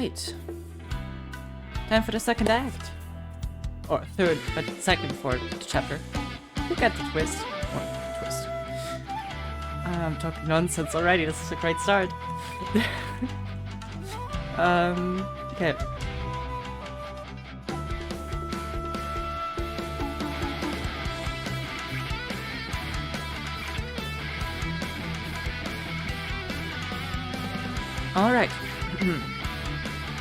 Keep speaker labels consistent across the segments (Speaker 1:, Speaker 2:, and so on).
Speaker 1: Alright. Time for the second act. Or third, but second for the chapter. You get the twist. Or twist. I'm talking nonsense already, this is a great start. Okay. Alright.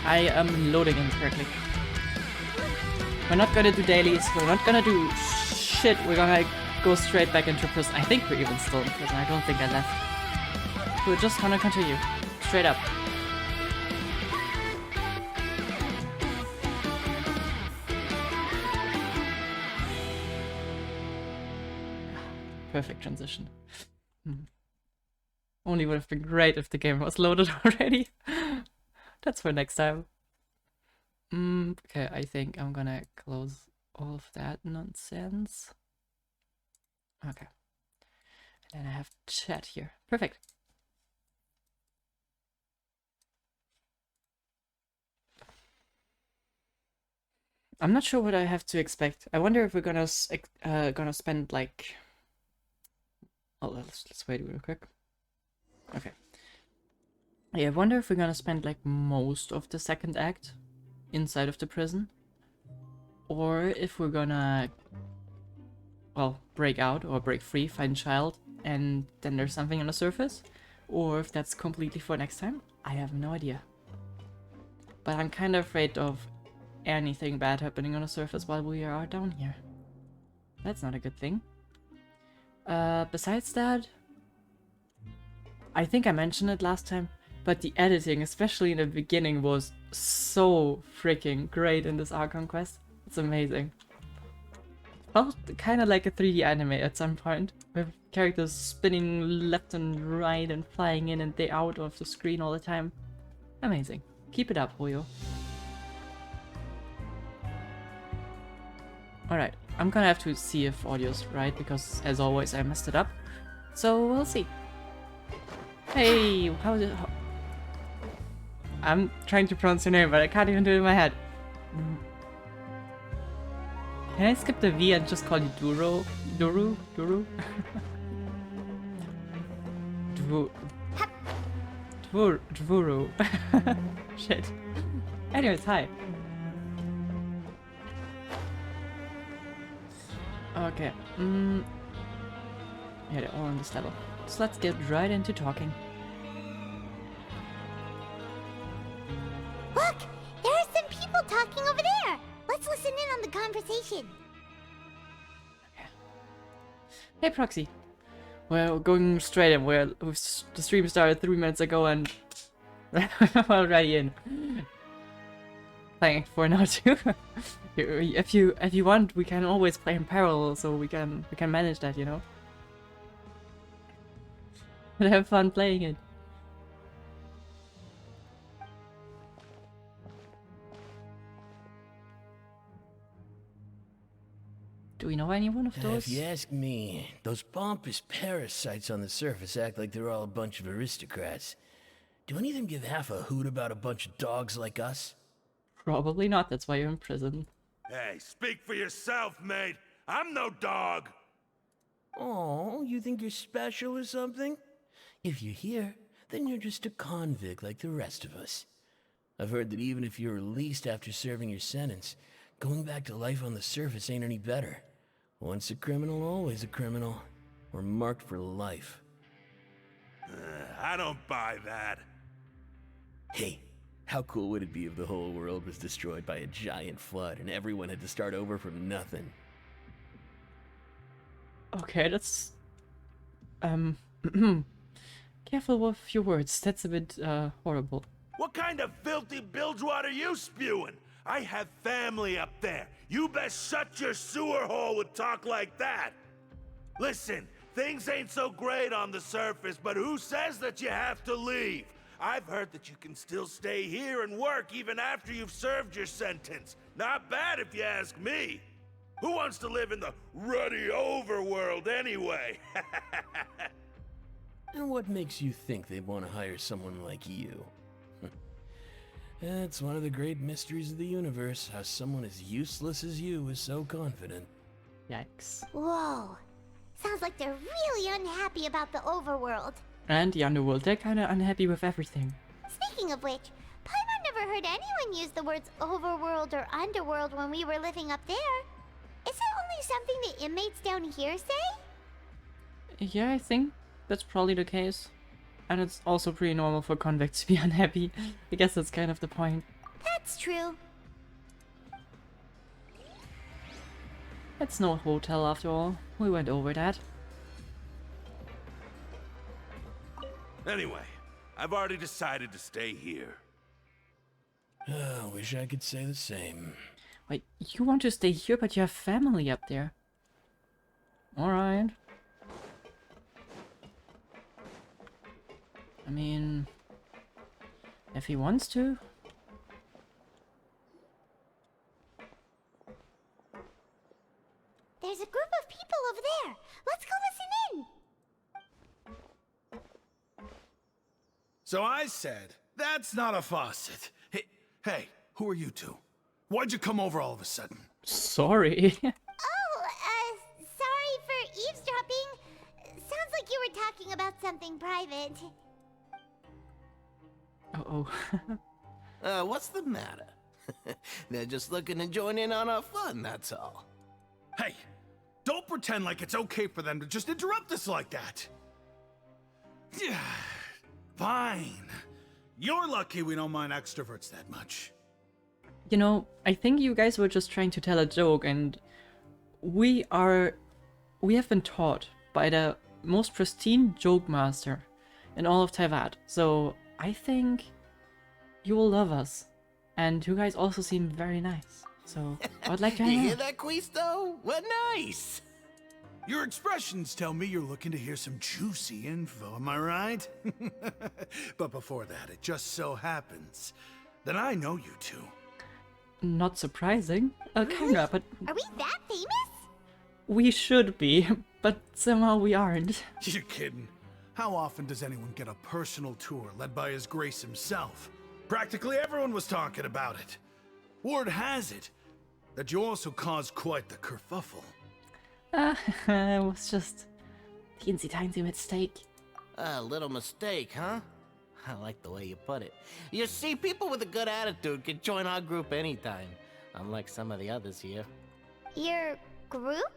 Speaker 1: I am loading incorrectly. We're not gonna do dailies, we're not gonna do shit, we're gonna go straight back into prison. I think we're even still in prison, I don't think I left. We're just gonna continue. Straight up. Perfect transition. Only would have been great if the game was loaded already. That's for next time. Okay, I think I'm gonna close all of that nonsense. Okay. And then I have chat here. Perfect. I'm not sure what I have to expect. I wonder if we're gonna spend like... Oh, let's wait real quick. Okay. Yeah, I wonder if we're gonna spend like most of the second act inside of the prison, or if we're gonna, well, break out or break free, find child, and then there's something on the surface, or if that's completely for next time. I have no idea. But I'm kind of afraid of anything bad happening on the surface while we are down here. That's not a good thing. Besides that, I think I mentioned it last time, but the editing, especially in the beginning, was so freaking great in this Archon Quest. It's amazing. Felt kind of like a 3D anime at some point, with characters spinning left and right and flying in and out of the screen all the time. Amazing. Keep it up, Hoyo. Alright, I'm gonna have to see if audio's right, because as always I messed it up. So we'll see. Hey, how is it? I'm trying to pronounce your name, but I can't even do it in my head. Can I skip the V and just call you Duro? Duru? Duru? Dvuru. Shit. Anyways, hi. Okay. Yeah, they're all on this level. So let's get right into talking.
Speaker 2: Look! There are some people talking over there! Let's listen in on the conversation.
Speaker 1: Okay. Hey, Proxy. We're going straight in. The stream started 3 minutes ago and I'm already in. Playing for now too. If you want, we can always play in parallel, so we can manage that, you know. And have fun playing it. Do we know anyone of those?
Speaker 3: If you ask me, those pompous parasites on the surface act like they're all a bunch of aristocrats. Do any of them give half a hoot about a bunch of dogs like us?
Speaker 1: Probably not, that's why you're in prison.
Speaker 4: Hey, speak for yourself, mate. I'm no dog.
Speaker 3: Oh, you think you're special or something? If you're here, then you're just a convict like the rest of us. I've heard that even if you're released after serving your sentence, going back to life on the surface ain't any better. Once a criminal, always a criminal. Or marked for life.
Speaker 4: I don't buy that.
Speaker 3: Hey, how cool would it be if the whole world was destroyed by a giant flood and everyone had to start over from nothing?
Speaker 1: Okay, that's... Careful with your words, that's a bit, horrible.
Speaker 4: What kind of filthy bilgewater are you spewing? I have family up there. You best shut your sewer hole with talk like that. Listen, things ain't so great on the surface, but who says that you have to leave? I've heard that you can still stay here and work even after you've served your sentence. Not bad if you ask me. Who wants to live in the ruddy overworld anyway?
Speaker 3: And what makes you think they'd want to hire someone like you? It's one of the great mysteries of the universe, how someone as useless as you is so confident.
Speaker 1: Yikes.
Speaker 2: Whoa. Sounds like they're really unhappy about the overworld.
Speaker 1: And the underworld, they're kinda unhappy with everything.
Speaker 2: Speaking of which, Paimon never heard anyone use the words overworld or underworld when we were living up there. Is it only something the inmates down here say?
Speaker 1: Yeah, I think that's probably the case. And it's also pretty normal for convicts to be unhappy. I guess that's kind of the point.
Speaker 2: That's true.
Speaker 1: It's no hotel after all. We went over that.
Speaker 4: Anyway, I've already decided to stay here.
Speaker 3: Wish I could say the same.
Speaker 1: Wait, you want to stay here but you have family up there? Alright. I mean, if he wants to.
Speaker 2: There's a group of people over there. Let's go listen in.
Speaker 5: So I said, that's not a faucet. Hey, who are you two? Why'd you come over all of a sudden?
Speaker 1: Sorry.
Speaker 2: Oh, sorry for eavesdropping. Sounds like you were talking about something private.
Speaker 1: Uh-oh.
Speaker 3: What's the matter? They're just looking to join in on our fun, that's all.
Speaker 5: Hey, don't pretend like it's okay for them to just interrupt us like that. Yeah, fine. You're lucky we don't mind extroverts that much.
Speaker 1: You know, I think you guys were just trying to tell a joke, and we have been taught by the most pristine joke master in all of Teyvat. So I think you will love us. And you guys also seem very nice. So I'd like to
Speaker 3: You
Speaker 1: hang
Speaker 3: hear
Speaker 1: out.
Speaker 3: that, Quisto? What nice!
Speaker 5: Your expressions tell me you're looking to hear some juicy info, am I right? But before that, it just so happens that I know you two.
Speaker 1: Not surprising. Kinda, but
Speaker 2: Are we that famous?
Speaker 1: we should be. But somehow we aren't.
Speaker 5: You're kidding. How often does anyone get a personal tour led by His Grace himself? Practically everyone was talking about it. Word has it that you also caused quite the kerfuffle.
Speaker 1: It was just a teensy-tiny mistake.
Speaker 3: A little mistake, huh? I like the way you put it. You see, people with a good attitude can join our group anytime, unlike some of the others here.
Speaker 2: Your group?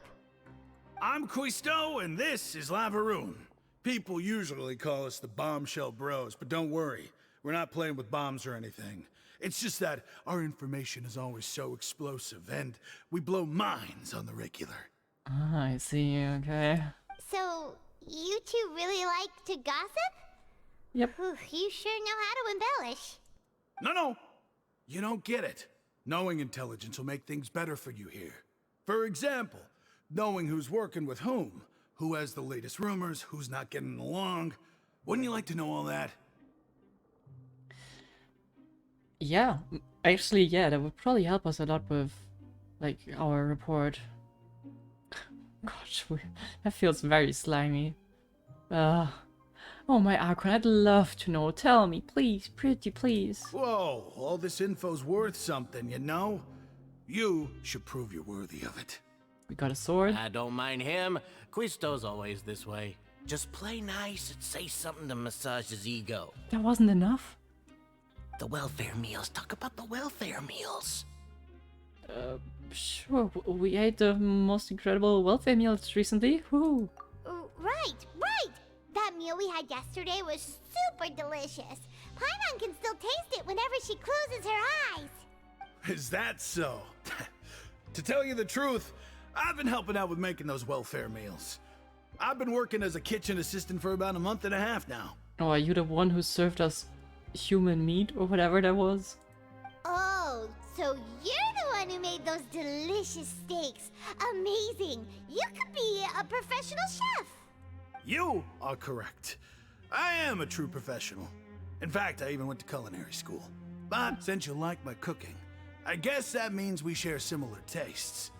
Speaker 5: I'm Quisto, and this is Lavaroon. People usually call us the Bombshell Bros, but don't worry, we're not playing with bombs or anything. It's just that our information is always so explosive, and we blow minds on the regular.
Speaker 1: Ah, I see, okay.
Speaker 2: So, you two really like to gossip?
Speaker 1: Yep.
Speaker 2: Whew, you sure know how to embellish.
Speaker 5: No, you don't get it. Knowing intelligence will make things better for you here. For example, knowing who's working with whom, who has the latest rumors, who's not getting along. Wouldn't you like to know all that?
Speaker 1: Yeah, actually, yeah, that would probably help us a lot with, like, our report. Gosh, that feels very slimy. Oh, my Archon, I'd love to know. Tell me, please, pretty please.
Speaker 5: Whoa, all this info's worth something, you know? You should prove you're worthy of it.
Speaker 1: We got a sword.
Speaker 3: I don't mind him. Quisto's always this way. Just play nice and say something to massage his ego.
Speaker 1: That wasn't enough?
Speaker 3: The welfare meals. Talk about the welfare meals.
Speaker 1: Sure, we ate the most incredible welfare meals recently. Woo!
Speaker 2: Right. That meal we had yesterday was super delicious. Paimon can still taste it whenever she closes her eyes.
Speaker 5: Is that so? To tell you the truth, I've been helping out with making those welfare meals. I've been working as a kitchen assistant for about a month and a half now.
Speaker 1: Oh, are you the one who served us human meat or whatever that was?
Speaker 2: Oh, so you're the one who made those delicious steaks. Amazing. You could be a professional chef.
Speaker 5: You are correct. I am a true professional. In fact, I even went to culinary school. But since you like my cooking, I guess that means we share similar tastes.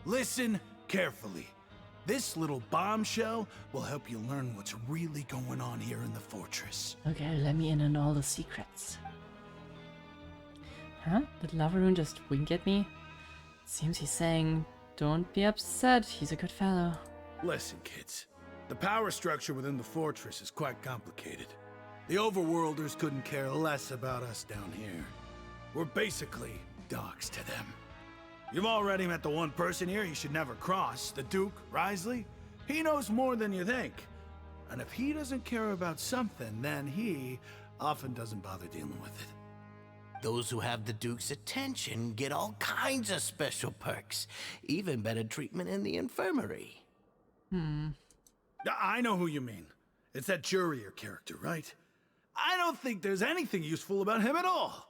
Speaker 5: Listen carefully. This little bombshell will help you learn what's really going on here in the fortress.
Speaker 1: Okay, let me in on all the secrets. Huh? Did Lavaroon just wink at me? Seems he's saying, don't be upset, he's a good fellow.
Speaker 5: Listen, kids. The power structure within the fortress is quite complicated. The Overworlders couldn't care less about us down here. We're basically dogs to them. You've already met the one person here you should never cross, the Duke, Risley. He knows more than you think. And if he doesn't care about something, then he often doesn't bother dealing with it.
Speaker 3: Those who have the Duke's attention get all kinds of special perks, even better treatment in the infirmary.
Speaker 5: I know who you mean. It's that Jurier character, right? I don't think there's anything useful about him at all.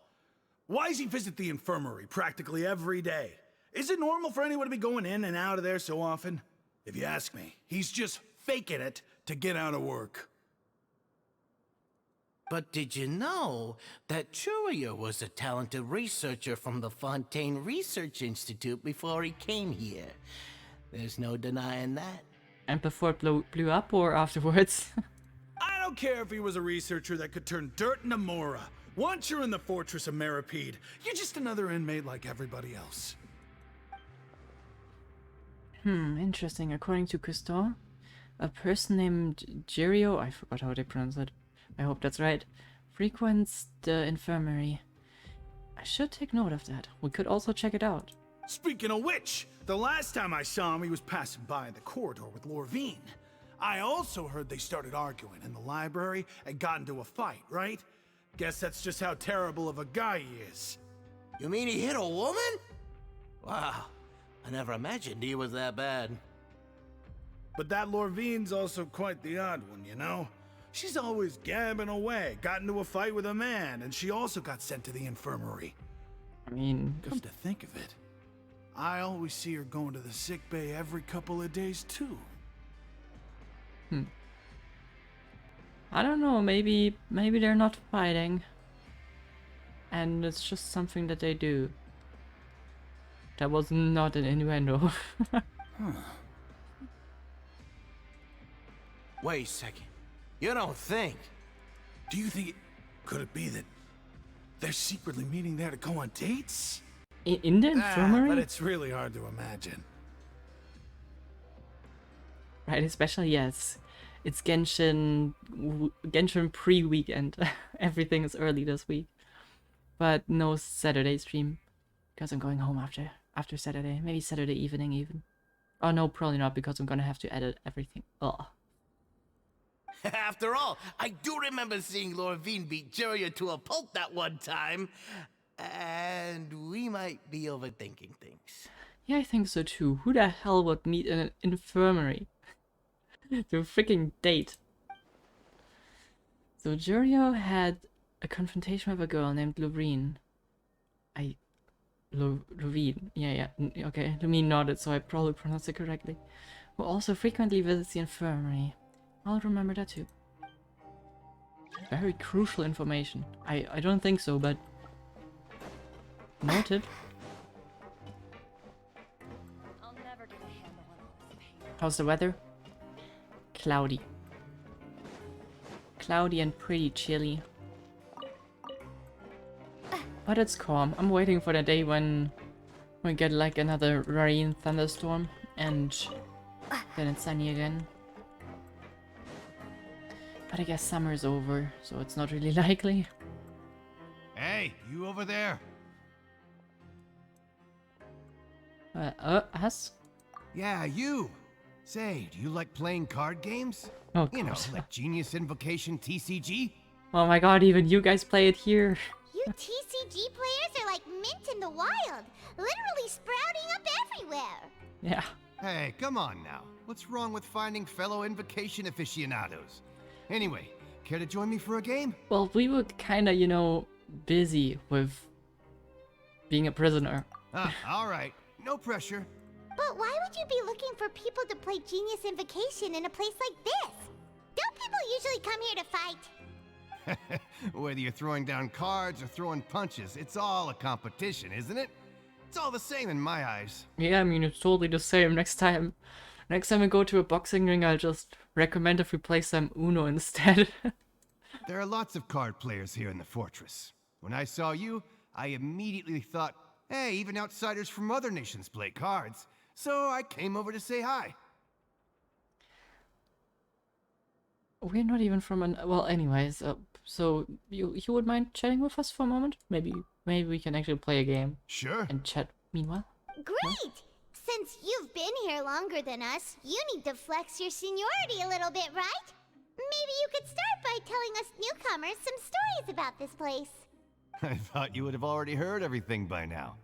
Speaker 5: Why does he visit the infirmary practically every day? Is it normal for anyone to be going in and out of there so often? If you ask me, he's just faking it to get out of work.
Speaker 3: But did you know that Jurier was a talented researcher from the Fontaine Research Institute before he came here? There's no denying that.
Speaker 1: And before it blew up or afterwards?
Speaker 5: I don't care if he was a researcher that could turn dirt into Mora. Once you're in the fortress of Meripede, you're just another inmate like everybody else.
Speaker 1: Interesting. According to Cousteau, a person named Gerio, I forgot how they pronounce it, I hope that's right, frequents the infirmary. I should take note of that. We could also check it out.
Speaker 5: Speaking of which, the last time I saw him, he was passing by the corridor with Lorvine. I also heard they started arguing in the library and got into a fight, right? Guess that's just how terrible of a guy he is.
Speaker 3: You mean he hit a woman? Wow, I never imagined he was that bad.
Speaker 5: But that Lorvine's also quite the odd one, you know? She's always gabbing away, got into a fight with a man, and she also got sent to the infirmary.
Speaker 1: I mean,
Speaker 5: Come to think of it, I always see her going to the sick bay every couple of days, too.
Speaker 1: I don't know, maybe they're not fighting. And it's just something that they do. That was not an innuendo.
Speaker 3: Wait a second. You don't think?
Speaker 5: Do you think could it be that they're secretly meeting there to go on dates?
Speaker 1: In the infirmary?
Speaker 5: But it's really hard to imagine.
Speaker 1: Right, especially, yes. It's Genshin pre-weekend. Everything is early this week. But no Saturday stream. Because I'm going home after Saturday. Maybe Saturday evening even. Oh no, probably not, because I'm gonna have to edit everything. Oh.
Speaker 3: After all, I do remember seeing Lorvine beat Jurier to a pulp that one time. And we might be overthinking things.
Speaker 1: Yeah, I think so too. Who the hell would meet in an infirmary? To freaking date. So Jurier had a confrontation with a girl named Lorine. Lorine. Yeah. Okay, Lumine nodded, so I probably pronounced it correctly. Who also frequently visits the infirmary. I'll remember that too. Very crucial information. I don't think so, but noted.
Speaker 6: I'll never get a handle on all this pain.
Speaker 1: How's the weather? Cloudy. Cloudy and pretty chilly. But it's calm. I'm waiting for the day when we get like another rain thunderstorm and then it's sunny again. But I guess summer's over, so it's not really likely.
Speaker 7: Hey, you over there?
Speaker 1: Us?
Speaker 7: Yeah, you. Say, do you like playing card games?
Speaker 1: Oh,
Speaker 7: You know,
Speaker 1: God.
Speaker 7: like Genius Invocation TCG?
Speaker 1: Oh my god, even you guys play it here.
Speaker 2: You TCG players are like mint in the wild, literally sprouting up everywhere.
Speaker 1: Yeah.
Speaker 7: Hey, come on now. What's wrong with finding fellow Invocation aficionados? Anyway, care to join me for a game?
Speaker 1: Well, we were kinda, you know, busy with being a prisoner.
Speaker 7: Ah, alright. No pressure.
Speaker 2: But why would you be looking for people to play Genius Invocation in a place like this? Don't people usually come here to fight?
Speaker 7: Whether you're throwing down cards or throwing punches, it's all a competition, isn't it? It's all the same in my eyes.
Speaker 1: Yeah, I mean, it's totally the same. Next time we go to a boxing ring, I'll just recommend if we play some Uno instead.
Speaker 7: There are lots of card players here in the fortress. When I saw you, I immediately thought, hey, even outsiders from other nations play cards. So I came over to say hi.
Speaker 1: We're not even from an... Well, anyways, so you would mind chatting with us for a moment? Maybe we can actually play a game
Speaker 7: Sure.
Speaker 1: and chat meanwhile?
Speaker 2: Great! Since you've been here longer than us, you need to flex your seniority a little bit, right? Maybe you could start by telling us newcomers some stories about this place.
Speaker 7: I thought you would have already heard everything by now.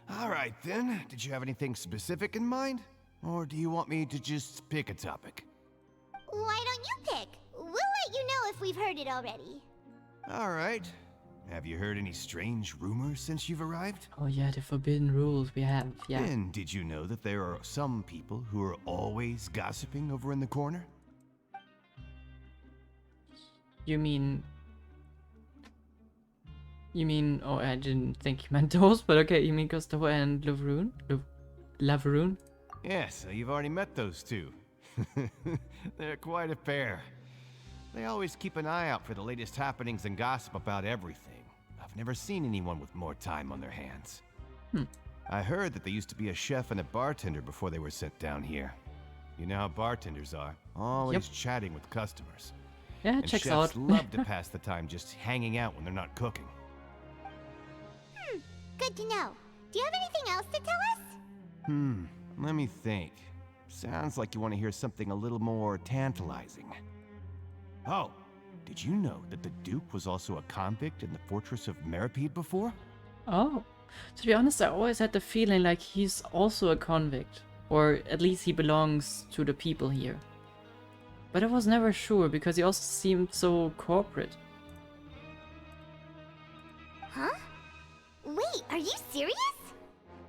Speaker 7: All right, then. Did you have anything specific in mind? Or do you want me to just pick a topic?
Speaker 2: Why don't you pick? We'll let you know if we've heard it already.
Speaker 7: All right. Have you heard any strange rumors since you've arrived?
Speaker 1: Oh yeah, the forbidden rules we have, yeah.
Speaker 7: And did you know that there are some people who are always gossiping over in the corner?
Speaker 1: You mean... Oh, I didn't think you meant those, but okay, you mean Gustavо and Lavroon? Lavroon?
Speaker 7: Yes, so you've already met those two. They're quite a pair. They always keep an eye out for the latest happenings and gossip about everything. I've never seen anyone with more time on their hands. I heard that they used to be a chef and a bartender before they were sent down here. You know how bartenders are, always chatting with customers.
Speaker 1: Yeah,
Speaker 7: And
Speaker 1: checks
Speaker 7: chefs
Speaker 1: out.
Speaker 7: love to pass the time just hanging out when they're not cooking.
Speaker 2: Good to know. Do you have anything else to tell us?
Speaker 7: Let me think. Sounds like you want to hear something a little more tantalizing. Oh, did you know that the Duke was also a convict in the fortress of Meripede before?
Speaker 1: Oh. To be honest, I always had the feeling like he's also a convict. Or at least he belongs to the people here. But I was never sure because he also seemed so corporate.
Speaker 2: Huh? Wait, are you serious?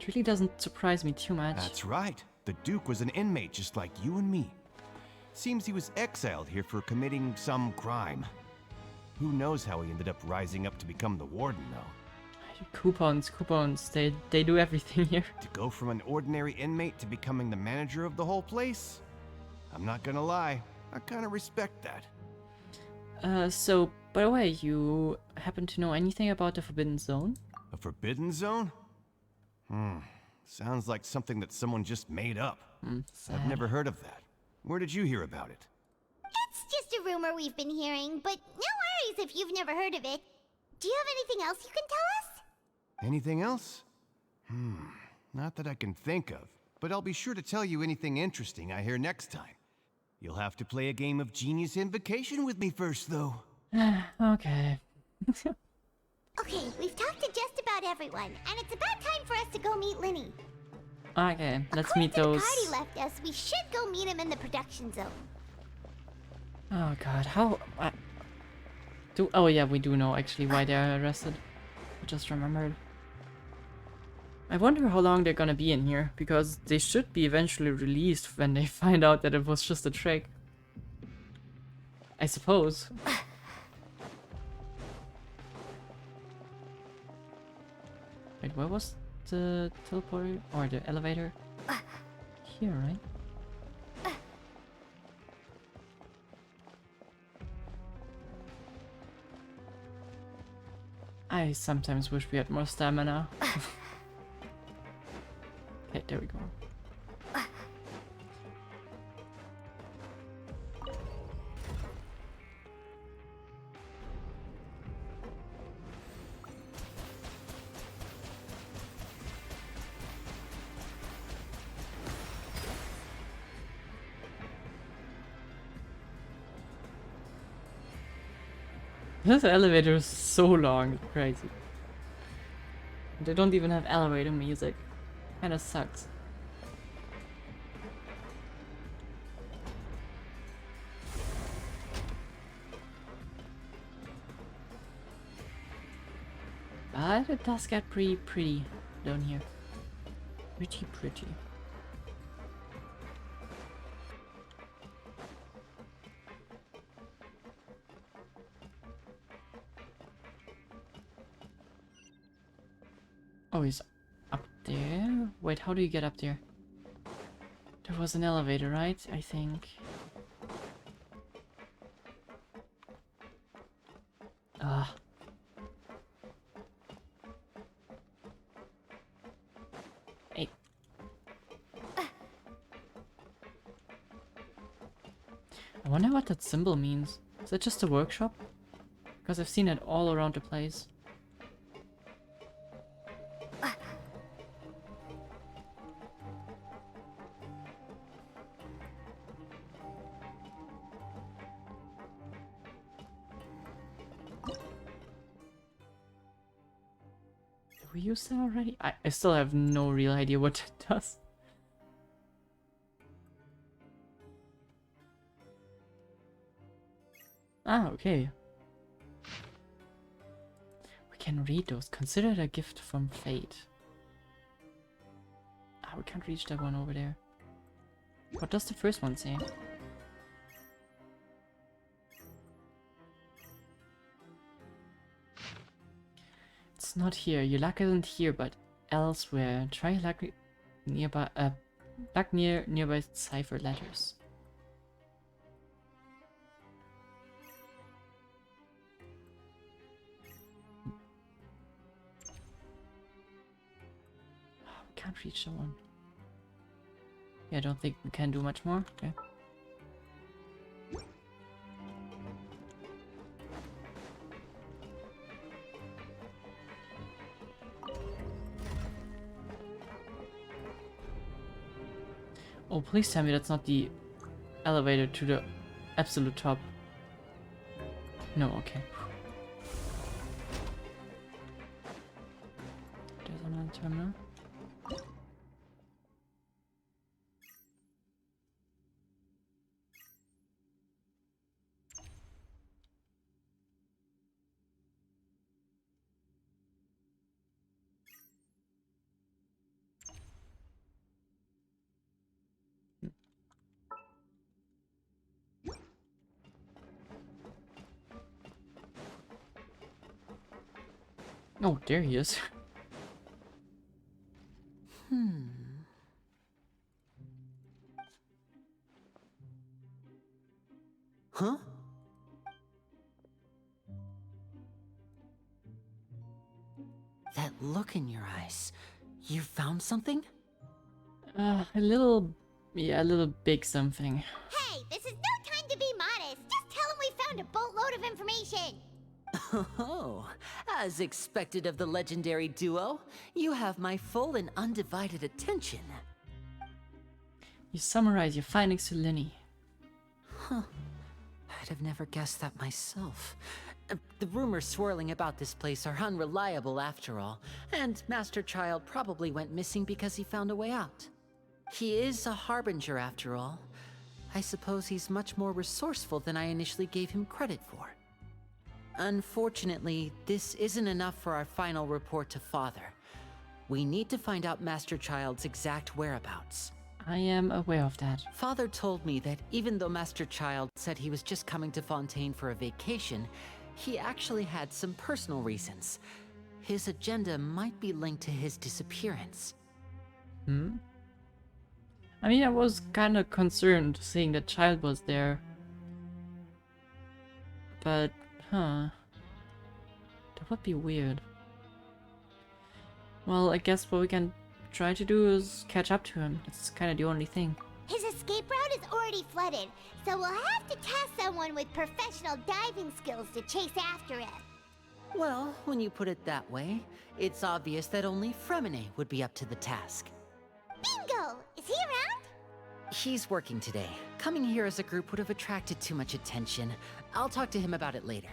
Speaker 1: It really doesn't surprise me too much.
Speaker 7: That's right. The Duke was an inmate just like you and me. Seems he was exiled here for committing some crime. Who knows how he ended up rising up to become the warden, though.
Speaker 1: Coupons, they do everything here.
Speaker 7: To go from an ordinary inmate to becoming the manager of the whole place? I'm not gonna lie, I kinda respect that.
Speaker 1: So, by the way, you happen to know anything about the Forbidden Zone?
Speaker 7: A forbidden zone? Sounds like something that someone just made up.
Speaker 1: Sad.
Speaker 7: I've never heard of that. Where did you hear about it?
Speaker 2: It's just a rumor we've been hearing, but no worries if you've never heard of it. Do you have anything else you can tell us?
Speaker 7: Anything else? Not that I can think of, but I'll be sure to tell you anything interesting I hear next time. You'll have to play a game of Genius Invocation with me first, though.
Speaker 1: Okay.
Speaker 2: Okay, we've talked to just about everyone, and it's about time for us to go meet Linny.
Speaker 1: Okay, let's
Speaker 2: According
Speaker 1: meet
Speaker 2: to
Speaker 1: those.
Speaker 2: the card he left us, we should go meet him in the production zone.
Speaker 1: Oh god, how... Oh yeah, we do know actually why they're arrested. I just remembered. I wonder how long they're gonna be in here, because they should be eventually released when they find out that it was just a trick. I suppose. Wait, where was the teleporter? Or the elevator? Here, right? I sometimes wish we had more stamina. Okay, there we go. This elevator is so long, it's crazy. They don't even have elevator music. Kinda sucks. But it does get pretty down here. Pretty. Oh, he's up there? Wait, how do you get up there? There was an elevator, right? I think. I wonder what that symbol means. Is it just a workshop? Because I've seen it all around the place. Did we use that already? I still have no real idea what it does. Ah, okay. We can read those. Consider it a gift from fate. Ah, we can't reach that one over there. What does the first one say? It's not here. Your luck isn't here, but elsewhere. Try luck nearby. Luck nearby cipher letters. Can't reach the one. Yeah, I don't think we can do much more. Okay. Oh, please tell me that's not the elevator to the absolute top. No, okay. There's another terminal. Oh, there he is.
Speaker 8: Huh? That look in your eyes. You found something?
Speaker 1: A little big something.
Speaker 2: Hey, this is no time to be modest. Just tell him we found a boatload of information.
Speaker 8: Oh, as expected of the legendary duo, you have my full and undivided attention.
Speaker 1: You summarize your findings to Linny.
Speaker 8: Huh. I'd have never guessed that myself. The rumors swirling about this place are unreliable after all, and Master Child probably went missing because he found a way out. He is a harbinger after all. I suppose he's much more resourceful than I initially gave him credit for. Unfortunately, this isn't enough for our final report to Father. We need to find out Master Child's exact whereabouts.
Speaker 1: I am aware of that.
Speaker 8: Father told me that even though Master Child said he was just coming to Fontaine for a vacation, he actually had some personal reasons. His agenda might be linked to his disappearance.
Speaker 1: I mean, I was kind of concerned seeing that Child was there. But, that would be weird. Well, I guess what we can try to do is catch up to him. That's kind of the only thing.
Speaker 2: His escape route is already flooded, so we'll have to task someone with professional diving skills to chase after him.
Speaker 8: Well, when you put it that way, it's obvious that only Fremine would be up to the task.
Speaker 2: Bingo! Is he around?
Speaker 8: He's working today. Coming here as a group would have attracted too much attention. I'll talk to him about it later.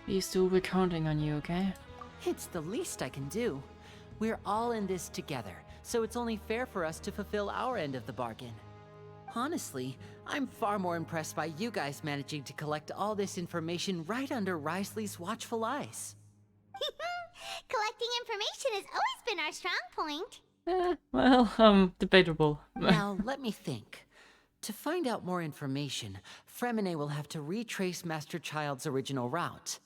Speaker 1: Please do, we're counting on you, okay?
Speaker 8: It's the least I can do. We're all in this together, so it's only fair for us to fulfill our end of the bargain. Honestly, I'm far more impressed by you guys managing to collect all this information right under Risley's watchful eyes.
Speaker 2: Collecting information has always been our strong point.
Speaker 1: Well, debatable.
Speaker 8: Now, let me think. To find out more information, Fremine will have to retrace Master Child's original route.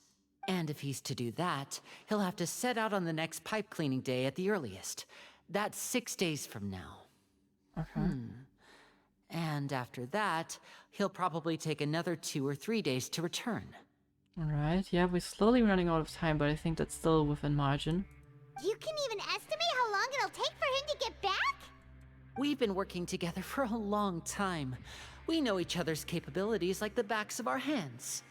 Speaker 8: And if he's to do that, he'll have to set out on the next pipe cleaning day at the earliest. That's 6 days from now.
Speaker 1: Okay.
Speaker 8: And after that, he'll probably take another 2 or 3 days to return.
Speaker 1: Alright, yeah, we're slowly running out of time, but I think that's still within margin.
Speaker 2: You can even estimate how long it'll take for him to get back?
Speaker 8: We've been working together for a long time. We know each other's capabilities like the backs of our hands.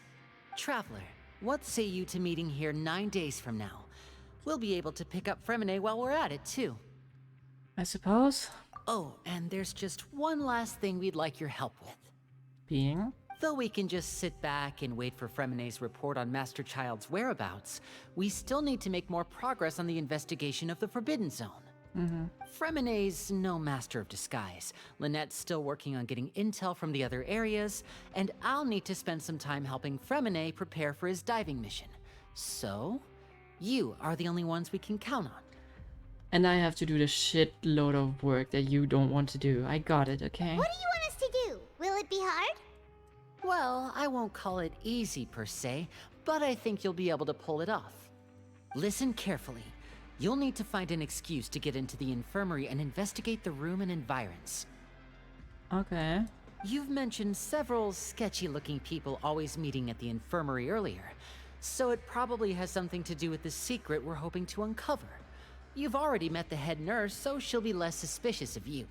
Speaker 8: Traveler, what say you to meeting here 9 days from now? We'll be able to pick up Fremine while we're at it, too.
Speaker 1: I suppose.
Speaker 8: Oh, and there's just one last thing we'd like your help with.
Speaker 1: Being?
Speaker 8: Though we can just sit back and wait for Fremine's report on Master Child's whereabouts, we still need to make more progress on the investigation of the Forbidden Zone. Fremine's no master of disguise. Lynette's still working on getting intel from the other areas, and I'll need to spend some time helping Fremine prepare for his diving mission. So, you are the only ones we can count on.
Speaker 1: And I have to do the shitload of work that you don't want to do. I got it, okay?
Speaker 2: What do you want us to do? Will it be hard?
Speaker 8: Well, I won't call it easy per se, but I think you'll be able to pull it off. Listen carefully. You'll need to find an excuse to get into the infirmary and investigate the room and environs.
Speaker 1: Okay.
Speaker 8: You've mentioned several sketchy-looking people always meeting at the infirmary earlier, so it probably has something to do with the secret we're hoping to uncover. You've already met the head nurse, so she'll be less suspicious of you.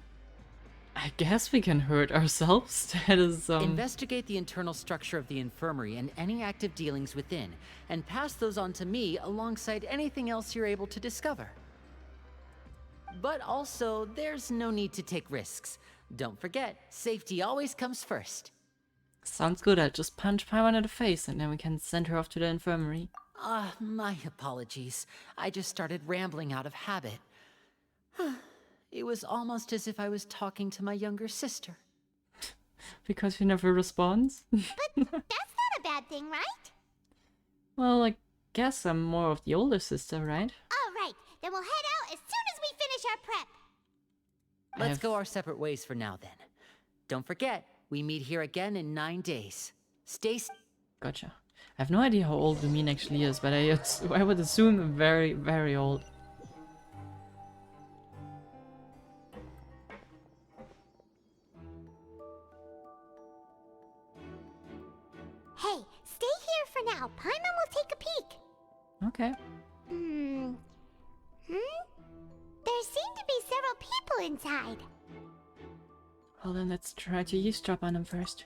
Speaker 1: I guess we can hurt ourselves. That is,
Speaker 8: Investigate the internal structure of the infirmary and any active dealings within, and pass those on to me alongside anything else you're able to discover. But also, there's no need to take risks. Don't forget, safety always comes first.
Speaker 1: Sounds good. I'll just punch Paimon in the face and then we can send her off to the infirmary.
Speaker 8: My apologies. I just started rambling out of habit. It was almost as if I was talking to my younger sister.
Speaker 1: Because she never responds?
Speaker 2: But that's not a bad thing, right?
Speaker 1: Well, I guess I'm more of the older sister, right?
Speaker 2: All right, then we'll head out as soon as we finish our prep.
Speaker 8: Let's go our separate ways for now, then. Don't forget, we meet here again in 9 days. Stay
Speaker 1: Gotcha. I have no idea how old Lumine actually is, but I would assume very, very old.
Speaker 2: Hey, stay here for now. Paimon will take a peek.
Speaker 1: Okay.
Speaker 2: There seem to be several people inside.
Speaker 1: Well then let's try to eavesdrop on them first.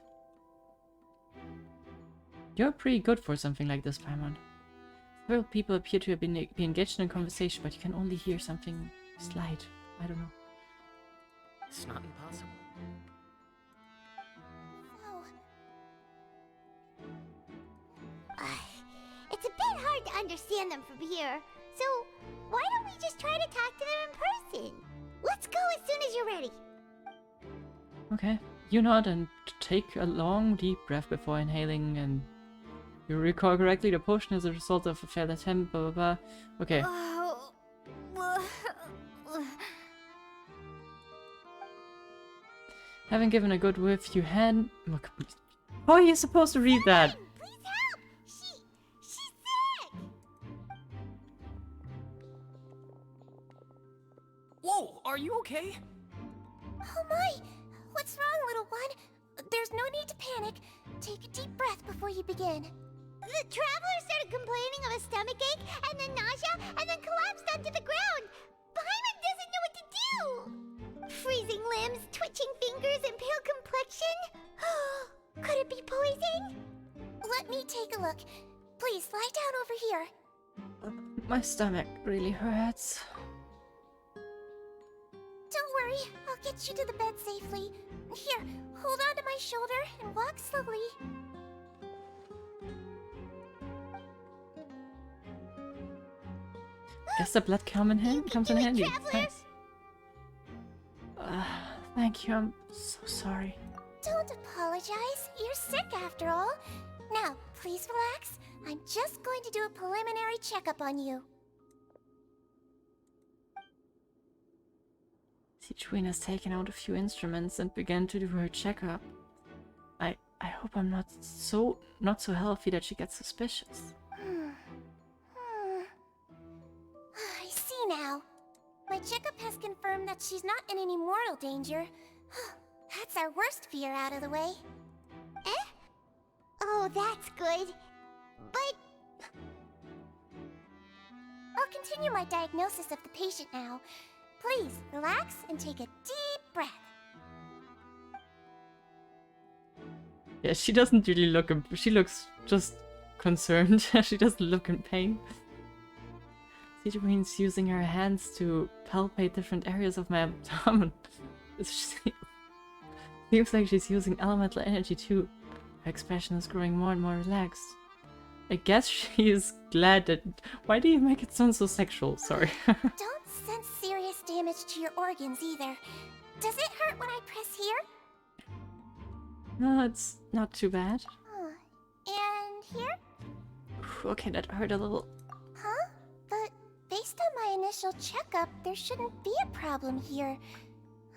Speaker 1: You're pretty good for something like this, Paimon. Several people appear to have be engaged in a conversation, but you can only hear something slight. I don't know.
Speaker 9: It's not impossible.
Speaker 2: It's a bit hard to understand them from here, so why don't we just try to talk to them in person? Let's go as soon as you're ready.
Speaker 1: Okay. You nod and take a long, deep breath before inhaling, and you recall correctly, the potion is a result of a failed attempt, blah blah blah. Okay. Having given a good whiff, you hand... Look, how are you supposed to read that?
Speaker 2: Please help! She's sick!
Speaker 9: Whoa, are you okay?
Speaker 2: Oh my! What's wrong, little one? There's no need to panic. Take a deep breath before you begin. The traveler started complaining of a stomachache, and then nausea, and then collapsed onto the ground. Paimon doesn't know what to do. Freezing limbs, twitching fingers, and pale complexion. Could it be poison? Let me take a look. Please lie down over here.
Speaker 1: My stomach really hurts.
Speaker 2: Don't worry, I'll get you to the bed safely. Here, hold on to my shoulder and walk slowly.
Speaker 1: Guess the blood comes in handy.
Speaker 2: Traveler.
Speaker 1: Thanks. Thank you. I'm so sorry.
Speaker 2: Don't apologize. You're sick after all. Now, please relax. I'm just going to do a preliminary checkup on you.
Speaker 1: Citrine has taken out a few instruments and began to do her checkup. I hope I'm not so healthy that she gets suspicious.
Speaker 2: I see now. My checkup has confirmed that she's not in any mortal danger. That's our worst fear out of the way. Eh? Oh, that's good. But... I'll continue my diagnosis of the patient now. Please, relax and take a deep breath.
Speaker 1: Yeah, she doesn't really look. She looks just concerned. She doesn't look in pain. Citrine's using her hands to palpate different areas of my abdomen. Seems like she's using elemental energy too. Her expression is growing more and more relaxed. I guess she is glad that... Why do you make it sound so sexual? Sorry.
Speaker 2: Don't sense serious damage to your organs either. Does it hurt when I press here?
Speaker 1: No, it's not too bad.
Speaker 2: And here?
Speaker 1: Okay, that hurt a little.
Speaker 2: Huh? But based on my initial checkup, there shouldn't be a problem here.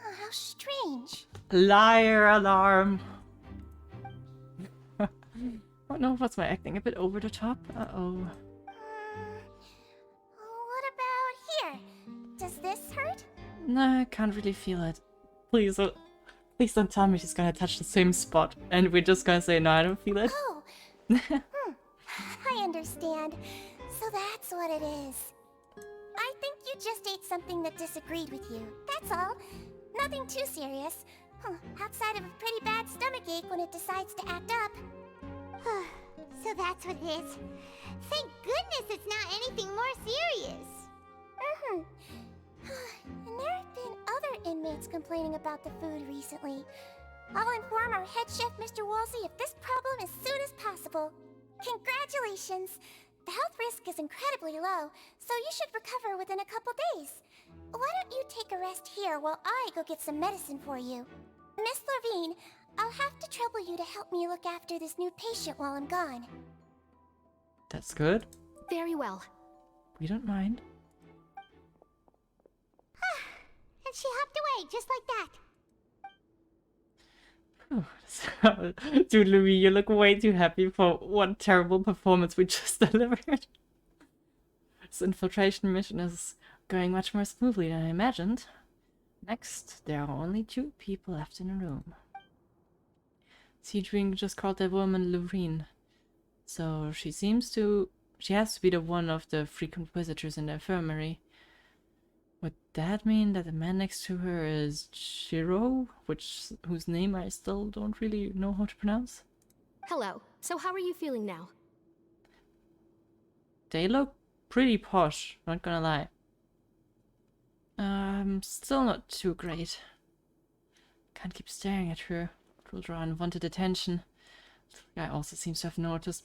Speaker 2: Oh, how strange.
Speaker 1: Liar alarm! Oh no, what's my acting? A bit over the top? Uh-oh.
Speaker 2: What about here? Does this hurt?
Speaker 1: No, I can't really feel it. Please don't tell me she's gonna touch the same spot and we're just gonna say, no, I don't feel it.
Speaker 2: Oh. I understand. So that's what it is. I think you just ate something that disagreed with you. That's all. Nothing too serious. Outside of a pretty bad stomachache when it decides to act up. So that's what it is. Thank goodness it's not anything more serious. And there have been other inmates complaining about the food recently. I'll inform our head chef, Mr. Woolsey, of this problem as soon as possible. Congratulations! The health risk is incredibly low, so you should recover within a couple days. Why don't you take a rest here while I go get some medicine for you? Miss Levine, I'll have to trouble you to help me look after this new patient while I'm gone.
Speaker 1: That's good.
Speaker 6: Very well.
Speaker 1: We don't mind.
Speaker 2: And she hopped away, just like that.
Speaker 1: Oh, dude, Louis, you look way too happy for what terrible performance we just delivered. This infiltration mission is going much more smoothly than I imagined. Next, there are only 2 people left in the room. Citrine just called that woman Loreen. So she has to be the one of the frequent visitors in the infirmary. Would that mean that the man next to her is Shiro, whose name I still don't really know how to pronounce?
Speaker 6: Hello. So how are you feeling now?
Speaker 1: They look pretty posh, not gonna lie. Still not too great. Can't keep staring at her. It will draw unwanted attention. The guy also seems to have noticed.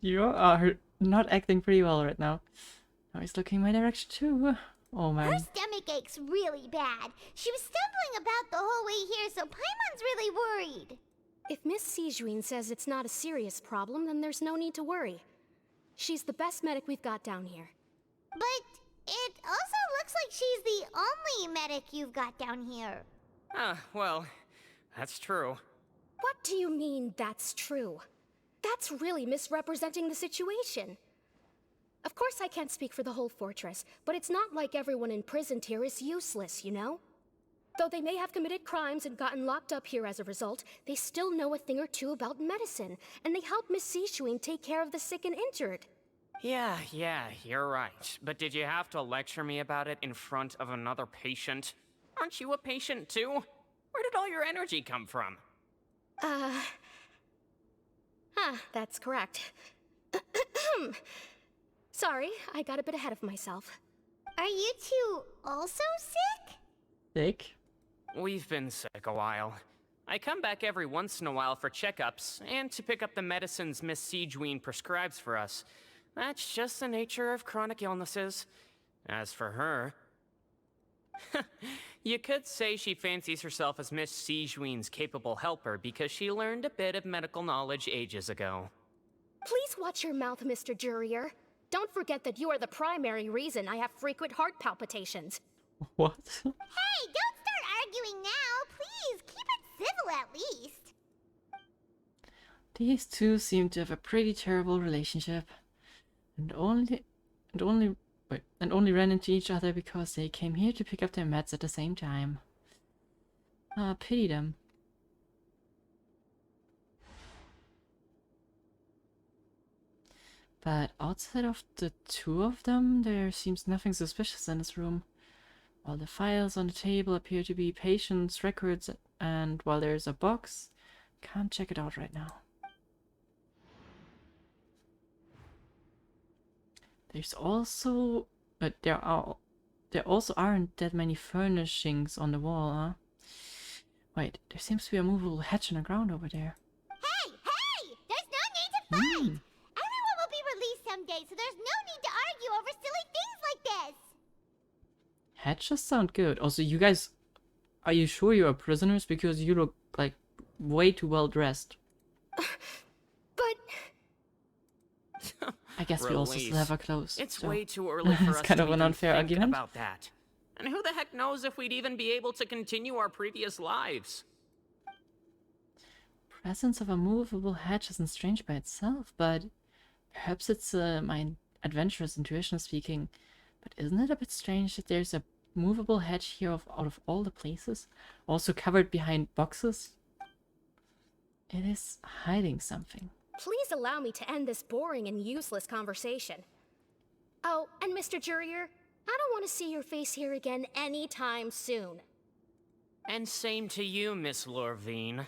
Speaker 1: You are not acting pretty well right now. Now he's looking my direction too. Oh man.
Speaker 2: Her stomach ache's really bad. She was stumbling about the whole way here, so Paimon's really worried.
Speaker 6: If Miss Cijuin says it's not a serious problem, then there's no need to worry. She's the best medic we've got down here.
Speaker 2: But it also looks like she's the only medic you've got down here.
Speaker 9: Well, that's true.
Speaker 6: What do you mean, that's true? That's really misrepresenting the situation. Of course I can't speak for the whole fortress, but it's not like everyone imprisoned here is useless, you know? Though they may have committed crimes and gotten locked up here as a result, they still know a thing or two about medicine, and they help Miss Sishuin take care of the sick and injured.
Speaker 9: Yeah, you're right. But did you have to lecture me about it in front of another patient? Aren't you a patient too? Where did all your energy come from?
Speaker 6: That's correct. Sorry, I got a bit ahead of myself.
Speaker 2: Are you two also sick?
Speaker 1: Sick?
Speaker 9: We've been sick a while. I come back every once in a while for checkups, and to pick up the medicines Miss Cijuin prescribes for us. That's just the nature of chronic illnesses. As for her... You could say she fancies herself as Miss Cijuin's capable helper because she learned a bit of medical knowledge ages ago.
Speaker 6: Please watch your mouth, Mr. Jurier. Don't forget that you are the primary reason I have frequent heart palpitations.
Speaker 1: What?
Speaker 2: Hey, don't start arguing now, please. Keep it civil at least.
Speaker 1: These two seem to have a pretty terrible relationship. And only ran into each other because they came here to pick up their meds at the same time. Pity them. But outside of the 2 of them, there seems nothing suspicious in this room. All the files on the table appear to be patients' records, and while there's a box Can't check it out right now. There's also, but there also aren't that many furnishings on the wall, huh? Wait, there seems to be a movable hatch on the ground over there.
Speaker 2: Hey, hey! There's no need to fight! Everyone will be released someday, so there's no need to argue over silly things like this!
Speaker 1: Hatches sound good. Also, you guys, are you sure you are prisoners? Because you look like way too well dressed.
Speaker 6: But
Speaker 1: I guess we also still have our clothes.
Speaker 9: It's
Speaker 1: so
Speaker 9: way too early for
Speaker 1: it's
Speaker 9: us
Speaker 1: kind
Speaker 9: to
Speaker 1: of an
Speaker 9: even
Speaker 1: unfair
Speaker 9: think
Speaker 1: argument.
Speaker 9: about that. And who the heck knows if we'd even be able to continue our previous lives?
Speaker 1: Presence of a movable hatch isn't strange by itself, but perhaps it's my adventurous intuition speaking. But isn't it a bit strange that there's a movable hatch here out of all the places? Also covered behind boxes? It is hiding something.
Speaker 6: please allow me to end this boring and useless conversation. Oh, and Mr. Jurier, I don't want to see your face here again anytime soon.
Speaker 9: And same to you, Miss Lorvine.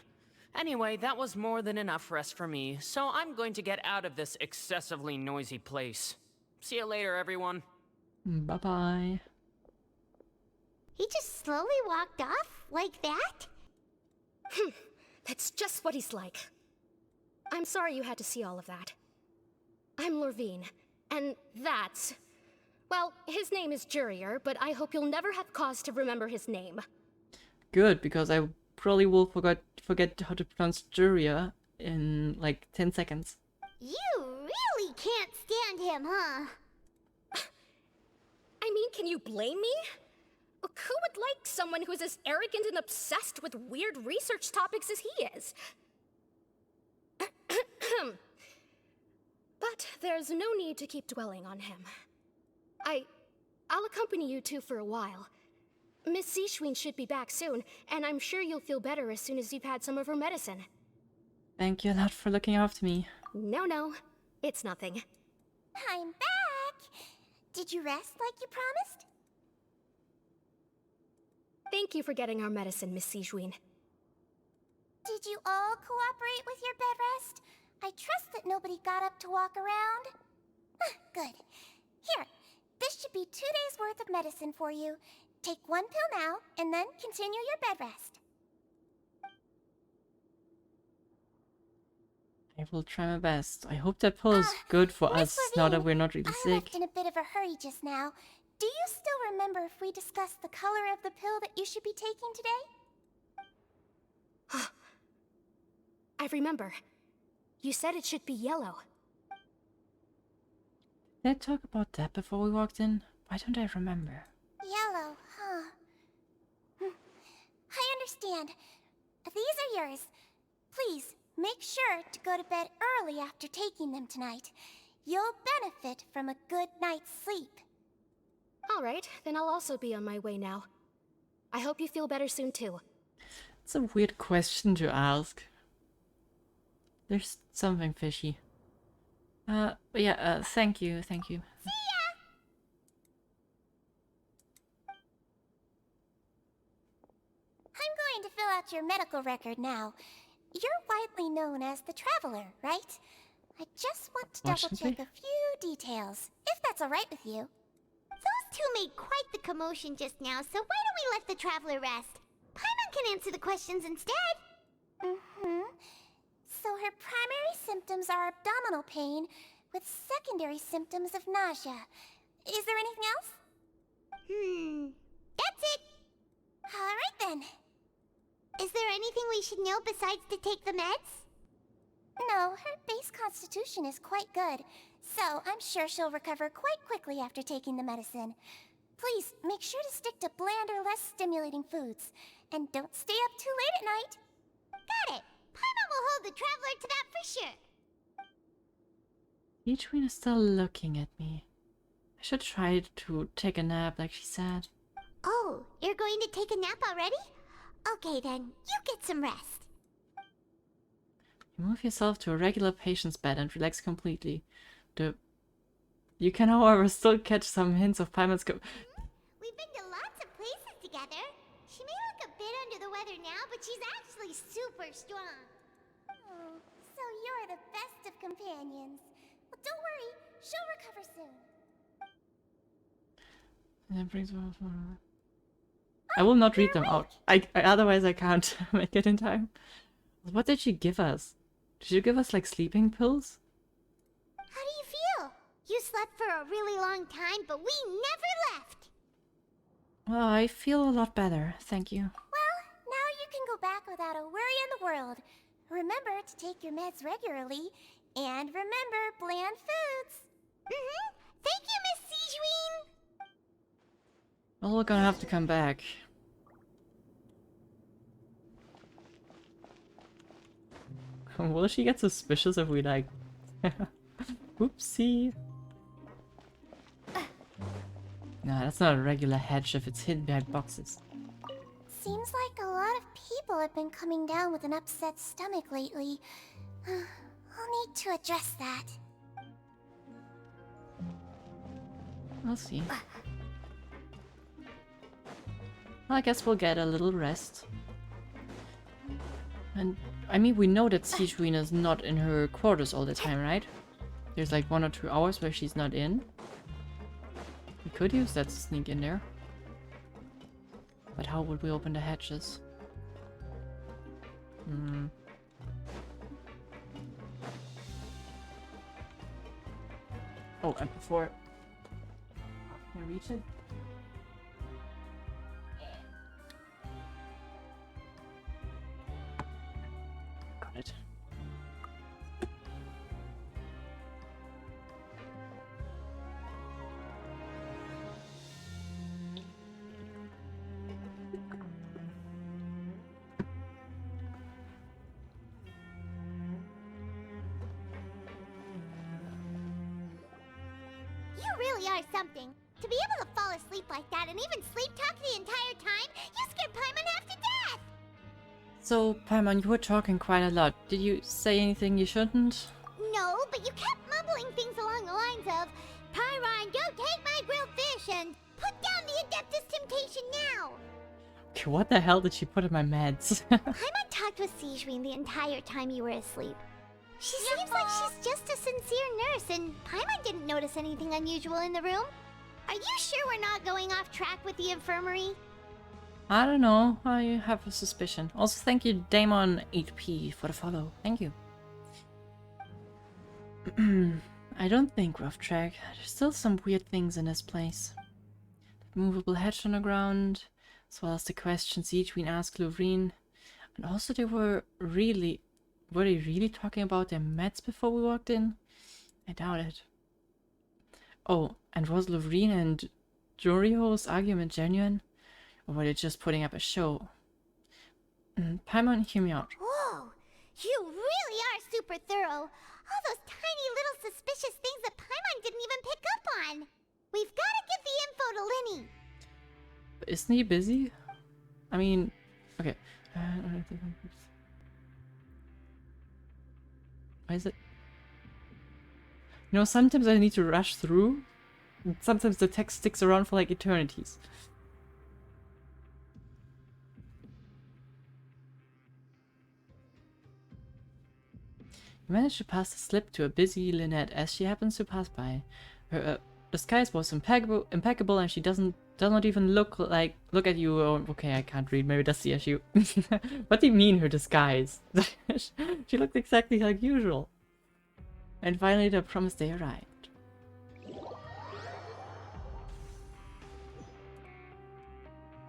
Speaker 9: Anyway, that was more than enough rest for me, so I'm going to get out of this excessively noisy place. See you later, everyone.
Speaker 1: Bye-bye.
Speaker 2: He just slowly walked off like that?
Speaker 6: That's just what he's like. I'm sorry you had to see all of that. I'm Lorvine, and that's... Well, his name is Jurier, but I hope you'll never have cause to remember his name.
Speaker 1: Good, because I probably will forget how to pronounce Juria in like 10 seconds.
Speaker 2: You really can't stand him, huh?
Speaker 6: I mean, can you blame me? Who would like someone who's as arrogant and obsessed with weird research topics as he is? But there's no need to keep dwelling on him. I'll accompany you two for a while. Miss Seashween should be back soon, and I'm sure you'll feel better as soon as you've had some of her medicine.
Speaker 1: Thank you a lot for looking after me.
Speaker 6: No, it's nothing.
Speaker 2: I'm back! Did you rest like you promised?
Speaker 6: Thank you for getting our medicine, Miss Seashween.
Speaker 2: Did you all cooperate with your bed rest? I trust that nobody got up to walk around. Good. Here, this should be 2 days' worth of medicine for you. Take one pill now, and then continue your bed rest.
Speaker 1: I will try my best. I hope that pill is good for
Speaker 2: Miss
Speaker 1: us now that
Speaker 2: Levine,
Speaker 1: we're not really
Speaker 2: I
Speaker 1: sick.
Speaker 2: left in a bit of a hurry just now. Do you still remember if we discussed the color of the pill that you should be taking today?
Speaker 6: I remember. You said it should be yellow.
Speaker 1: Did I talk about that before we walked in? Why don't I remember?
Speaker 2: Yellow, huh? I understand. These are yours. Please, make sure to go to bed early after taking them tonight. You'll benefit from a good night's sleep.
Speaker 6: All right, then I'll also be on my way now. I hope you feel better soon too.
Speaker 1: It's a weird question to ask. There's something fishy. But yeah, thank you.
Speaker 2: See ya! I'm going to fill out your medical record now. You're widely known as the Traveler, right? I just want to double-check a few details, if that's all right with you. Those two made quite the commotion just now, so why don't we let the Traveler rest? Paimon can answer the questions instead. So her primary symptoms are abdominal pain, with secondary symptoms of nausea. Is there anything else? That's it. All right then. Is there anything we should know besides to take the meds? No, her base constitution is quite good, so I'm sure she'll recover quite quickly after taking the medicine. Please, make sure to stick to bland or less stimulating foods, and don't stay up too late at night. Got it. Paimon will hold the Traveler to that for sure.
Speaker 1: Seashween is still looking at me. I should try to take a nap like she said.
Speaker 2: Oh, you're going to take a nap already? Okay then, you get some rest.
Speaker 1: You move yourself to a regular patient's bed and relax completely. You can, however, still catch some hints of Paimon's
Speaker 2: We've been to lots of places together. She may look a bit under the weather now, but she's actually super strong. Oh, so you're the best of companions. Well, don't worry, she'll recover soon.
Speaker 1: I will not read
Speaker 2: you're
Speaker 1: them out.
Speaker 2: awake.
Speaker 1: Otherwise I can't make it in time. What did she give us? Did she give us like sleeping pills?
Speaker 2: How do you feel? You slept for a really long time, but we never left.
Speaker 1: Well, I feel a lot better, thank you.
Speaker 2: Well, now you can go back without a worry in the world. Remember to take your meds regularly, and remember bland foods. Thank you, Miss Siegeween.
Speaker 1: Well, we're gonna have to come back. Will she get suspicious if we like... Whoopsie. Nah, that's not a regular hedge if it's hidden behind boxes.
Speaker 2: Seems like a lot of people have been coming down with an upset stomach lately. I'll need to address that.
Speaker 1: We'll see. Well, I guess we'll get a little rest. And, I mean, we know that Siegeween is not in her quarters all the time, right? There's like 1 or 2 hours where she's not in. We could use that to sneak in there. But how would we open the hatches? Oh, and before... Can I reach it? Got it.
Speaker 2: You really are something. To be able to fall asleep like that and even sleep talk the entire time, you scared Paimon half to death!
Speaker 1: So, Paimon, you were talking quite a lot. Did you say anything you shouldn't?
Speaker 2: No, but you kept mumbling things along the lines of, Pyron, don't take my grilled fish, and put down the Adeptus Temptation now!
Speaker 1: Okay, what the hell did she put in my meds?
Speaker 2: Paimon talked with Siegeween the entire time you were asleep. She seems like she's just a sincere nurse, and Paimon didn't notice anything unusual in the room. Are you sure we're not going off track with the infirmary?
Speaker 1: I don't know. I have a suspicion. Also, thank you, Damon8p, for the follow. Thank you. I don't think we're off track. There's still some weird things in this place. The movable hedge on the ground, as well as the questions Siegeween asked Lovreen. And also they were they really talking about their meds before we walked in? I doubt it. Oh, and was Lovreen and Jorio's argument genuine? Or were they just putting up a show? Paimon, hear me out.
Speaker 2: Whoa! You really are super thorough. All those tiny little suspicious things that Paimon didn't even pick up on. We've got to give the info to Linny.
Speaker 1: Isn't he busy? I mean, okay. Why is it? You know, sometimes I need to rush through. And sometimes the text sticks around for like eternities. You managed to pass the slip to a busy Lynette as she happens to pass by. Her disguise was impeccable, and she does not even look at you. Oh, okay, I can't read. Maybe that's the issue. What do you mean her disguise? She looked exactly like usual. And finally, the promised day arrived.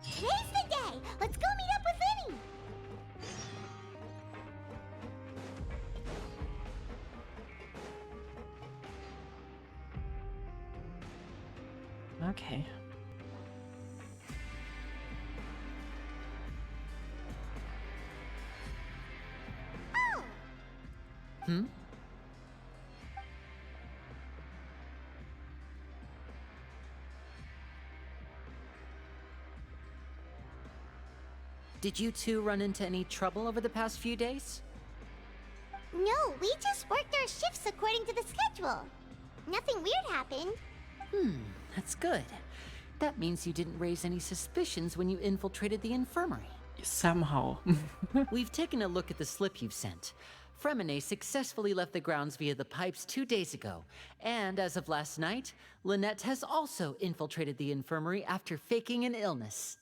Speaker 2: Today's the day. Let's go meet up with Linny.
Speaker 1: Okay.
Speaker 2: Oh!
Speaker 8: Hmm? Did you two run into any trouble over the past few days?
Speaker 2: No, we just worked our shifts according to the schedule. Nothing weird happened.
Speaker 8: That's good. That means you didn't raise any suspicions when you infiltrated the infirmary.
Speaker 1: Somehow.
Speaker 8: We've taken a look at the slip you've sent. Fremine successfully left the grounds via the pipes 2 days ago, and as of last night, Lynette has also infiltrated the infirmary after faking an illness.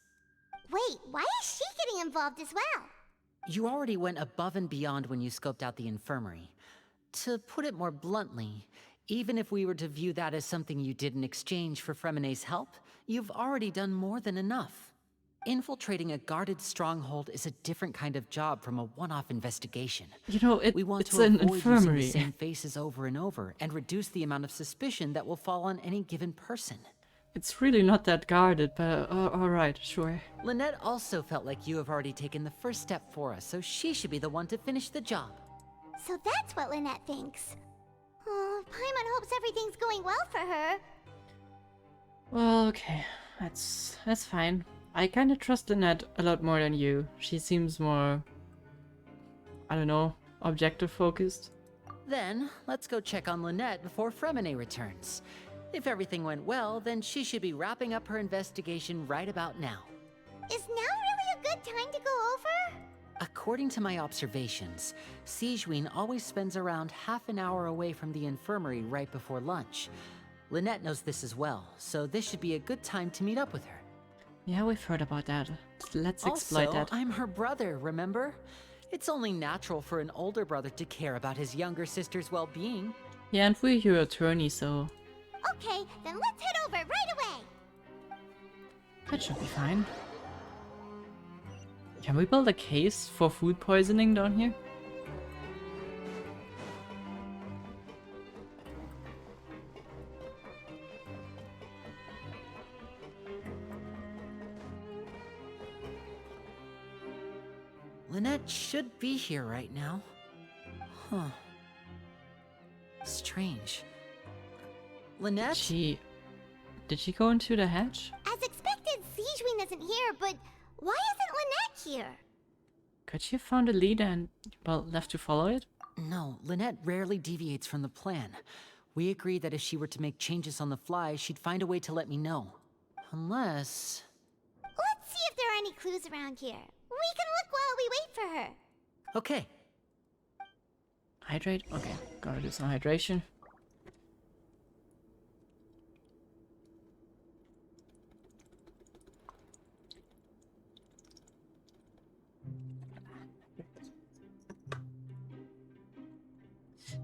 Speaker 2: Wait, why is she getting involved as well?
Speaker 8: You already went above and beyond when you scoped out the infirmary. To put it more bluntly, even if we were to view that as something you did in exchange for Fremine's help, you've already done more than enough. Infiltrating a guarded stronghold is a different kind of job from a one-off investigation.
Speaker 1: You know,
Speaker 8: We want
Speaker 1: it's
Speaker 8: to
Speaker 1: an
Speaker 8: avoid using
Speaker 1: infirmary.
Speaker 8: the same faces over and over and reduce the amount of suspicion that will fall on any given person.
Speaker 1: It's really not that guarded, but alright, sure.
Speaker 8: Lynette also felt like you have already taken the first step for us, so she should be the one to finish the job.
Speaker 2: So that's what Lynette thinks. Oh, Paimon hopes everything's going well for her.
Speaker 1: Well, okay. That's fine. I kinda trust Lynette a lot more than you. She seems more, I don't know, objective focused.
Speaker 8: Then, let's go check on Lynette before Fremine returns. If everything went well, then she should be wrapping up her investigation right about now.
Speaker 2: Is now really a good time to go over?
Speaker 8: According to my observations, Sigewinne always spends around half an hour away from the infirmary right before lunch. Lynette knows this as well, so this should be a good time to meet up with her.
Speaker 1: Yeah, we've heard about that. Let's exploit
Speaker 8: Also,
Speaker 1: that.
Speaker 8: I'm her brother, remember? It's only natural for an older brother to care about his younger sister's well-being.
Speaker 1: Yeah, and we're your attorney, so
Speaker 2: Okay, then let's head over right away.
Speaker 1: that should be fine. Can we build a case for food poisoning down here?
Speaker 8: Lynette should be here right now. Huh. Strange. Lynette?
Speaker 1: Did she go into the hatch?
Speaker 2: As expected, Sigewinne isn't here, but why isn't Lynette here?
Speaker 1: Could she have found a lead and, well, left to follow it?
Speaker 8: No, Lynette rarely deviates from the plan. We agreed that if she were to make changes on the fly, she'd find a way to let me know. Unless...
Speaker 2: Let's see if there are any clues around here. We can look while we wait for her.
Speaker 8: Okay.
Speaker 1: Hydrate? Okay, gotta do some hydration.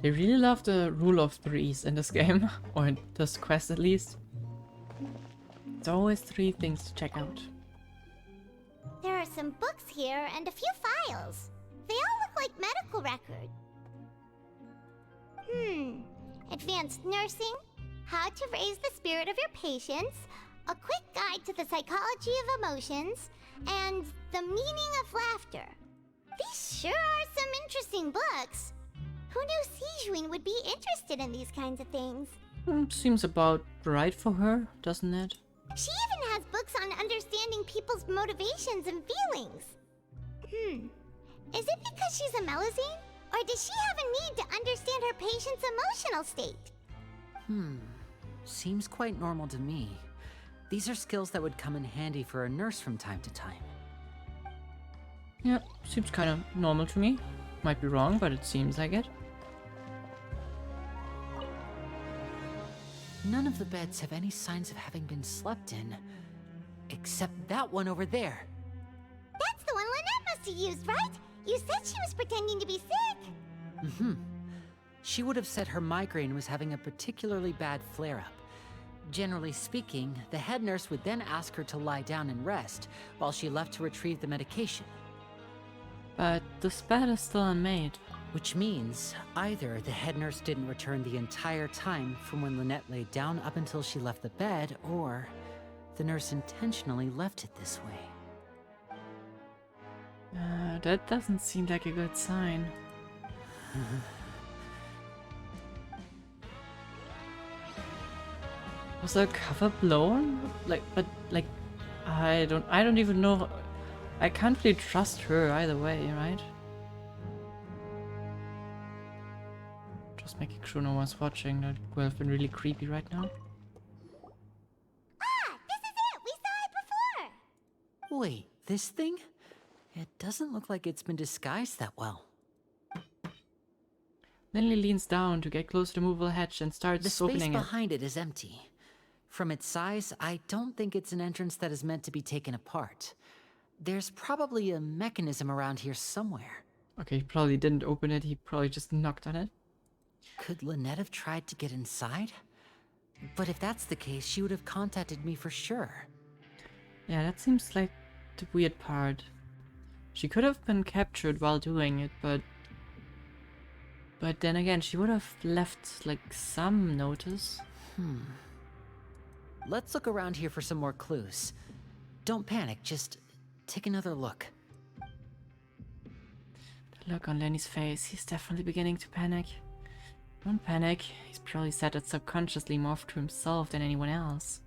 Speaker 1: They really love the rule of threes in this game, or in this quest at least. It's always 3 things to check out.
Speaker 2: There are some books here and a few files. They all look like medical records. Advanced nursing, how to raise the spirit of your patients, a quick guide to the psychology of emotions, and the meaning of laughter. These sure are some interesting books. Who knew Sigewinne would be interested in these kinds of things?
Speaker 1: Seems about right for her, doesn't it?
Speaker 2: She even has books on understanding people's motivations and feelings. Is it because she's a Melusine? Or does she have a need to understand her patient's emotional state?
Speaker 8: Seems quite normal to me. These are skills that would come in handy for a nurse from time to time.
Speaker 1: Yeah, seems kind of normal to me. Might be wrong, but it seems like it.
Speaker 8: None of the beds have any signs of having been slept in. Except that one over there.
Speaker 2: That's the one Lynette must have used, right? You said she was pretending to be sick.
Speaker 8: She would have said her migraine was having a particularly bad flare-up. Generally speaking, the head nurse would then ask her to lie down and rest, while she left to retrieve the medication.
Speaker 1: But this bed is still unmade.
Speaker 8: Which means, either the head nurse didn't return the entire time from when Lynette laid down up until she left the bed, or the nurse intentionally left it this way.
Speaker 1: That doesn't seem like a good sign. Was the cover blown? I don't even know. I can't really trust her either way, right? Just making sure no one's watching. That would have been really creepy right now.
Speaker 2: Ah, this is it! We saw it before!
Speaker 8: Wait, this thing? It doesn't look like it's been disguised that well.
Speaker 1: Lily leans down to get close to the movable hatch and
Speaker 8: The
Speaker 1: starts
Speaker 8: space
Speaker 1: opening it.
Speaker 8: behind it is empty. From its size, I don't think it's an entrance that is meant to be taken apart. There's probably a mechanism around here somewhere.
Speaker 1: Okay, he probably didn't open it, he probably just knocked on it.
Speaker 8: Could Lynette have tried to get inside? But if that's the case, she would have contacted me for sure.
Speaker 1: Yeah, that seems like the weird part. She could have been captured while doing it, but then again, she would have left like some notice.
Speaker 8: Let's look around here for some more clues. Don't panic, just take another look.
Speaker 1: The look on Lenny's face, he's definitely beginning to panic. Don't panic, he's probably said that subconsciously more to himself than anyone else.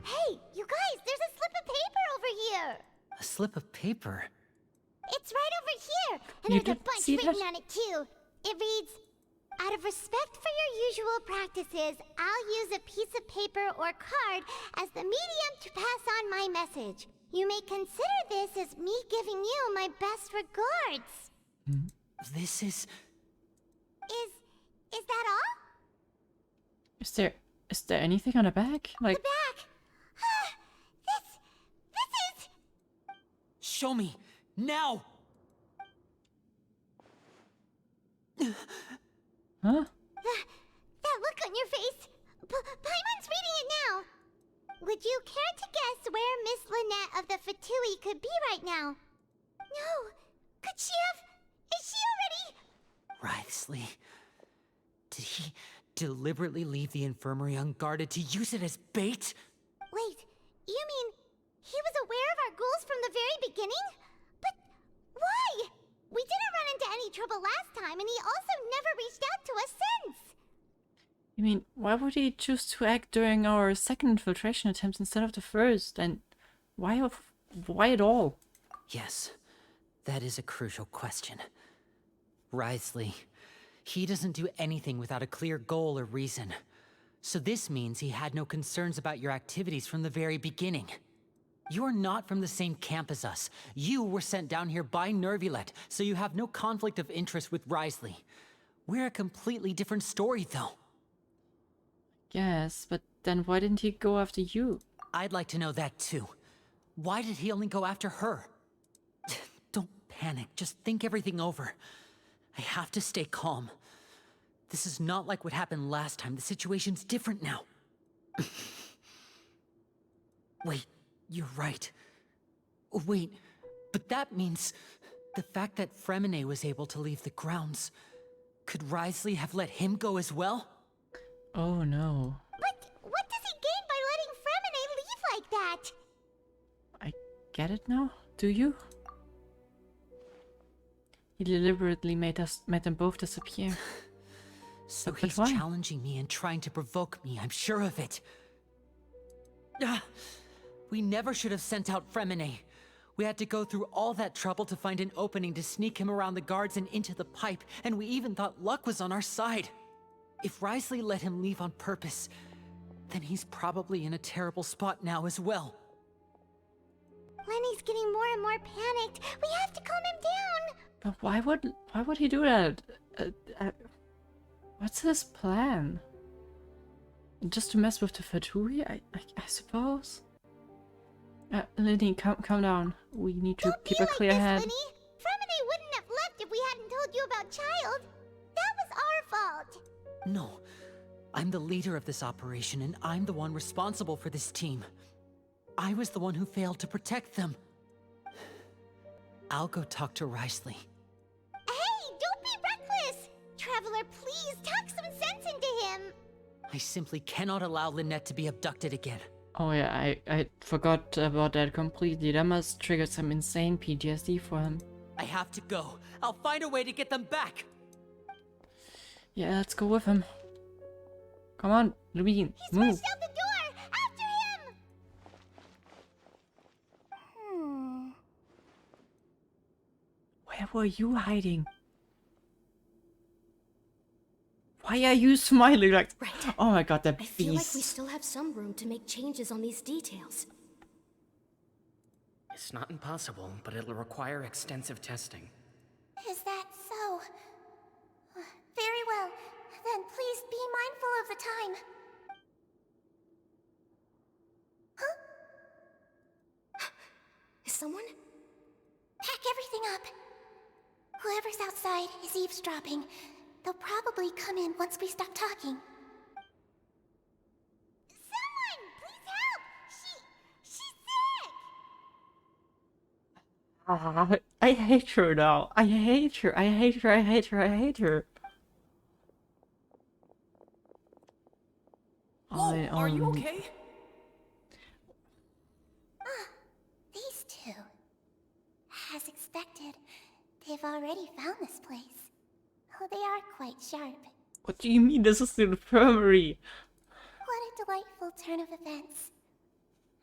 Speaker 2: Hey, you guys, there's a slip of paper over here.
Speaker 8: A slip of paper?
Speaker 2: It's right over here. And
Speaker 1: You
Speaker 2: there's a
Speaker 1: didn't
Speaker 2: bunch
Speaker 1: see
Speaker 2: written
Speaker 1: that?
Speaker 2: on it too. It reads, out of respect for your usual practices, I'll use a piece of paper or card as the medium to pass on my message. You may consider this as me giving you my best regards.
Speaker 8: This is...
Speaker 2: Is that all?
Speaker 1: Is there anything on the back? Like,
Speaker 2: The back. This is...
Speaker 8: Show me! Now!
Speaker 1: huh?
Speaker 2: That look on your face. Paimon's reading it now. Would you care to guess where Miss Lynette of the Fatui could be right now? No. Could she have... Is she already...
Speaker 8: Writhsley. Did he deliberately leave the infirmary unguarded to use it as bait?
Speaker 2: Wait, you mean he was aware of our goals from the very beginning? But why? We didn't run into any trouble last time, and he also never reached out to us since.
Speaker 1: I mean, why would he choose to act during our second infiltration attempt instead of the first? And why at all?
Speaker 8: Yes, that is a crucial question. Writhsley, he doesn't do anything without a clear goal or reason. So this means he had no concerns about your activities from the very beginning. You're not from the same camp as us. You were sent down here by Nervulet, so you have no conflict of interest with Writhsley. We're a completely different story, though.
Speaker 1: Yes, but then why didn't he go after you?
Speaker 8: I'd like to know that, too. Why did he only go after her? Don't panic, just think everything over. I have to stay calm. This is not like what happened last time. The situation's different now. Wait, you're right. Wait, but that means the fact that Fremine was able to leave the grounds. Could Writhsley have let him go as well?
Speaker 1: Oh no.
Speaker 2: But what does he gain by letting Fremine leave like that?
Speaker 1: I get it now? Do you? He deliberately made them both disappear.
Speaker 8: So
Speaker 1: But
Speaker 8: he's
Speaker 1: why?
Speaker 8: challenging me and trying to provoke me, I'm sure of it. We never should have sent out Fremine. We had to go through all that trouble to find an opening to sneak him around the guards and into the pipe, and we even thought luck was on our side. If Writhsley let him leave on purpose, then he's probably in a terrible spot now as well.
Speaker 2: Lenny's getting more and more panicked. We have to calm him down.
Speaker 1: But why would he do that? What's his plan? Just to mess with the Fatui, I suppose. Lily, calm down. We need to
Speaker 2: Don't
Speaker 1: keep
Speaker 2: be
Speaker 1: a
Speaker 2: like
Speaker 1: clear
Speaker 2: this,
Speaker 1: head.
Speaker 2: Lenny. Fremine wouldn't have left if we hadn't told you about Child. That was our fault.
Speaker 8: No, I'm the leader of this operation, and I'm the one responsible for this team. I was the one who failed to protect them. I'll go talk to Writhsley.
Speaker 2: Hey, don't be reckless. Traveler, please talk some sense into him.
Speaker 8: I simply cannot allow Lynette to be abducted again.
Speaker 1: Oh yeah, I forgot about that completely. That must trigger some insane PTSD for him.
Speaker 8: I have to go. I'll find a way to get them back.
Speaker 1: Yeah, let's go with him. Come on, Lubin,
Speaker 2: He's
Speaker 1: move.
Speaker 2: rushed out the door. After him.
Speaker 1: Where were you hiding? Why are you smiling like?
Speaker 6: Right.
Speaker 1: Oh my god, that
Speaker 6: I feel like we
Speaker 1: beast.
Speaker 6: still have some room to make changes on these details.
Speaker 9: It's not impossible, but it'll require extensive testing.
Speaker 2: Is that so? Very well. Then please be mindful of the time. Huh?
Speaker 6: Is someone?
Speaker 2: Pack everything up. Whoever's outside is eavesdropping. They'll probably come in once we stop talking. Someone! Please help! She's sick!
Speaker 1: I hate her now. I hate her. I hate her. I hate her. I hate her.
Speaker 9: Are you okay?
Speaker 2: These two. As expected, they've already found this place. Oh, they are quite sharp.
Speaker 1: What do you mean this is the infirmary?
Speaker 2: What a delightful turn of events.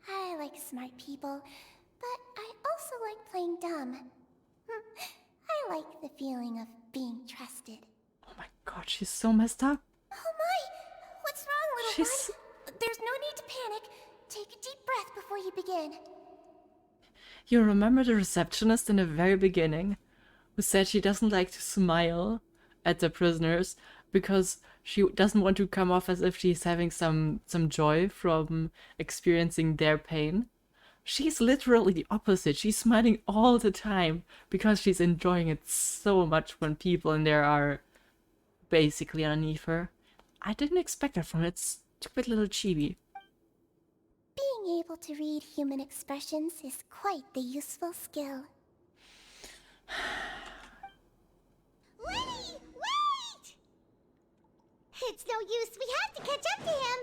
Speaker 2: I like smart people, but I also like playing dumb. I like the feeling of being trusted.
Speaker 1: Oh my god, she's so messed up.
Speaker 2: Oh my! What's wrong, little
Speaker 1: She's...
Speaker 2: one? There's no need to panic. Take a deep breath before you begin.
Speaker 1: You remember the receptionist in the very beginning who said she doesn't like to smile at the prisoners because she doesn't want to come off as if she's having some joy from experiencing their pain? She's literally the opposite. She's smiling all the time because she's enjoying it so much when people in there are basically underneath her. I didn't expect that from it. Stupid little chibi.
Speaker 2: Being able to read human expressions is quite the useful skill. Lenny, wait! It's no use. We have to catch up to him.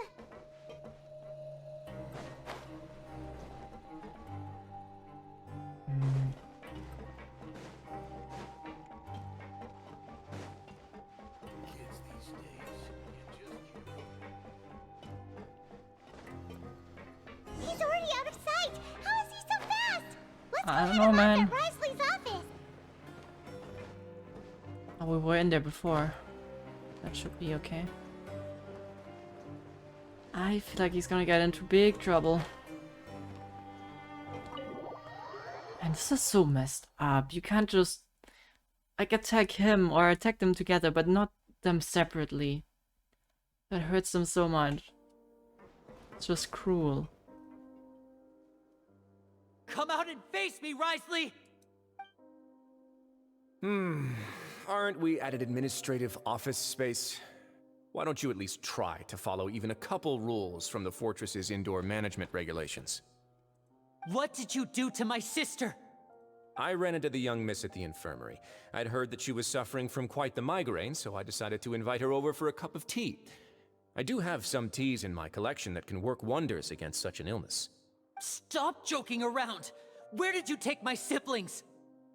Speaker 2: He's already out of sight. How is he so fast? Let's
Speaker 1: I
Speaker 2: go
Speaker 1: don't
Speaker 2: hit
Speaker 1: know,
Speaker 2: him
Speaker 1: man.
Speaker 2: up at Risley's office.
Speaker 1: Oh, we were in there before. That should be okay. I feel like he's gonna get into big trouble. And this is so messed up. You can't just like attack him or attack them together, but not them separately. That hurts them so much. It's just cruel.
Speaker 10: Come out and face me, Risley!
Speaker 11: Aren't we at an administrative office space? Why don't you at least try to follow even a couple rules from the fortress's indoor management regulations?
Speaker 10: What did you do to my sister?
Speaker 11: I ran into the young miss at the infirmary. I'd heard that she was suffering from quite the migraine, so I decided to invite her over for a cup of tea. I do have some teas in my collection that can work wonders against such an illness.
Speaker 10: Stop joking around! Where did you take my siblings?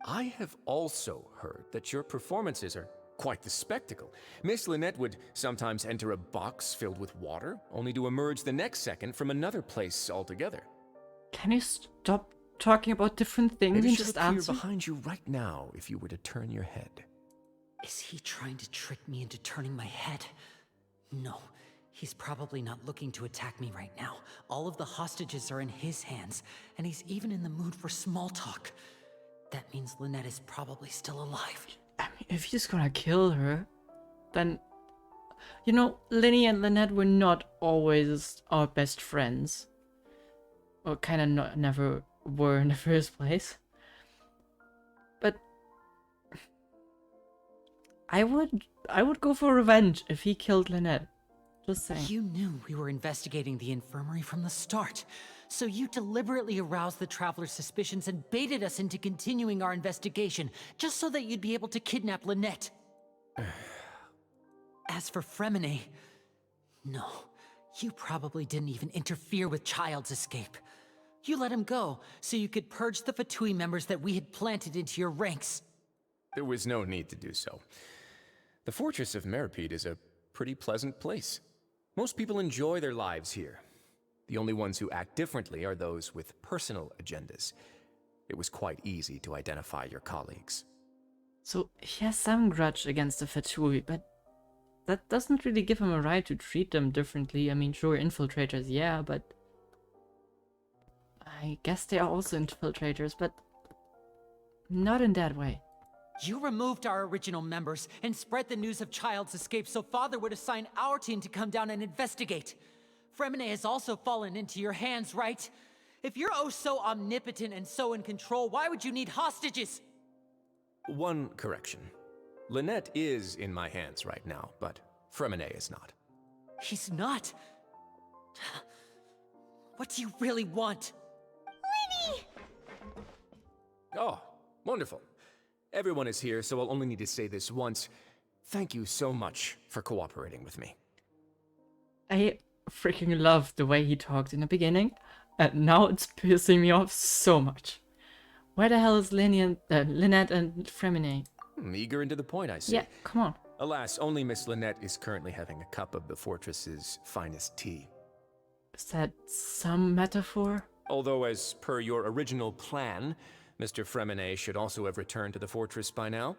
Speaker 11: I have also heard that your performances are quite the spectacle. Miss Lynette would sometimes enter a box filled with water, only to emerge the next second from another place altogether.
Speaker 1: Can you stop talking about different things
Speaker 11: Maybe
Speaker 1: and
Speaker 11: she
Speaker 1: just
Speaker 11: would appear
Speaker 1: answer?
Speaker 11: behind you right now if you were to turn your head.
Speaker 10: Is he trying to trick me into turning my head? No, he's probably not looking to attack me right now. All of the hostages are in his hands, and he's even in the mood for small talk. That means Lynette is probably still alive.
Speaker 1: I mean, if he's gonna kill her, then... You know, Linny and Lynette were not always our best friends. Or kinda never were in the first place. But... I would go for revenge if he killed Lynette. Just saying.
Speaker 10: You knew we were investigating the infirmary from the start, so you deliberately aroused the Traveler's suspicions and baited us into continuing our investigation, just so that you'd be able to kidnap Lynette. As for Fremine, no, you probably didn't even interfere with Child's escape. You let him go, so you could purge the Fatui members that we had planted into your ranks.
Speaker 11: There was no need to do so. The Fortress of Meripede is a pretty pleasant place. Most people enjoy their lives here. The only ones who act differently are those with personal agendas. It was quite easy to identify your colleagues.
Speaker 1: So he has some grudge against the Fatui, but that doesn't really give him a right to treat them differently. I mean, sure, infiltrators, yeah, but... I guess they are also infiltrators, but not in that way.
Speaker 10: You removed our original members and spread the news of Child's escape so Father would assign our team to come down and investigate. Fremine has also fallen into your hands, right? If you're oh so omnipotent and so in control, why would you need hostages?
Speaker 11: One correction. Lynette is in my hands right now, but Fremine is not.
Speaker 10: He's not. What do you really want?
Speaker 2: Lenny!
Speaker 11: Oh, wonderful. Everyone is here, so I'll only need to say this once. Thank you so much for cooperating with me.
Speaker 1: I freaking loved the way he talked in the beginning, and now it's pissing me off so much. Where the hell is Lynette and Fremine?
Speaker 11: Eager and to the point, I see.
Speaker 1: Yeah, come on.
Speaker 11: Alas, only Miss Lynette is currently having a cup of the fortress's finest tea.
Speaker 1: Is that some metaphor?
Speaker 11: Although, as per your original plan, Mr. Fremine should also have returned to the fortress by now.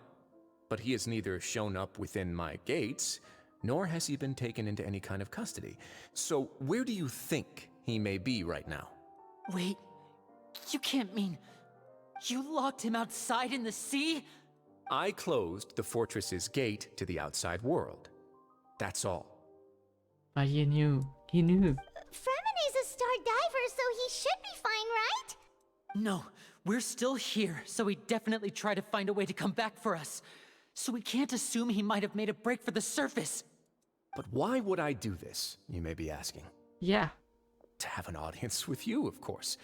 Speaker 11: But he has neither shown up within my gates, nor has he been taken into any kind of custody. So where do you think he may be right now?
Speaker 10: Wait, you can't mean... You locked him outside in the sea?
Speaker 11: I closed the fortress's gate to the outside world. That's all.
Speaker 1: But he knew. He knew.
Speaker 2: Fremine's a star diver, so he should be fine, right?
Speaker 10: No, we're still here, so he definitely tried to find a way to come back for us. So we can't assume he might have made a break for the surface.
Speaker 11: But why would I do this, you may be asking?
Speaker 1: Yeah.
Speaker 11: To have an audience with you, of course.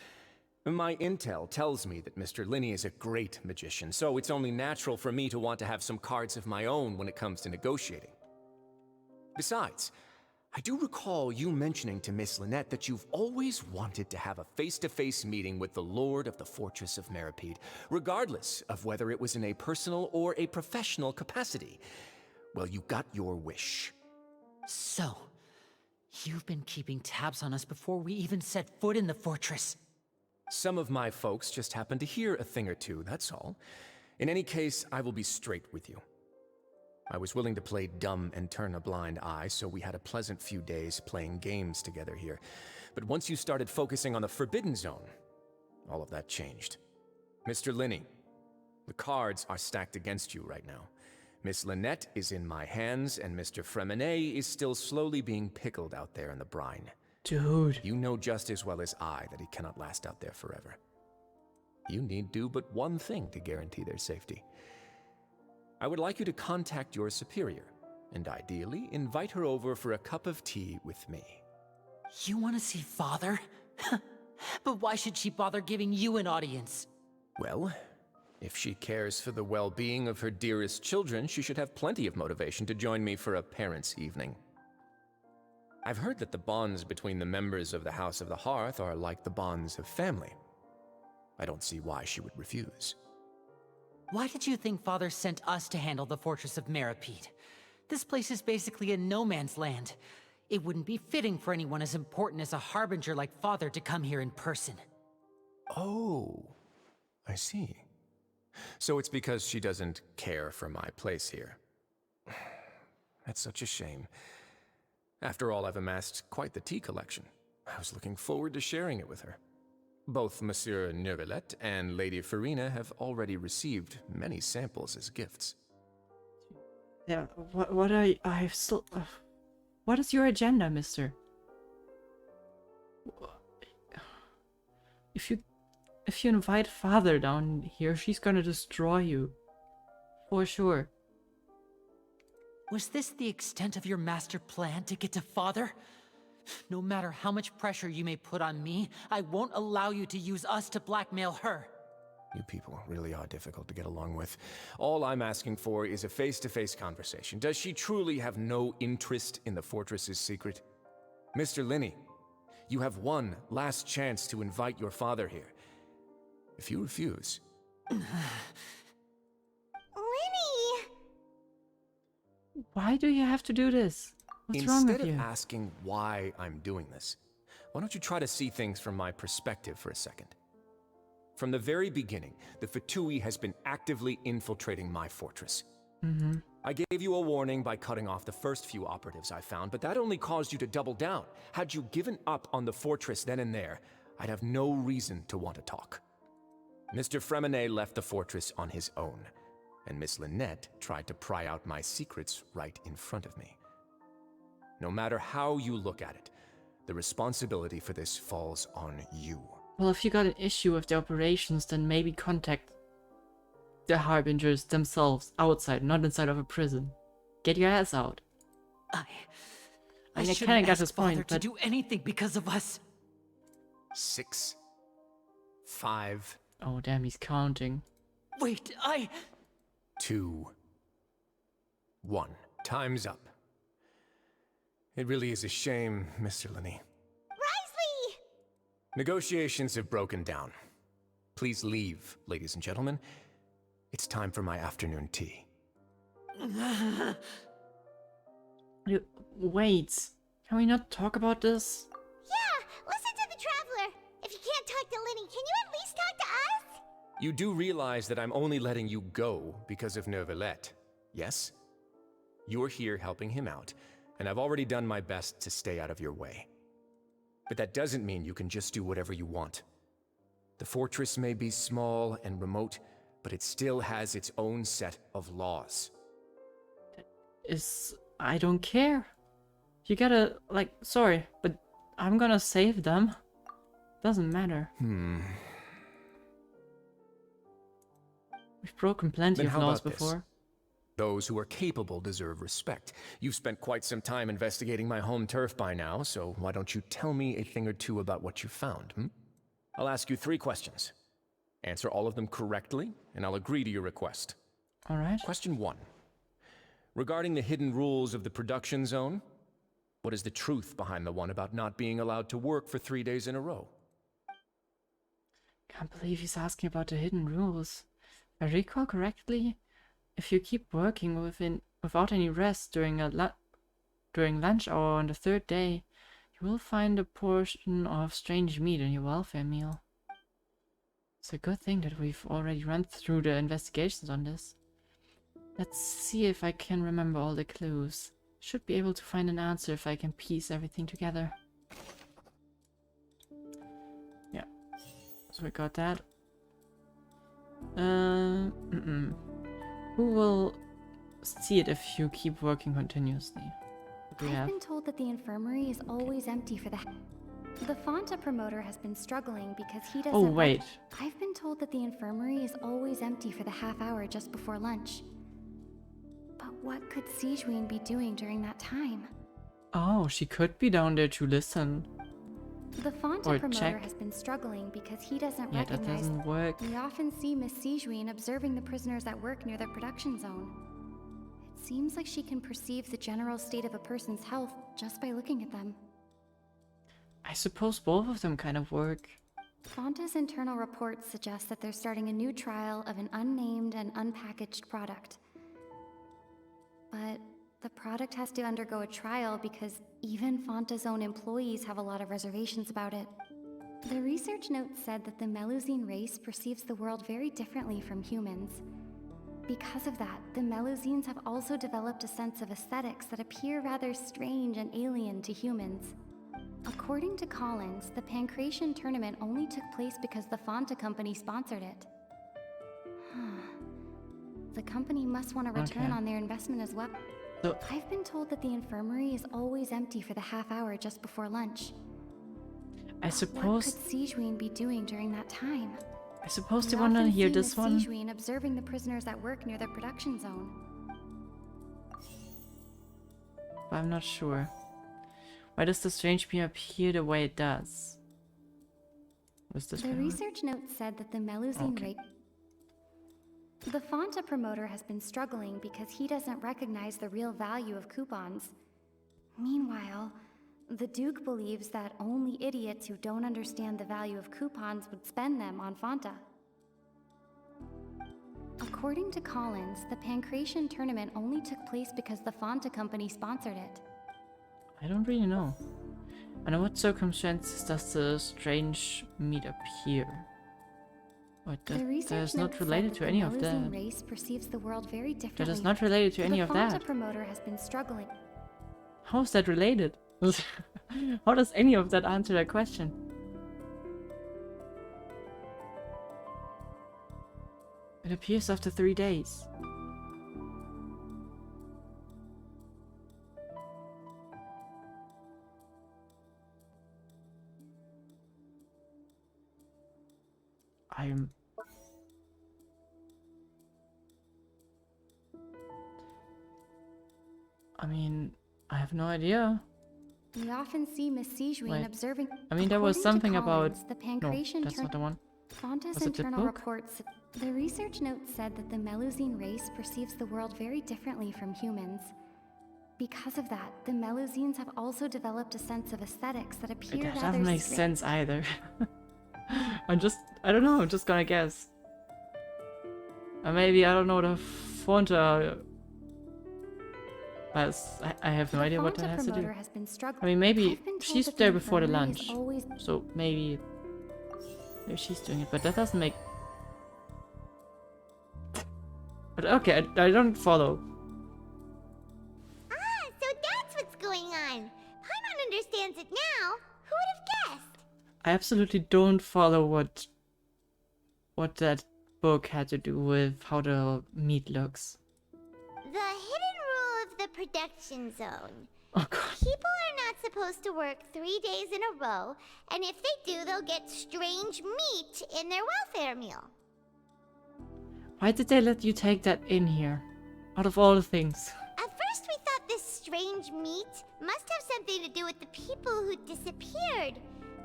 Speaker 11: My intel tells me that Mr. Linney is a great magician, so it's only natural for me to want to have some cards of my own when it comes to negotiating. Besides, I do recall you mentioning to Miss Lynette that you've always wanted to have a face-to-face meeting with the Lord of the Fortress of Meripede, regardless of whether it was in a personal or a professional capacity. Well, you got your wish.
Speaker 10: So, you've been keeping tabs on us before we even set foot in the fortress.
Speaker 11: Some of my folks just happened to hear a thing or two, that's all. In any case, I will be straight with you. I was willing to play dumb and turn a blind eye, so we had a pleasant few days playing games together here. But once you started focusing on the Forbidden Zone, all of that changed. Mr. Linney, the cards are stacked against you right now. Miss Lynette is in my hands, and Mr. Fremine is still slowly being pickled out there in the brine.
Speaker 1: Dude.
Speaker 11: You know just as well as I that he cannot last out there forever. You need do but one thing to guarantee their safety. I would like you to contact your superior, and ideally invite her over for a cup of tea with me.
Speaker 10: You want to see Father? But why should she bother giving you an audience?
Speaker 11: Well, if she cares for the well-being of her dearest children, she should have plenty of motivation to join me for a parents' evening. I've heard that the bonds between the members of the House of the Hearth are like the bonds of family. I don't see why she would refuse.
Speaker 10: Why did you think Father sent us to handle the Fortress of Meripede? This place is basically a no-man's land. It wouldn't be fitting for anyone as important as a harbinger like Father to come here in person.
Speaker 11: Oh, I see. So it's because she doesn't care for my place here. That's such a shame. After all, I've amassed quite the tea collection. I was looking forward to sharing it with her. Both Monsieur Neuvillette and Lady Farina have already received many samples as gifts.
Speaker 1: Yeah, what are I still... what is your agenda, mister? If you invite Father down here, she's gonna destroy you. For sure.
Speaker 10: Was this the extent of your master plan to get to Father? No matter how much pressure you may put on me, I won't allow you to use us to blackmail her.
Speaker 11: You people really are difficult to get along with. All I'm asking for is a face-to-face conversation. Does she truly have no interest in the fortress's secret? Mr. Linney, you have one last chance to invite your father here. If you refuse...
Speaker 2: Lenny!
Speaker 1: Why do you have to do this? What's wrong with you?
Speaker 11: Instead of asking why I'm doing this, why don't you try to see things from my perspective for a second? From the very beginning, the Fatui has been actively infiltrating my fortress. I gave you a warning by cutting off the first few operatives I found, but that only caused you to double down. Had you given up on the fortress then and there, I'd have no reason to want to talk. Mr. Fremenet left the fortress on his own, and Miss Lynette tried to pry out my secrets right in front of me. No matter how you look at it, the responsibility for this falls on you.
Speaker 1: Well, if you got an issue with the operations, then maybe contact the Harbingers themselves outside, not inside of a prison. Get your ass out.
Speaker 10: I
Speaker 1: I
Speaker 10: shouldn't
Speaker 1: kinda got
Speaker 10: ask
Speaker 1: his
Speaker 10: Father
Speaker 1: point,
Speaker 10: to
Speaker 1: but
Speaker 10: do anything because of us.
Speaker 11: 6, 5,
Speaker 1: oh damn, he's counting.
Speaker 10: Wait,
Speaker 11: 2, 1. Time's up. It really is a shame, Mr. Linney.
Speaker 2: Risley!
Speaker 11: Negotiations have broken down. Please leave, ladies and gentlemen. It's time for my afternoon tea.
Speaker 1: Wait, can we not talk about this?
Speaker 2: Yeah, listen to the Traveler. If you can't talk to Linny, can you at least talk to us?
Speaker 11: You do realize that I'm only letting you go because of Neuvillette, yes? You're here helping him out, and I've already done my best to stay out of your way. But that doesn't mean you can just do whatever you want. The fortress may be small and remote, but it still has its own set of laws.
Speaker 1: I don't care. You gotta, like, sorry, but I'm gonna save them. Doesn't matter. We've broken plenty
Speaker 11: Then
Speaker 1: of
Speaker 11: how
Speaker 1: laws
Speaker 11: about this?
Speaker 1: before.
Speaker 11: Those who are capable deserve respect. You've spent quite some time investigating my home turf by now, so why don't you tell me a thing or two about what you found, I'll ask you 3 questions. Answer all of them correctly, and I'll agree to your request.
Speaker 1: Alright.
Speaker 11: Question 1. Regarding the hidden rules of the production zone, what is the truth behind the one about not being allowed to work for 3 days in a row?
Speaker 1: Can't believe he's asking about the hidden rules. If I recall correctly, if you keep working without any rest during lunch hour on the 3rd day, you will find a portion of strange meat in your welfare meal. It's a good thing that we've already run through the investigations on this. Let's see if I can remember all the clues. Should be able to find an answer if I can piece everything together. Yeah. So we got that. Who will see it if you keep working continuously? What do we
Speaker 12: I've
Speaker 1: have?
Speaker 12: been told that the infirmary is always empty for the Fonta promoter has been struggling because he doesn't...
Speaker 1: Oh, wait.
Speaker 12: I've been told that the infirmary is always empty for the half hour just before lunch. But what could Sijuin be doing during that time?
Speaker 1: Oh, she could be down there to listen.
Speaker 12: The Fonta
Speaker 1: Or
Speaker 12: promoter
Speaker 1: check.
Speaker 12: has been struggling because he doesn't
Speaker 1: Yeah, that
Speaker 12: recognize...
Speaker 1: doesn't work.
Speaker 12: We often see Miss Sijuin observing the prisoners at work near the production zone. It seems like she can perceive the general state of a person's health just by looking at them.
Speaker 1: I suppose both of them kind of work.
Speaker 12: Fonta's internal reports suggest that they're starting a new trial of an unnamed and unpackaged product. But the product has to undergo a trial because even Fonta's own employees have a lot of reservations about it. The research note said that the Melusine race perceives the world very differently from humans. Because of that, the Melusines have also developed a sense of aesthetics that appear rather strange and alien to humans. According to Collins, the Pancration tournament only took place because the Fonta company sponsored it. The company must want a return
Speaker 1: Okay.
Speaker 12: on their investment as well.
Speaker 1: So,
Speaker 12: I've been told that the infirmary is always empty for the half hour just before lunch.
Speaker 1: I
Speaker 12: What
Speaker 1: suppose
Speaker 12: could Sijuin be doing during that time?
Speaker 1: they
Speaker 12: We
Speaker 1: want to
Speaker 12: often
Speaker 1: hear
Speaker 12: see
Speaker 1: this
Speaker 12: Miss
Speaker 1: one.
Speaker 12: Sijuin observing the prisoners at work near the production zone.
Speaker 1: But I'm not sure. Why does the strange beam appear the way it does? What's this
Speaker 12: The
Speaker 1: one?
Speaker 12: research note said that the Melusine
Speaker 1: Okay.
Speaker 12: rate... The Fonta promoter has been struggling because he doesn't recognize the real value of coupons. Meanwhile, the Duke believes that only idiots who don't understand the value of coupons would spend them on Fonta. According to Collins, the Pancration tournament only took place because the Fonta company sponsored it.
Speaker 1: I don't really know. Under what circumstances does the strange meat appear? What,
Speaker 12: The
Speaker 1: that
Speaker 12: research
Speaker 1: is
Speaker 12: note
Speaker 1: not
Speaker 12: said
Speaker 1: related
Speaker 12: that
Speaker 1: to
Speaker 12: the
Speaker 1: any of
Speaker 12: Melusine
Speaker 1: that.
Speaker 12: race perceives the world very differently.
Speaker 1: That is not related to any
Speaker 12: the
Speaker 1: of
Speaker 12: Fonta
Speaker 1: that.
Speaker 12: promoter has been struggling.
Speaker 1: How is that related? How does any of that answer that question? It appears after 3 days. I mean, I have no idea.
Speaker 12: We often see Miss Sijuin
Speaker 1: Wait.
Speaker 12: observing.
Speaker 1: I mean, there was
Speaker 12: According to
Speaker 1: something about...
Speaker 12: Collins, the
Speaker 1: No,
Speaker 12: Pancration
Speaker 1: that's not the one.
Speaker 12: Fonta's
Speaker 1: Was it the
Speaker 12: internal
Speaker 1: book?
Speaker 12: reports. The research note said that the Melusine race perceives the world very differently from humans. Because of that, the Melusines have also developed a sense of aesthetics that appear
Speaker 1: That
Speaker 12: rather
Speaker 1: doesn't make
Speaker 12: strange.
Speaker 1: sense either. I don't know, I'm just gonna guess. Or maybe, I don't know, the Fonta... I have no
Speaker 12: The
Speaker 1: idea what that
Speaker 12: Fonta
Speaker 1: has to do.
Speaker 12: promoter has been struggling.
Speaker 1: I mean, maybe
Speaker 12: I've been told
Speaker 1: she's
Speaker 12: that
Speaker 1: there
Speaker 12: the
Speaker 1: before the
Speaker 12: infirmary is
Speaker 1: lunch.
Speaker 12: always-
Speaker 1: So maybe she's doing it, but that doesn't make... But okay, I don't follow.
Speaker 2: Ah, so that's what's going on. Paimon understands it now. Who would have guessed?
Speaker 1: I absolutely don't follow what that book had to do with how the meat looks.
Speaker 2: The hidden rule of the production zone.
Speaker 1: Oh god.
Speaker 2: People are not supposed to work 3 days in a row, and if they do, they'll get strange meat in their welfare meal.
Speaker 1: Why did they let you take that in here? Out of all the things.
Speaker 2: At first, we thought this strange meat must have something to do with the people who disappeared.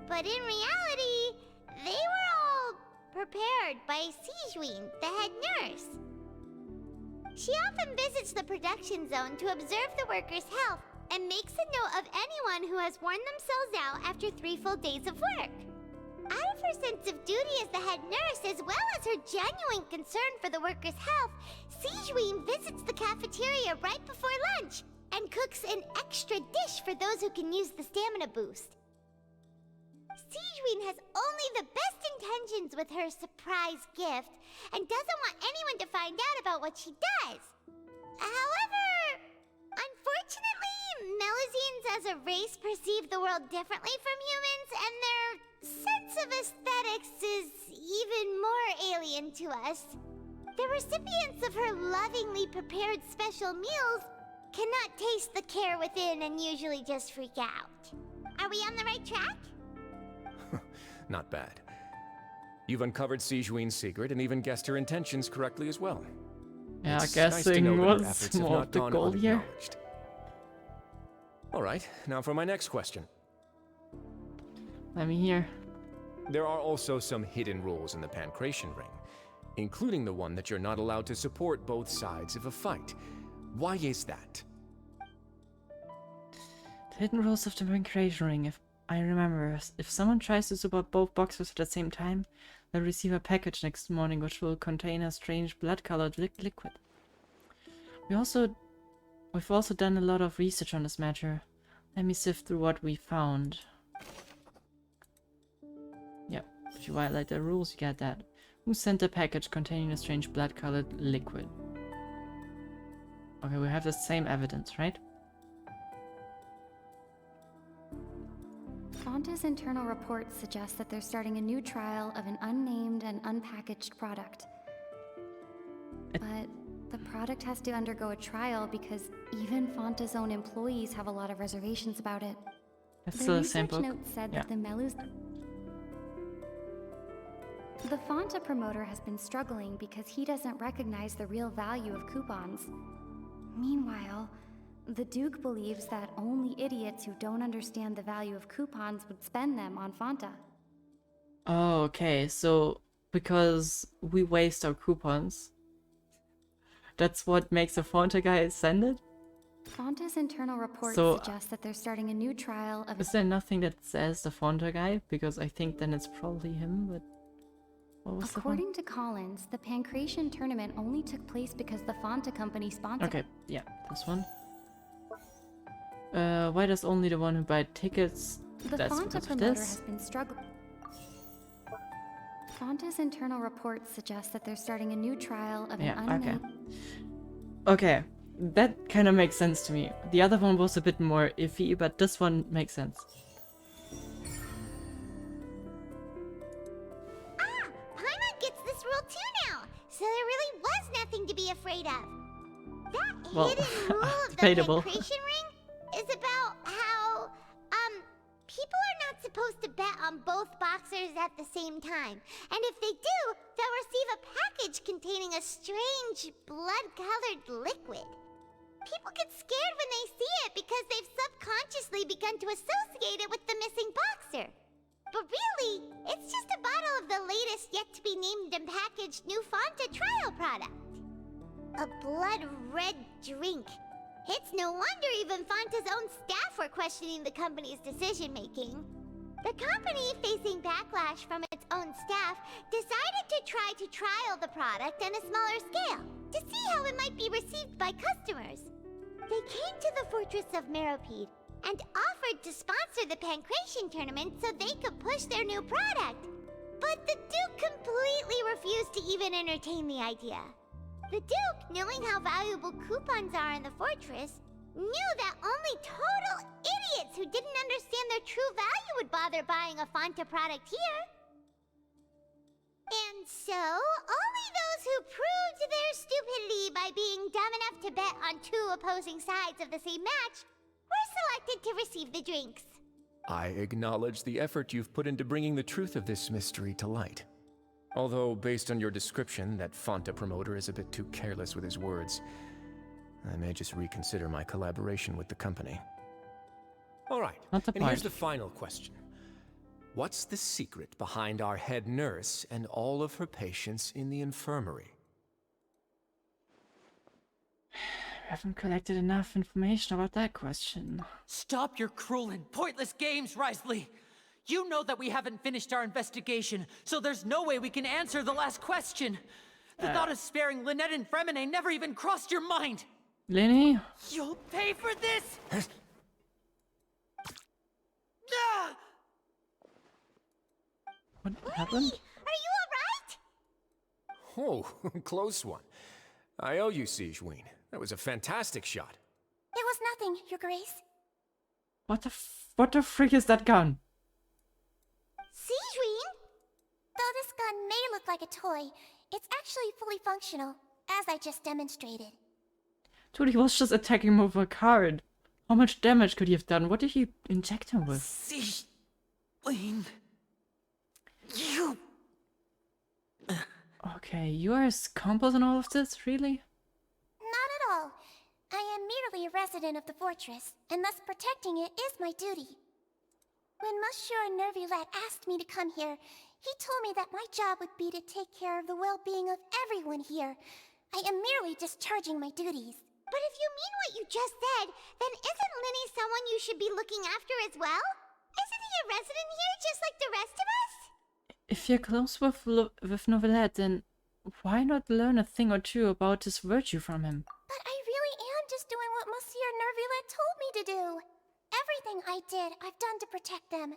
Speaker 2: But in reality, they were all prepared by Sijuin, the head nurse. She often visits the production zone to observe the workers' health and makes a note of anyone who has worn themselves out after 3 full days of work. Out of her sense of duty as the head nurse, as well as her genuine concern for the workers' health, Sijuin visits the cafeteria right before lunch and cooks an extra dish for those who can use the stamina boost. Sijuin has only the best intentions with her surprise gift and doesn't want anyone to find out about what she does. However, unfortunately, Melusines as a race perceive the world differently from humans, and their sense of aesthetics is even more alien to us. The recipients of her lovingly prepared special meals cannot taste the care within and usually just freak out. Are we on the right track?
Speaker 11: Not bad. You've uncovered Sijuin's secret and even guessed her intentions correctly as well.
Speaker 1: Yeah,
Speaker 11: It's nice to
Speaker 1: guessing
Speaker 11: know that her
Speaker 1: was
Speaker 11: efforts have
Speaker 1: more
Speaker 11: not
Speaker 1: of the
Speaker 11: gone
Speaker 1: goal here.
Speaker 11: unacknowledged. All right, now for my next question.
Speaker 1: Let me hear.
Speaker 11: There are also some hidden rules in the Pancration Ring, including the one that you're not allowed to support both sides of a fight. Why is that?
Speaker 1: The hidden rules of the Pancration Ring. If I remember, if someone tries to support both boxes at the same time, they'll receive a package next morning which will contain a strange blood-colored liquid. We've also done a lot of research on this matter. Let me sift through what we found. Yep, if you violate the rules, you get that. Who sent a package containing a strange blood-colored liquid? Okay, we have the same evidence, right?
Speaker 12: Fonta's internal reports suggest that they're starting a new trial of an unnamed and unpackaged product. But the product has to undergo a trial because even Fonta's own employees have a lot of reservations about it.
Speaker 1: It's
Speaker 12: The
Speaker 1: still the same
Speaker 12: research
Speaker 1: book.
Speaker 12: note said
Speaker 1: Yeah.
Speaker 12: that the Fonta promoter has been struggling because he doesn't recognize the real value of coupons. Meanwhile, the Duke believes that only idiots who don't understand the value of coupons would spend them on Fonta.
Speaker 1: Oh, okay. So because we waste our coupons, that's what makes a Fonta guy send it?
Speaker 12: Fonta's internal reports
Speaker 1: So,
Speaker 12: suggest that they're starting a new trial of
Speaker 1: Is there nothing that says the Fonta guy? Because I think then it's probably him, but what was the one?
Speaker 12: According to Collins, the Pancration tournament only took place because the Fonta company sponsored
Speaker 1: Okay, yeah, this one. Why does only the one who buy tickets?
Speaker 12: The
Speaker 1: That's
Speaker 12: Fonta
Speaker 1: because of
Speaker 12: promoter
Speaker 1: this.
Speaker 12: has been struggling. Fonta's internal reports suggest that they're starting a new trial of an
Speaker 1: Yeah, okay.
Speaker 12: unnamed.
Speaker 1: Okay, that kind of makes sense to me. The other one was a bit more iffy, but this one makes sense.
Speaker 2: Ah, Paimon gets this rule too now, so they're That
Speaker 1: Well,
Speaker 2: hidden rule of the
Speaker 1: debatable.
Speaker 2: pancreation ring is about how, people are not supposed to bet on both boxers at the same time. And if they do, they'll receive a package containing a strange, blood-colored liquid. People get scared when they see it because they've subconsciously begun to associate it with the missing boxer. But really, it's just a bottle of the latest yet-to-be-named and packaged new Fanta trial product. A blood-red drink. It's no wonder even Fanta's own staff were questioning the company's decision-making. The company, facing backlash from its own staff, decided to try to trial the product on a smaller scale, to see how it might be received by customers. They came to the Fortress of Meropide and offered to sponsor the Pancration tournament so they could push their new product. But the Duke completely refused to even entertain the idea. The Duke, knowing how valuable coupons are in the fortress, knew that only total idiots who didn't understand their true value would bother buying a Fanta product here. And so, only those who proved their stupidity by being dumb enough to bet on two opposing sides of the same match were selected to receive the drinks.
Speaker 11: I acknowledge the effort you've put into bringing the truth of this mystery to light. Although, based on your description, that Fanta promoter is a bit too careless with his words. I may just reconsider my collaboration with the company. All right,
Speaker 1: Not the
Speaker 11: and here's
Speaker 1: point.
Speaker 11: the final question. What's the secret behind our head nurse and all of her patients in the infirmary?
Speaker 1: We haven't collected enough information about that question.
Speaker 10: Stop your cruel and pointless games, Risley! You know that we haven't finished our investigation, so there's no way we can answer the last question. The thought of sparing Lynette and Fremine never even crossed your mind!
Speaker 1: Lenny?
Speaker 10: You'll pay for this! Ah!
Speaker 1: What happened?
Speaker 2: Are you alright?
Speaker 11: Oh, close one. I owe you, Siegeween. That was a fantastic shot.
Speaker 2: It was nothing, Your Grace.
Speaker 1: What the frick is that gun?
Speaker 2: Siegeween? Though this gun may look like a toy, it's actually fully functional, as I just demonstrated.
Speaker 1: Dude, he was just attacking him with a card. How much damage could he have done? What did he inject him with?
Speaker 10: Siegeween... You...
Speaker 1: Okay, you are as compos in all of this, really?
Speaker 2: Not at all. I am merely a resident of the fortress, and thus protecting it is my duty. When Monsieur Nervulette asked me to come here, he told me that my job would be to take care of the well-being of everyone here. I am merely discharging my duties. But if you mean what you just said, then isn't Linny someone you should be looking after as well? Isn't he a resident here just like the rest of us?
Speaker 1: If you're close with Novelette, then why not learn a thing or two about his virtue from him?
Speaker 2: But I really am just doing what Monsieur Nervulette told me to do. Everything I did, I've done to protect them.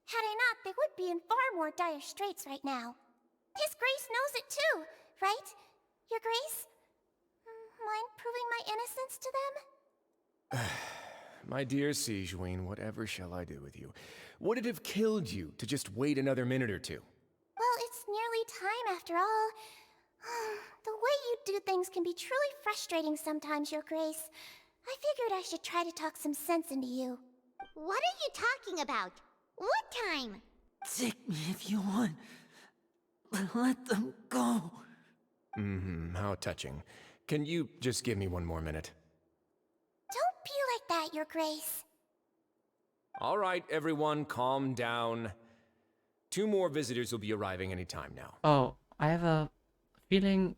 Speaker 2: Had I not, they would be in far more dire straits right now. His Grace knows it too, right? Your Grace? Mind proving my innocence to them?
Speaker 11: My dear Siegeween, whatever shall I do with you? Would it have killed you to just wait another minute or two?
Speaker 2: Well, it's nearly time after all. The way you do things can be truly frustrating sometimes, Your Grace. I figured I should try to talk some sense into you. What are you talking about? What time?
Speaker 10: Take me if you want, but let them go.
Speaker 11: How touching. Can you just give me one more minute?
Speaker 2: Don't be like that, Your Grace.
Speaker 11: All right, everyone, calm down. 2 more visitors will be arriving any time now.
Speaker 1: Oh, I have a feeling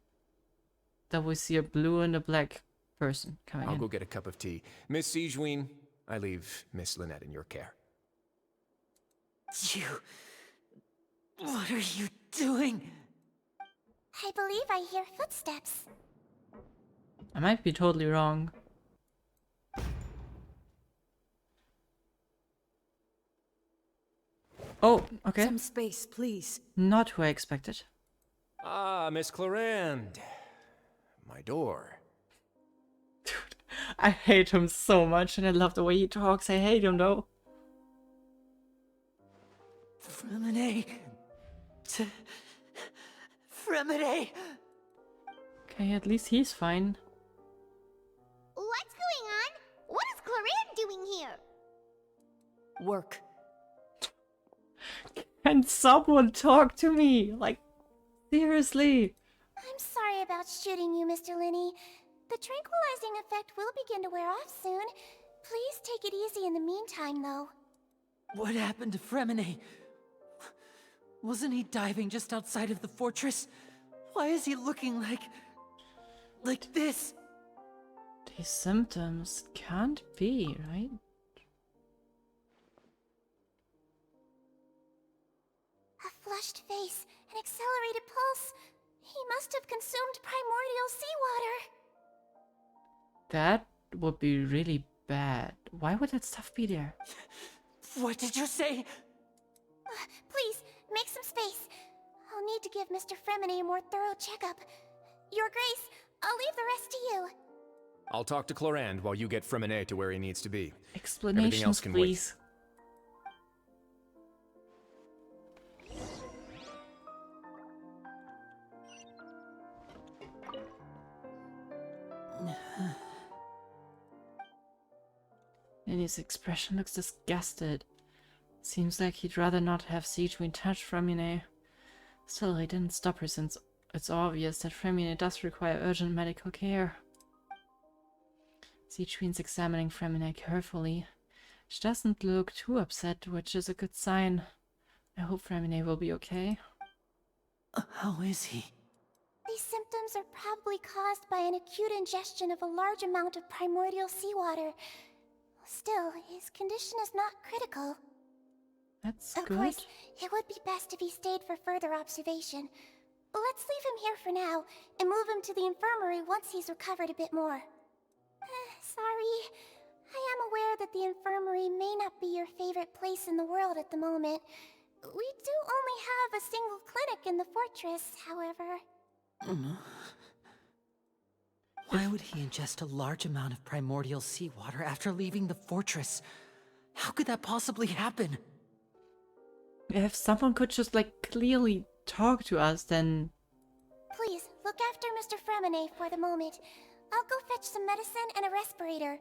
Speaker 1: that we see a blue and a black person coming
Speaker 11: I'll
Speaker 1: in.
Speaker 11: go get a cup of tea. Miss Siegeween, I leave Miss Lynette in your care.
Speaker 10: You... What are you doing?
Speaker 2: I believe I hear footsteps.
Speaker 1: I might be totally wrong. Oh, okay.
Speaker 13: Some space, please.
Speaker 1: Not who I expected.
Speaker 11: Ah, Miss Clarande. My door.
Speaker 1: I hate him so much and I love the way he talks. I hate him though.
Speaker 10: Fremine... Fremine...
Speaker 1: Okay, at least he's fine.
Speaker 10: Work.
Speaker 1: Can someone talk to me? Like, seriously?
Speaker 2: I'm sorry about shooting you, Mr. Linney. The tranquilizing effect will begin to wear off soon. Please take it easy in the meantime, though.
Speaker 10: What happened to Fremine? Wasn't he diving just outside of the fortress? Why is he looking like this?
Speaker 1: These symptoms can't be, right?
Speaker 2: A flushed face, an accelerated pulse. He must have consumed primordial seawater.
Speaker 1: That would be really bad. Why would that stuff be there?
Speaker 10: What did you say?
Speaker 2: Please, make some space. I'll need to give Mr. Fremine a more thorough checkup. Your Grace, I'll leave the rest to you.
Speaker 11: I'll talk to Clorand while you get Fremine to where he needs to be. Everything
Speaker 1: Explanations,
Speaker 11: else can wait.
Speaker 1: please. And his expression looks disgusted. Seems like he'd rather not have Siegwyn touch Fremine. Still, he didn't stop her since it's obvious that Fremine does require urgent medical care. Siegwyn's examining Fremine carefully. She doesn't look too upset, which is a good sign. I hope Fremine will be okay.
Speaker 10: How is he?
Speaker 2: These symptoms are probably caused by an acute ingestion of a large amount of primordial seawater. Still, his condition is not critical.
Speaker 1: That's
Speaker 2: Of
Speaker 1: good.
Speaker 2: course, it would be best if he stayed for further observation. Let's leave him here for now, and move him to the infirmary once he's recovered a bit more. Sorry. I am aware that the infirmary may not be your favorite place in the world at the moment. We do only have a single clinic in the fortress, however.
Speaker 10: Why would he ingest a large amount of primordial seawater after leaving the fortress? How could that possibly happen?
Speaker 1: If someone could just, like, clearly talk to us, then...
Speaker 2: Please, look after Mr. Fremine for the moment. I'll go fetch some medicine and a respirator.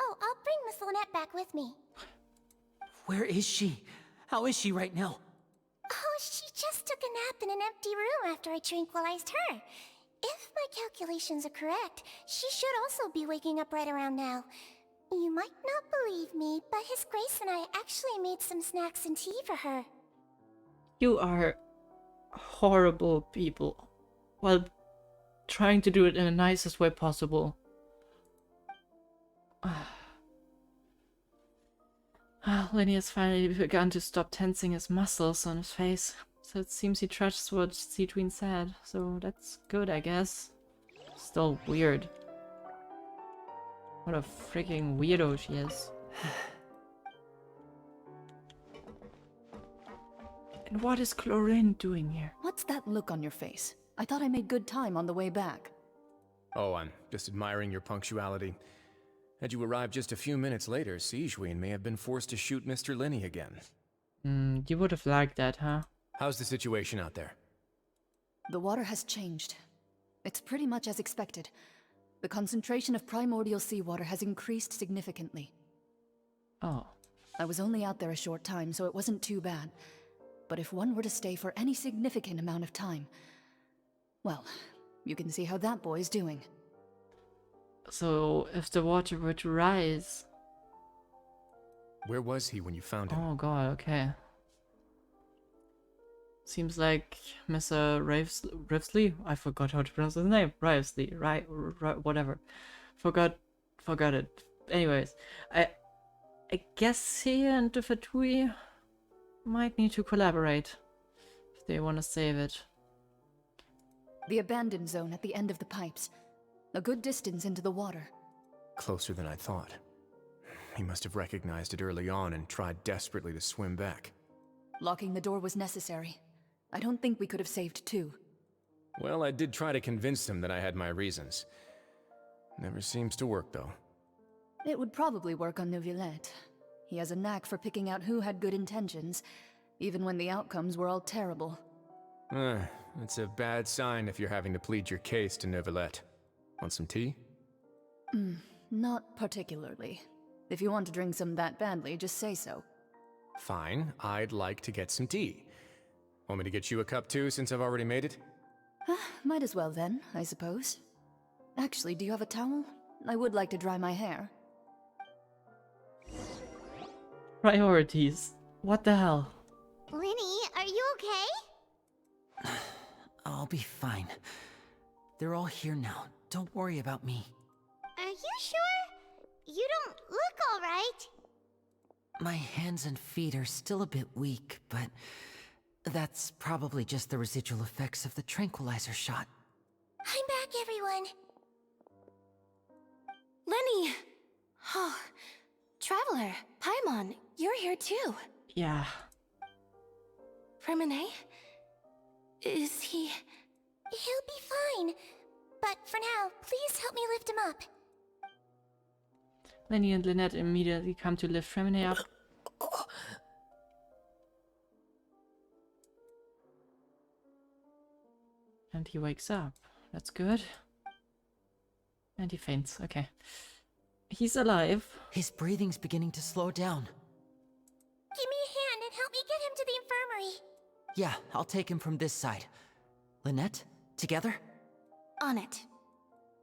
Speaker 2: Oh, I'll bring Miss Lynette back with me.
Speaker 10: Where is she? How is she right now?
Speaker 2: Oh, she just took a nap in an empty room after I tranquilized her. If my calculations are correct, she should also be waking up right around now. You might not believe me, but His Grace and I actually made some snacks and tea for her.
Speaker 1: You are horrible people. While trying to do it in the nicest way possible. Lenny has finally begun to stop tensing his muscles on his face. So it seems he trusts what Siegwyn said. So that's good, I guess. Still weird. What a freaking weirdo she is. And what is Chlorine doing here?
Speaker 13: What's that look on your face? I thought I made good time on the way back.
Speaker 11: Oh, I'm just admiring your punctuality. Had you arrived just a few minutes later, Siegwyn may have been forced to shoot Mr. Linney again.
Speaker 1: You would have liked that, huh?
Speaker 11: How's the situation out there?
Speaker 13: The water has changed. It's pretty much as expected. The concentration of primordial seawater has increased significantly.
Speaker 1: Oh.
Speaker 13: I was only out there a short time, so it wasn't too bad. But if one were to stay for any significant amount of time... well, you can see how that boy's doing.
Speaker 1: So, if the water were to rise...
Speaker 11: Where was he when you found him?
Speaker 1: Oh god, okay. Seems like Mr. Rivesley? I forgot how to pronounce his name. Rivesley, right? Whatever. Forgot it. Anyways, I guess he and the Fatui might need to collaborate if they want to save it.
Speaker 13: The abandoned zone at the end of the pipes. A good distance into the water.
Speaker 11: Closer than I thought. He must have recognized it early on and tried desperately to swim back.
Speaker 13: Locking the door was necessary. I don't think we could have saved two.
Speaker 11: Well, I did try to convince him that I had my reasons. Never seems to work, though.
Speaker 13: It would probably work on Neuvillette. He has a knack for picking out who had good intentions, even when the outcomes were all terrible.
Speaker 11: It's a bad sign if you're having to plead your case to Neuvillette. Want some tea?
Speaker 13: Not particularly. If you want to drink some that badly, just say so.
Speaker 11: Fine, I'd like to get some tea. Want me to get you a cup too, since I've already made it?
Speaker 13: Might as well then, I suppose. Actually, do you have a towel? I would like to dry my hair.
Speaker 1: Priorities. What the hell?
Speaker 2: Lenny, are you okay?
Speaker 10: I'll be fine. They're all here now. Don't worry about me.
Speaker 2: Are you sure? You don't look alright.
Speaker 10: My hands and feet are still a bit weak, but that's probably just the residual effects of the tranquilizer shot.
Speaker 2: I'm back, everyone.
Speaker 6: Lenny! Oh, Traveler, Paimon, you're here too.
Speaker 1: Yeah.
Speaker 6: Remine? Is he...
Speaker 2: He'll be fine. But for now, please help me lift him up.
Speaker 1: Lenny and Lynette immediately come to lift Remine up. And he wakes up. That's good. And he faints. Okay. He's alive.
Speaker 10: His breathing's beginning to slow down.
Speaker 2: Give me a hand and help me get him to the infirmary.
Speaker 10: Yeah, I'll take him from this side. Lynette, together?
Speaker 6: On it.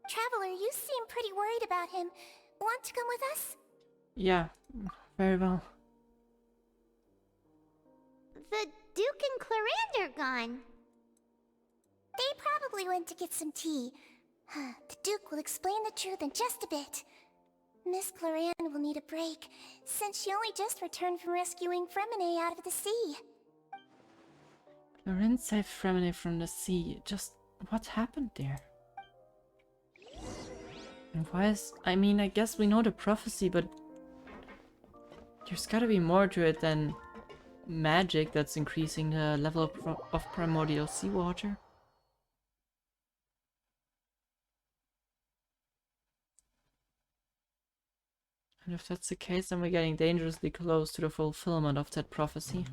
Speaker 2: Traveler, you seem pretty worried about him. Want to come with us?
Speaker 1: Yeah, very well.
Speaker 2: The Duke and Clarande are gone. They probably went to get some tea. The Duke will explain the truth in just a bit. Miss Clarande will need a break, since she only just returned from rescuing Fremine out of the sea.
Speaker 1: Clarande saved Fremine from the sea. Just what happened there? And why is... I mean, I guess we know the prophecy, but there's gotta be more to it than magic that's increasing the level of primordial seawater. And if that's the case, then we're getting dangerously close to the fulfillment of that prophecy.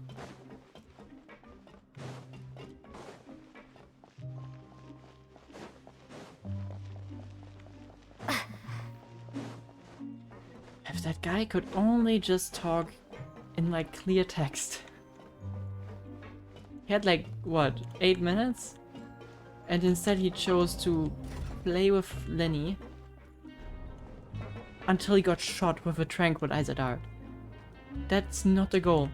Speaker 1: If that guy could only just talk in like clear text. He had like, what, 8 minutes? And instead he chose to play with Lenny until he got shot with a tranquilizer dart. That's not the goal.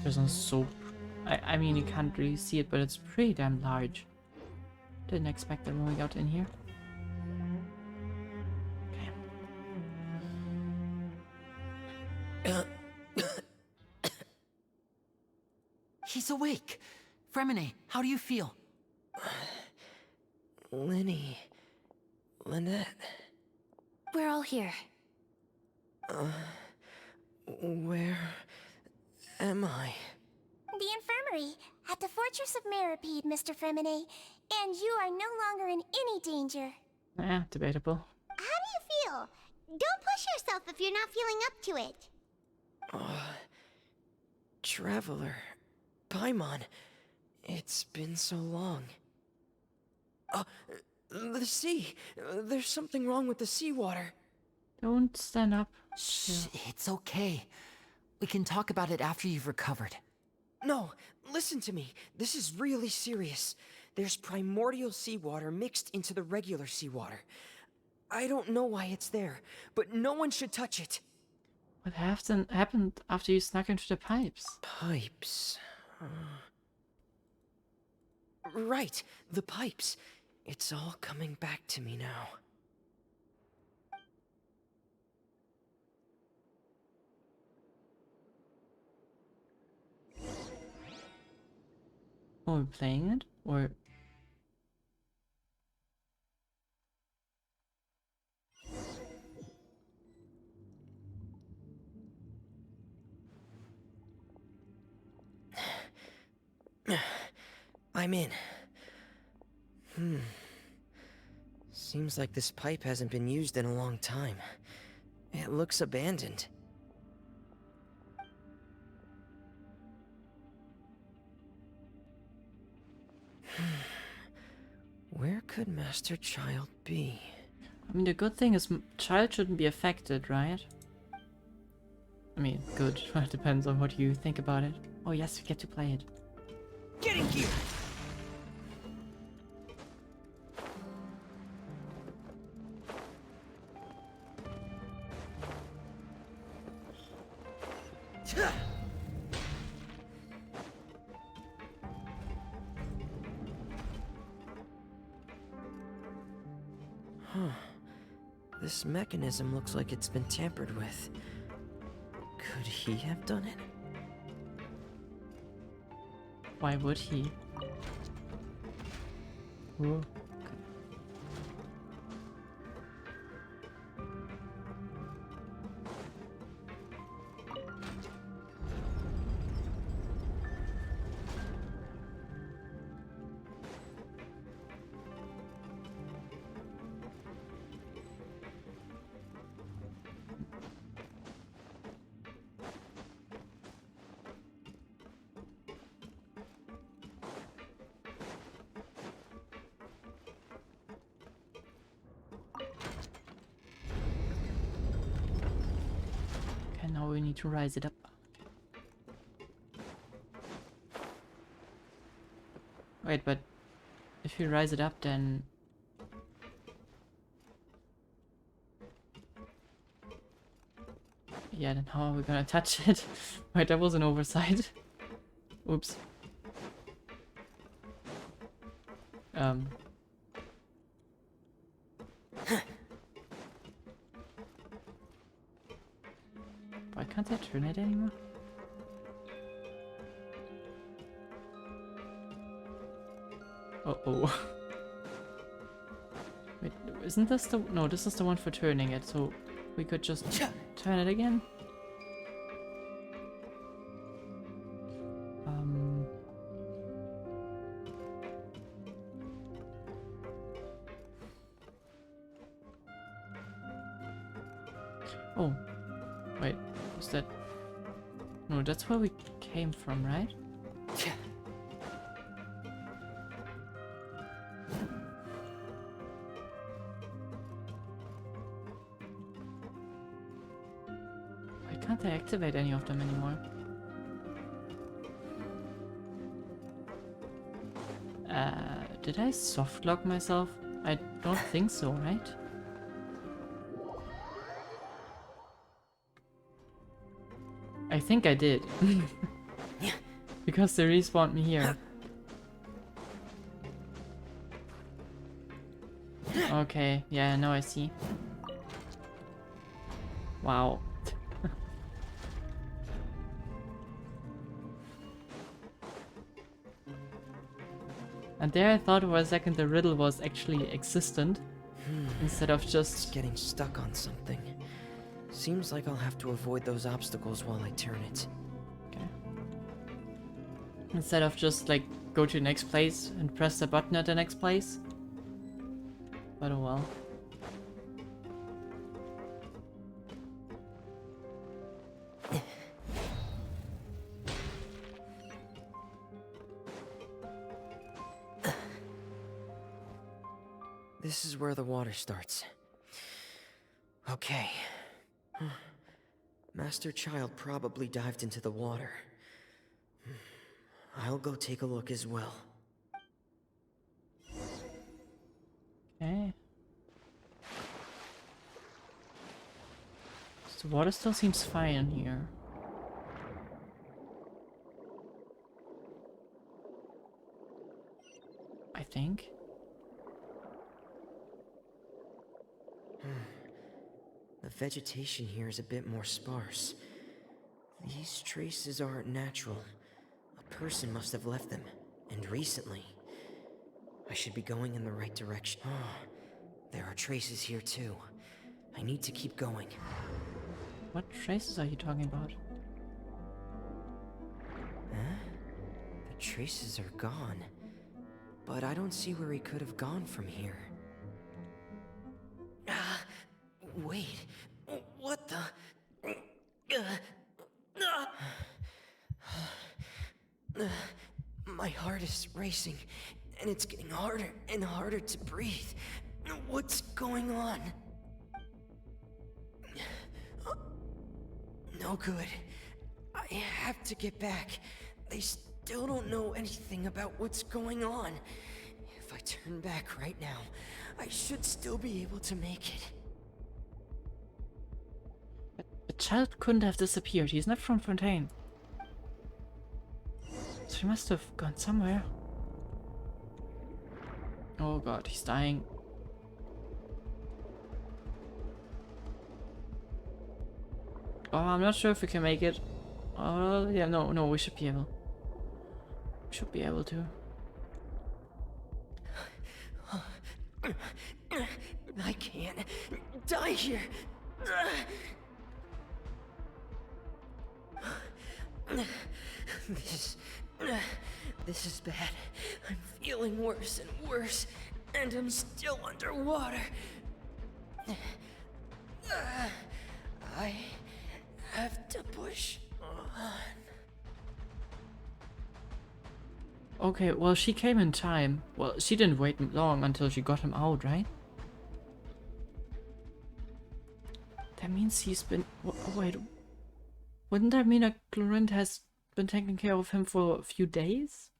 Speaker 1: Prison's so... I mean, you can't really see it, but it's pretty damn large. Didn't expect them when we got in here.
Speaker 10: He's awake. Fremine, how do you feel?
Speaker 14: Lenny... Lynette...
Speaker 6: We're all here.
Speaker 14: Where... am I?
Speaker 2: The infirmary, at the Fortress of Meripede, Mr. Fremine. And you are no longer in any danger.
Speaker 1: Yeah, debatable.
Speaker 2: How do you feel? Don't push yourself if you're not feeling up to it.
Speaker 14: Traveler... Paimon... It's been so long. The sea! There's something wrong with the seawater.
Speaker 1: Don't stand up.
Speaker 10: Shh, it's okay. We can talk about it after you've recovered.
Speaker 14: No, listen to me. This is really serious. There's primordial seawater mixed into the regular seawater. I don't know why it's there, but no one should touch it.
Speaker 1: What happened after you snuck into the pipes?
Speaker 14: Pipes... Right, the pipes. It's all coming back to me now.
Speaker 1: Are we playing it? Or...
Speaker 14: I'm in. Seems like this pipe hasn't been used in a long time. It looks abandoned. Where could Master Child be?
Speaker 1: I mean, the good thing is Child shouldn't be affected, right? I mean, good. Depends on what you think about it. Oh yes, we get to play it.
Speaker 14: Get in gear! This mechanism looks like it's been tampered with. Could he have done it?
Speaker 1: Why would he? Ooh. Now we need to rise it up. Wait, but if you rise it up, then... Yeah, then how are we gonna touch it? Wait, that was an oversight. Oops. Why can't I turn it anymore? Uh-oh. Wait, isn't this the... No, this is the one for turning it, so we could just turn it again? Oh. Wait, was that... No, that's where we came from, right? Why can't I activate any of them anymore? Did I soft lock myself? I don't think so, right? I think I did. Because they respawned me here. Okay, yeah, now I see. Wow. And there I thought for a second the riddle was actually existent. Instead of just...
Speaker 14: Getting stuck on something. Seems like I'll have to avoid those obstacles while I turn it.
Speaker 1: Okay. Instead of just like go to the next place and press the button at the next place. But oh well.
Speaker 14: This is where the water starts. Okay. Master Child probably dived into the water. I'll go take a look as well.
Speaker 1: Okay. So the water still seems fine here. I think.
Speaker 14: The vegetation here is a bit more sparse. These traces aren't natural. A person must have left them, and recently. I should be going in the right direction. There are traces here too. I need to keep going.
Speaker 1: What traces are you talking about?
Speaker 14: Huh? The traces are gone. but I don't see where he could have gone from here. Wait, what the? My heart is racing, and it's getting harder and harder to breathe. What's going on? No good. I have to get back. They still don't know anything about what's going on. If I turn back right now, I should still be able to make it.
Speaker 1: The child couldn't have disappeared. He's not from Fontaine. So he must have gone somewhere. Oh god, he's dying. Oh, I'm not sure if we can make it. Oh, yeah, no, we should be able. We should be able to.
Speaker 14: I can't die here. This is bad. I'm feeling worse and worse, and I'm still underwater. I have to push on.
Speaker 1: Okay, well, she came in time. Well, she didn't wait long until she got him out, right? That means he's been... Wait, wouldn't that mean that Clorinda has been taking care of him for a few days?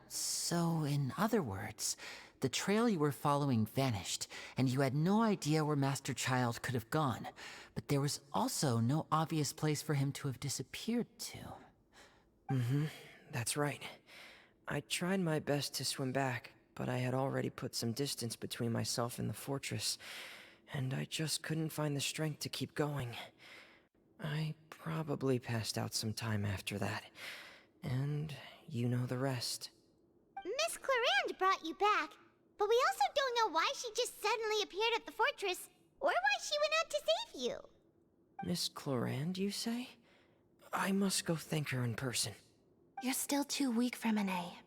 Speaker 8: So, in other words, the trail you were following vanished, and you had no idea where Master Child could have gone. But there was also no obvious place for him to have disappeared to.
Speaker 14: That's right. I tried my best to swim back, but I had already put some distance between myself and the fortress, and I just couldn't find the strength to keep going. I probably passed out some time after that, and you know the rest.
Speaker 2: Miss Clarande brought you back, but we also don't know why she just suddenly appeared at the fortress, or why she went out to save you.
Speaker 14: Miss Clarande, you say? I must go thank her in person.
Speaker 15: You're still too weak for Monet.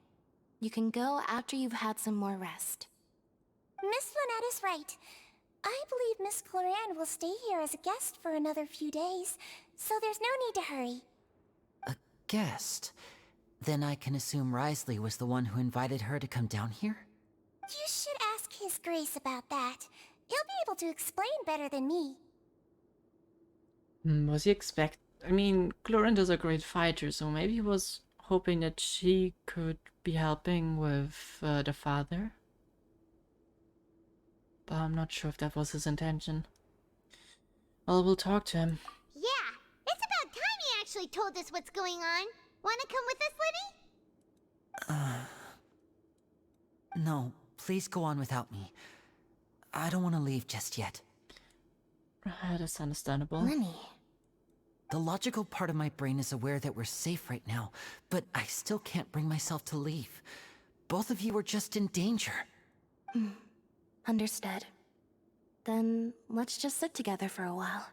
Speaker 15: You can go after you've had some more rest.
Speaker 2: Miss Lynette is right. I believe Miss Clarande will stay here as a guest for another few days, so there's no need to hurry.
Speaker 8: A guest? Then I can assume Risley was the one who invited her to come down here?
Speaker 2: You should ask His Grace about that. He'll be able to explain better than me.
Speaker 1: Was he expect... I mean, Clorinda's a great fighter, so maybe he was hoping that she could be helping with the father. But I'm not sure if that was his intention. Well, we'll talk to him.
Speaker 2: Yeah, it's about time he actually told us what's going on. Wanna come with us, Lenny?
Speaker 8: No, please go on without me. I don't want to leave just yet.
Speaker 1: That's understandable.
Speaker 15: Lenny.
Speaker 8: The logical part of my brain is aware that we're safe right now, but I still can't bring myself to leave. Both of you are just in danger.
Speaker 15: Understood. Then let's just sit together for a while.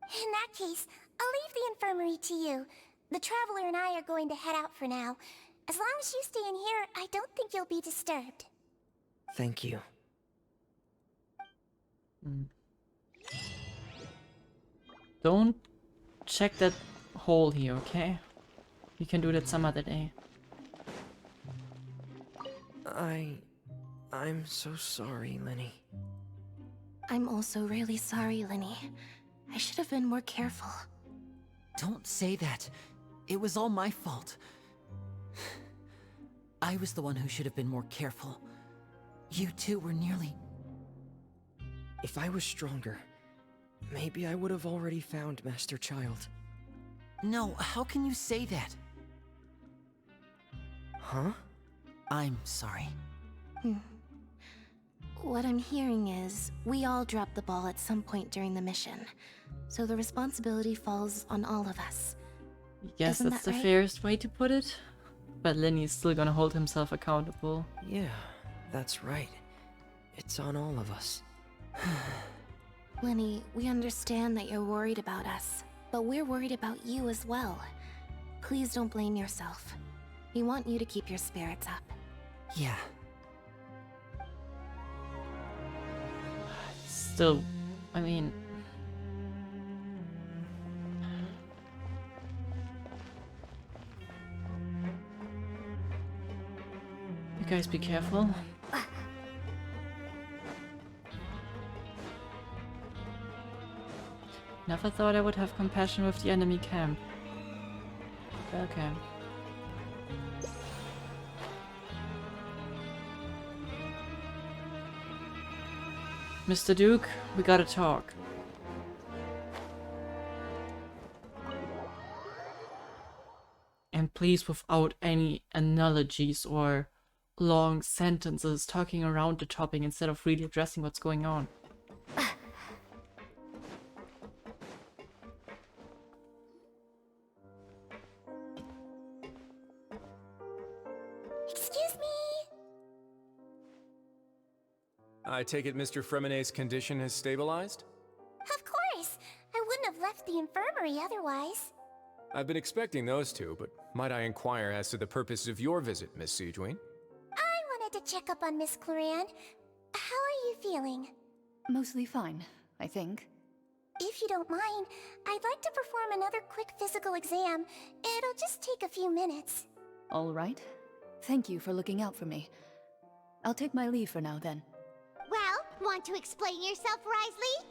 Speaker 2: In that case, I'll leave the infirmary to you. The Traveler and I are going to head out for now. As long as you stay in here, I don't think you'll be disturbed.
Speaker 14: Thank you.
Speaker 1: Don't check that hole here, okay? You can do that some other day.
Speaker 14: I'm so sorry, Lenny.
Speaker 15: I'm also really sorry, Lenny. I should have been more careful.
Speaker 8: Don't say that. It was all my fault. I was the one who should have been more careful. You two were nearly...
Speaker 14: If I was stronger, maybe I would have already found Master Child.
Speaker 8: No, how can you say that?
Speaker 14: Huh?
Speaker 8: I'm sorry.
Speaker 15: What I'm hearing is, we all dropped the ball at some point during the mission. So the responsibility falls on all of us.
Speaker 1: Yes,
Speaker 15: Isn't
Speaker 1: that's
Speaker 15: that
Speaker 1: the
Speaker 15: right?
Speaker 1: fairest way to put it. But Lenny's still gonna hold himself accountable.
Speaker 14: Yeah, that's right. It's on all of us.
Speaker 15: Lenny, we understand that you're worried about us, but we're worried about you as well. Please don't blame yourself. We want you to keep your spirits up.
Speaker 14: Yeah.
Speaker 1: Still, I mean... You guys be careful. Never thought I would have compassion with the enemy camp. Okay. Mr. Duke, we gotta talk. And please without any analogies or long sentences talking around the topic instead of really addressing what's going on.
Speaker 2: Excuse me.
Speaker 11: I take it Mr. Fremonet's condition has stabilized?
Speaker 2: Of course. I wouldn't have left the infirmary otherwise.
Speaker 11: I've been expecting those two, but might I inquire as to the purpose of your visit, Miss Siegewien?
Speaker 2: I wanted to check up on Miss Cloran. How are you feeling?
Speaker 13: Mostly fine, I think.
Speaker 2: If you don't mind, I'd like to perform another quick physical exam. It'll just take a few minutes.
Speaker 13: All right. Thank you for looking out for me. I'll take my leave for now, then.
Speaker 2: Well, want to explain yourself, Risley?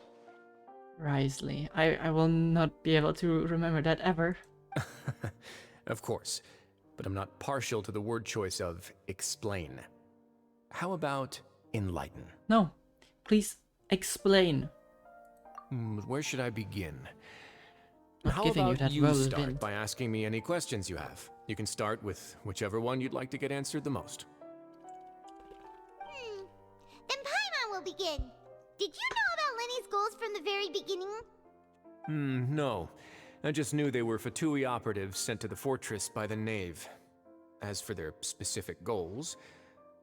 Speaker 1: Risley. I will not be able to remember that ever.
Speaker 11: Of course, but I'm not partial to the word choice of explain. How about enlighten?
Speaker 1: No, please explain.
Speaker 11: Where should I begin?
Speaker 1: Not
Speaker 11: How
Speaker 1: giving you
Speaker 11: about
Speaker 1: that
Speaker 11: you
Speaker 1: role,
Speaker 11: start
Speaker 1: Vin.
Speaker 11: by asking me any questions you have? You can start with whichever one you'd like to get answered the most.
Speaker 2: Then Paimon will begin. Did you know about Lenny's goals from the very beginning?
Speaker 11: No. I just knew they were Fatui operatives sent to the fortress by the Knave. As for their specific goals,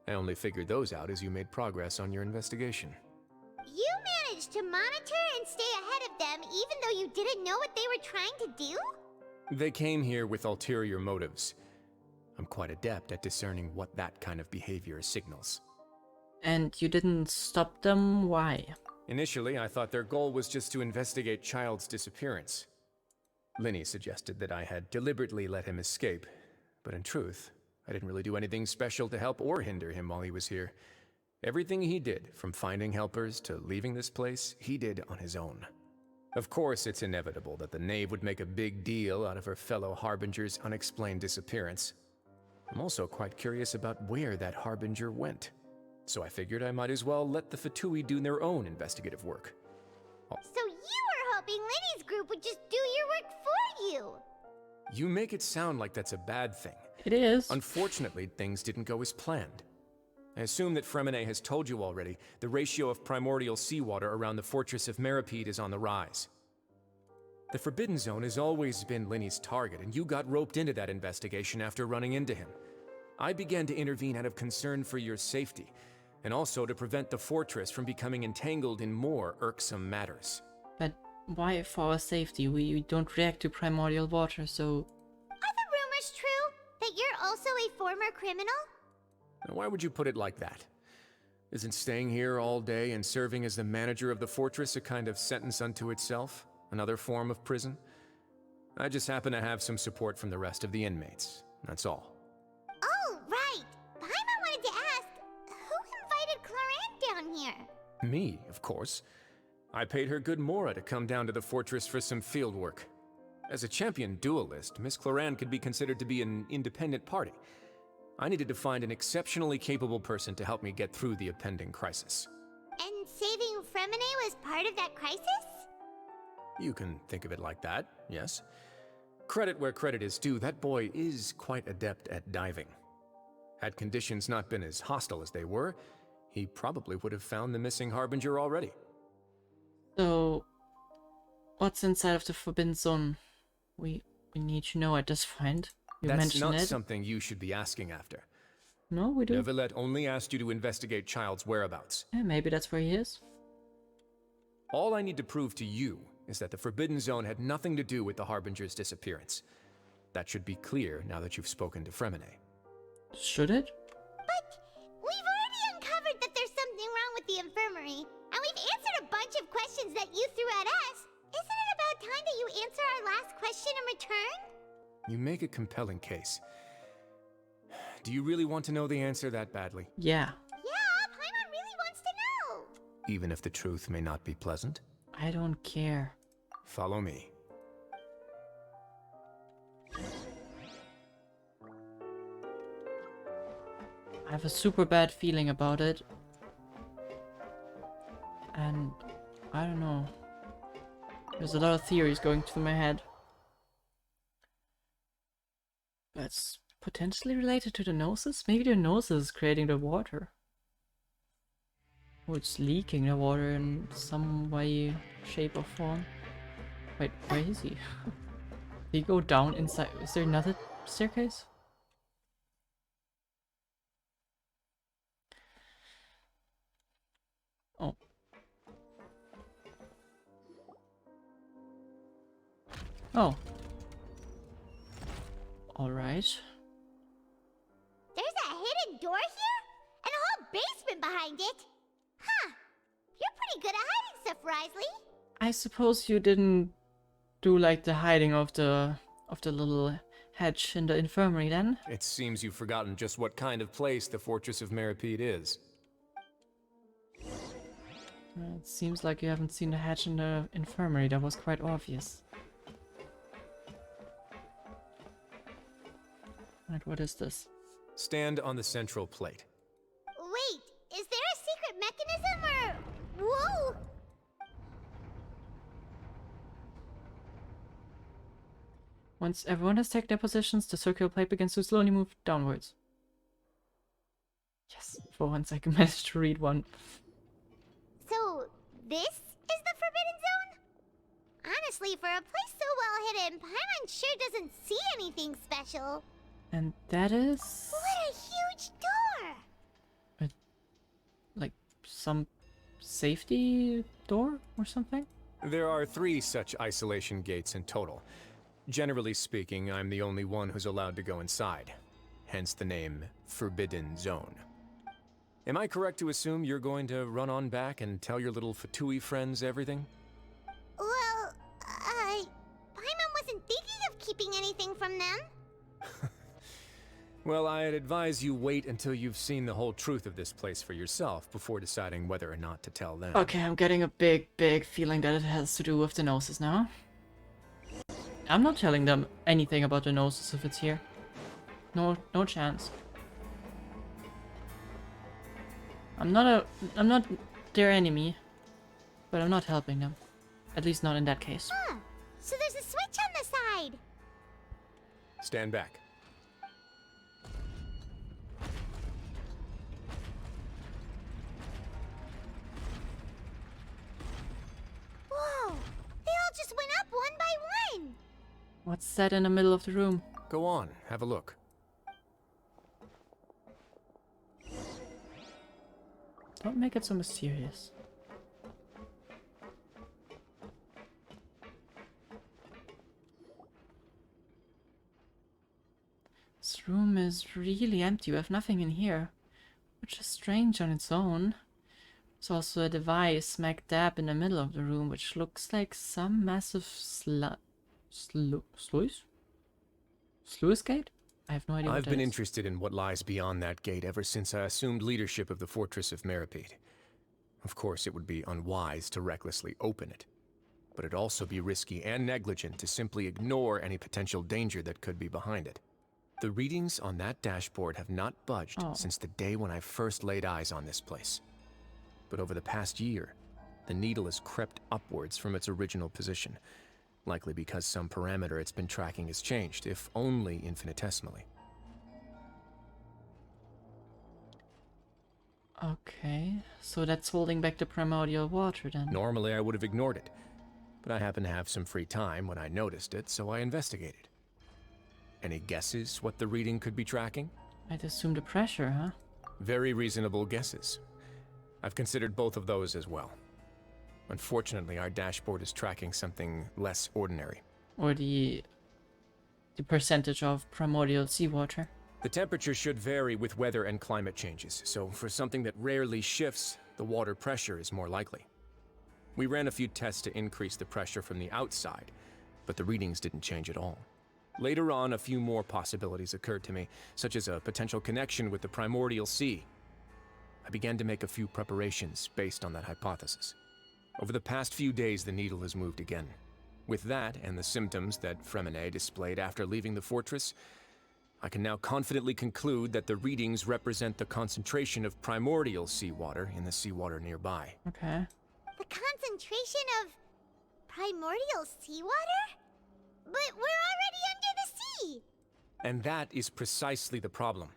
Speaker 11: I only figured those out as you made progress on your investigation.
Speaker 2: You managed to monitor and stay ahead of them even though you didn't know what they were trying to do?
Speaker 11: They came here with ulterior motives. I'm quite adept at discerning what that kind of behavior signals.
Speaker 1: And you didn't stop them? Why?
Speaker 11: Initially, I thought their goal was just to investigate Child's disappearance. Linny suggested that I had deliberately let him escape, but in truth, I didn't really do anything special to help or hinder him while he was here. Everything he did, from finding helpers to leaving this place, he did on his own. Of course, it's inevitable that the Knave would make a big deal out of her fellow Harbinger's unexplained disappearance. I'm also quite curious about where that Harbinger went. So I figured I might as well let the Fatui do their own investigative work.
Speaker 2: So you were hoping Lenny's group would just do your work for you?
Speaker 11: You make it sound like that's a bad thing.
Speaker 1: It is.
Speaker 11: Unfortunately, things didn't go as planned. I assume that Fremonet has told you already, the ratio of primordial seawater around the fortress of Meripede is on the rise. The Forbidden Zone has always been Linny's target, and you got roped into that investigation after running into him. I began to intervene out of concern for your safety, and also to prevent the fortress from becoming entangled in more irksome matters.
Speaker 1: But why for our safety? We don't react to primordial water, so...
Speaker 2: Are the rumors true? That you're also a former criminal?
Speaker 11: Now, why would you put it like that? Isn't staying here all day and serving as the manager of the fortress a kind of sentence unto itself? Another form of prison? I just happen to have some support from the rest of the inmates. That's all.
Speaker 2: Oh, right. Paimon wanted to ask, who invited Cloran down here?
Speaker 11: Me, of course. I paid her good mora to come down to the fortress for some field work. As a champion duelist, Miss Cloran could be considered to be an independent party. I needed to find an exceptionally capable person to help me get through the impending crisis.
Speaker 2: And saving Fremonet was part of that crisis?
Speaker 11: You can think of it like that, yes. Credit where credit is due, that boy is quite adept at diving. Had conditions not been as hostile as they were, he probably would have found the missing Harbinger already.
Speaker 1: So... what's inside of the Forbidden Zone? We need to know at this point. You
Speaker 11: That's
Speaker 1: mentioned
Speaker 11: not
Speaker 1: it.
Speaker 11: something you should be asking after.
Speaker 1: No, we do.
Speaker 11: Neverlet only asked you to investigate Child's whereabouts.
Speaker 1: Yeah, maybe that's where he is.
Speaker 11: All I need to prove to you is that the Forbidden Zone had nothing to do with the Harbinger's disappearance. That should be clear now that you've spoken to Fremine.
Speaker 1: Should it?
Speaker 2: But we've already uncovered that there's something wrong with the infirmary, and we've answered a bunch of questions that you threw at us. Isn't it about time that you answer our last question in return?
Speaker 11: You make a compelling case. Do you really want to know the answer that badly?
Speaker 1: Yeah.
Speaker 2: Yeah, Paimon really wants to know.
Speaker 11: Even if the truth may not be pleasant?
Speaker 1: I don't care.
Speaker 11: Follow me.
Speaker 1: I have a super bad feeling about it. And I don't know. There's a lot of theories going through my head. That's potentially related to the noses? Maybe the nose is creating the water. Or it's leaking the water in some way, shape or form. Wait, where is he? Did he go down inside? Is there another staircase? Oh. Oh. Alright.
Speaker 2: There's a hidden door here? And a whole basement behind it? Huh. You're pretty good at hiding stuff, Risley.
Speaker 1: I suppose you didn't do like the hiding of the little hatch in the infirmary then?
Speaker 11: It seems you've forgotten just what kind of place the Fortress of Meripede is.
Speaker 1: It seems like you haven't seen the hatch in the infirmary. That was quite obvious. Right, what is this?
Speaker 11: Stand on the central plate.
Speaker 2: Wait, is there a secret mechanism or... Whoa!
Speaker 1: Once everyone has taken their positions, the circular plate begins to slowly move downwards. Yes, for once I can manage to read one.
Speaker 2: So, this is the Forbidden Zone? Honestly, for a place so well hidden, Paimon sure doesn't see anything special.
Speaker 1: And that is...
Speaker 2: What a huge door!
Speaker 1: like some safety door or something?
Speaker 11: There are 3 such isolation gates in total. Generally speaking, I'm the only one who's allowed to go inside. Hence the name Forbidden Zone. Am I correct to assume you're going to run on back and tell your little Fatui friends everything?
Speaker 2: Well, Paimon wasn't thinking of keeping anything from them.
Speaker 11: Well, I'd advise you wait until you've seen the whole truth of this place for yourself before deciding whether or not to tell them.
Speaker 1: Okay, I'm getting a big feeling that it has to do with the noses now. I'm not telling them anything about the noses if it's here. No chance. I'm not their enemy, but I'm not helping them. At least not in that case.
Speaker 2: Huh. So there's a switch on the side.
Speaker 11: Stand back.
Speaker 2: Whoa! They all just went up one by one.
Speaker 1: What's that in the middle of the room?
Speaker 11: Go on, have a look.
Speaker 1: Don't make it so mysterious. This room is really empty. We have nothing in here, which is strange on its own. There's also a device smack dab in the middle of the room, which looks like some massive sluice gate? I have no idea what
Speaker 11: I've
Speaker 1: that
Speaker 11: been
Speaker 1: is.
Speaker 11: interested in what lies beyond that gate ever since I assumed leadership of the Fortress of Meripede. Of course, it would be unwise to recklessly open it, but it'd also be risky and negligent to simply ignore any potential danger that could be behind it. The readings on that dashboard have not budged since the day when I first laid eyes on this place. But over the past year, the needle has crept upwards from its original position, likely because some parameter it's been tracking has changed, if only infinitesimally.
Speaker 1: Okay, so that's holding back the primordial water then.
Speaker 11: Normally I would have ignored it, but I happened to have some free time when I noticed it, so I investigated. Any guesses what the reading could be tracking?
Speaker 1: I'd assume the pressure, huh?
Speaker 11: Very reasonable guesses. I've considered both of those as well. Unfortunately, our dashboard is tracking something less ordinary.
Speaker 1: Or the percentage of primordial seawater.
Speaker 11: The temperature should vary with weather and climate changes, so for something that rarely shifts, the water pressure is more likely. We ran a few tests to increase the pressure from the outside, but the readings didn't change at all. Later on, a few more possibilities occurred to me, such as a potential connection with the primordial sea. I began to make a few preparations based on that hypothesis. Over the past few days, the needle has moved again. With that, and the symptoms that Fremine displayed after leaving the fortress, I can now confidently conclude that the readings represent the concentration of primordial seawater in the seawater nearby.
Speaker 1: Okay.
Speaker 2: The concentration of primordial seawater? But we're already under the sea!
Speaker 11: And that is precisely the problem.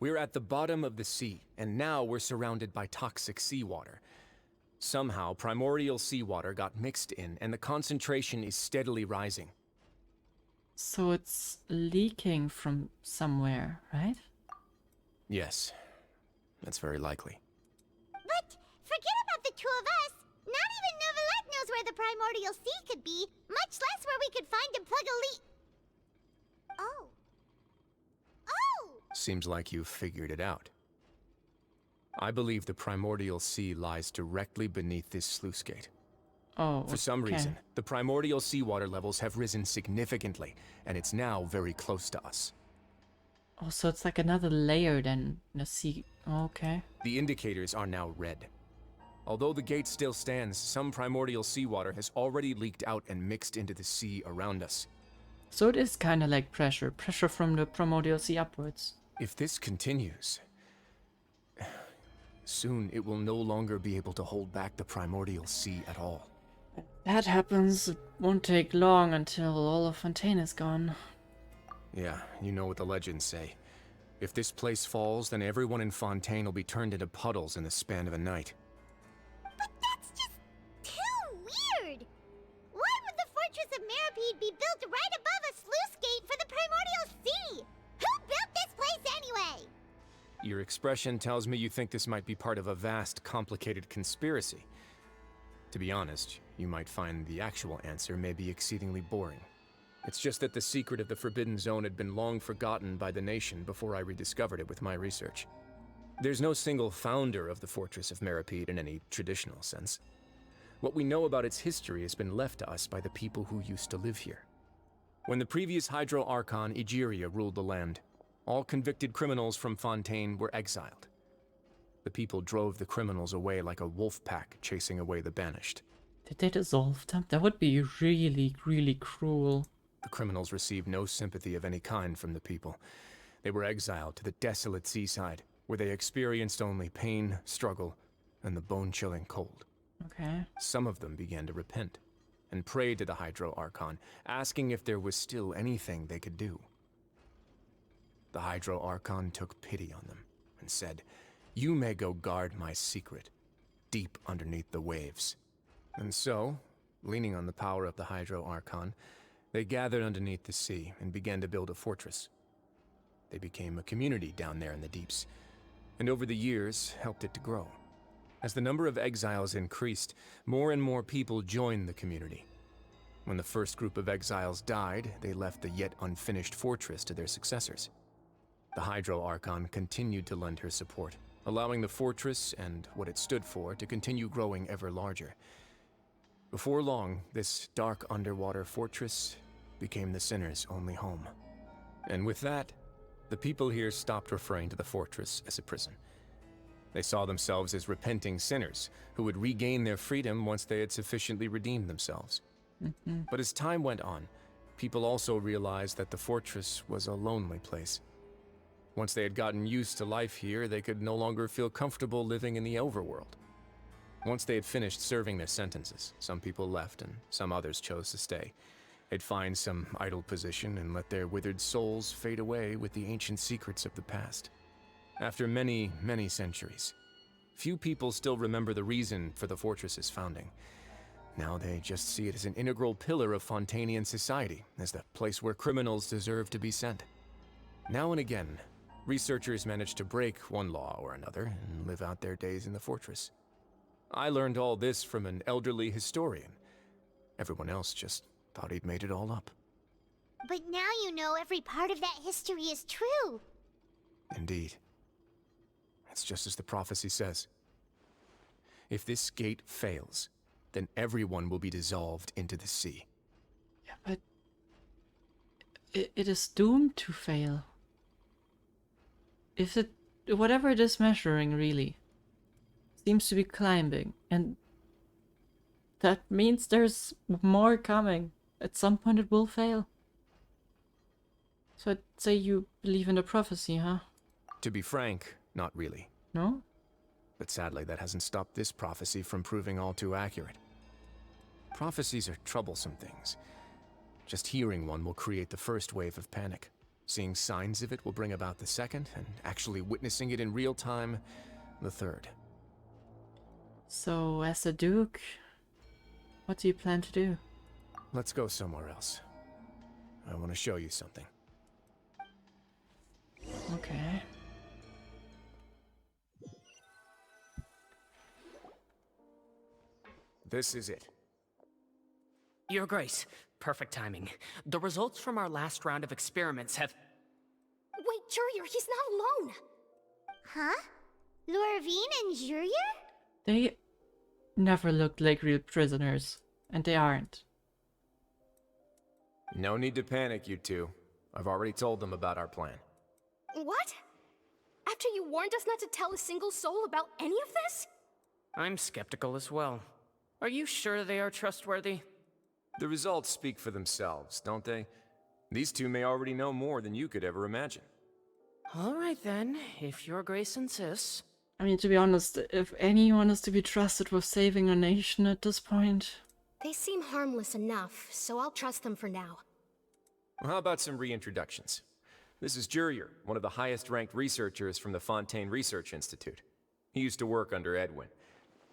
Speaker 11: We're at the bottom of the sea, and now we're surrounded by toxic seawater. Somehow, primordial seawater got mixed in, and the concentration is steadily rising.
Speaker 1: So it's leaking from somewhere, right?
Speaker 11: Yes, that's very likely.
Speaker 2: But forget about the two of us! Not even Neuvillette knows where the primordial sea could be, much less where we could find and plug a leak. Oh. Oh!
Speaker 11: Seems like you've figured it out. I believe the primordial sea lies directly beneath this sluice gate.
Speaker 1: Oh,
Speaker 11: For some
Speaker 1: okay.
Speaker 11: reason, the primordial seawater levels have risen significantly, and it's now very close to us.
Speaker 1: Oh, so it's like another layer than the sea. Okay.
Speaker 11: The indicators are now red. Although the gate still stands, some primordial seawater has already leaked out and mixed into the sea around us.
Speaker 1: So it is kind of like pressure. Pressure from the primordial sea upwards.
Speaker 11: If this continues, soon it will no longer be able to hold back the primordial sea at all.
Speaker 1: That happens, it won't take long until all of Fontaine is gone.
Speaker 11: Yeah, you know what the legends say. If this place falls, then everyone in Fontaine will be turned into puddles in the span of a night.
Speaker 2: But that's just too weird! Why would the Fortress of Meripede be built right above a sluice gate for the primordial sea? Who built this place anyway?
Speaker 11: Your expression tells me you think this might be part of a vast, complicated conspiracy. To be honest, you might find the actual answer may be exceedingly boring. It's just that the secret of the Forbidden Zone had been long forgotten by the nation before I rediscovered it with my research. There's no single founder of the Fortress of Meripede in any traditional sense. What we know about its history has been left to us by the people who used to live here. When the previous Hydro Archon Egeria ruled the land, all convicted criminals from Fontaine were exiled. The people drove the criminals away like a wolf pack chasing away the banished.
Speaker 1: Did they dissolve them? That would be really, really cruel.
Speaker 11: The criminals received no sympathy of any kind from the people. They were exiled to the desolate seaside, where they experienced only pain, struggle, and the bone-chilling cold.
Speaker 1: Okay.
Speaker 11: Some of them began to repent, and prayed to the Hydro Archon, asking if there was still anything they could do. The Hydro Archon took pity on them, and said, "You may go guard my secret, deep underneath the waves." And so, leaning on the power of the Hydro Archon, they gathered underneath the sea and began to build a fortress. They became a community down there in the deeps, and over the years helped it to grow. As the number of exiles increased, more and more people joined the community. When the first group of exiles died, they left the yet unfinished fortress to their successors. The Hydro Archon continued to lend her support, allowing the fortress and what it stood for to continue growing ever larger. Before long, this dark underwater fortress became the sinner's only home. And with that, the people here stopped referring to the fortress as a prison. They saw themselves as repenting sinners who would regain their freedom once they had sufficiently redeemed themselves. But as time went on, people also realized that the fortress was a lonely place. Once they had gotten used to life here, they could no longer feel comfortable living in the overworld. Once they had finished serving their sentences, some people left and some others chose to stay. They'd find some idle position and let their withered souls fade away with the ancient secrets of the past. After many, many centuries, few people still remember the reason for the fortress's founding. Now they just see it as an integral pillar of Fontainian society, as the place where criminals deserve to be sent. Now and again, researchers manage to break one law or another and live out their days in the fortress. I learned all this from an elderly historian. Everyone else just thought he'd made it all up.
Speaker 2: But now you know every part of that history is true.
Speaker 11: Indeed. It's just as the prophecy says. If this gate fails, then everyone will be dissolved into the sea.
Speaker 1: Yeah, but it is doomed to fail. If it, whatever it is measuring really, seems to be climbing, and that means there's more coming. At some point it will fail. So I'd say you believe in the prophecy, huh?
Speaker 11: To be frank, not really.
Speaker 1: No?
Speaker 11: But sadly, that hasn't stopped this prophecy from proving all too accurate. Prophecies are troublesome things. Just hearing one will create the first wave of panic. Seeing signs of it will bring about the second, and actually witnessing it in real time, the third.
Speaker 1: So, as a Duke, what do you plan to do?
Speaker 11: Let's go somewhere else. I want to show you something.
Speaker 1: Okay.
Speaker 11: This is it.
Speaker 9: Your Grace, perfect timing. The results from our last round of experiments have...
Speaker 6: Wait, Jurier, he's not alone!
Speaker 2: Huh? Lorvine and Jurier?
Speaker 1: They never looked like real prisoners, and they aren't.
Speaker 11: No need to panic, you two. I've already told them about our plan.
Speaker 6: What? After you warned us not to tell a single soul about any of this?
Speaker 9: I'm skeptical as well. Are you sure they are trustworthy?
Speaker 11: The results speak for themselves, don't they? These two may already know more than you could ever imagine.
Speaker 9: All right then, if Your Grace insists.
Speaker 1: I mean, to be honest, if anyone is to be trusted with saving a nation at this point...
Speaker 6: They seem harmless enough, so I'll trust them for now.
Speaker 11: Well, how about some reintroductions? This is Jurier, one of the highest-ranked researchers from the Fontaine Research Institute. He used to work under Edwin.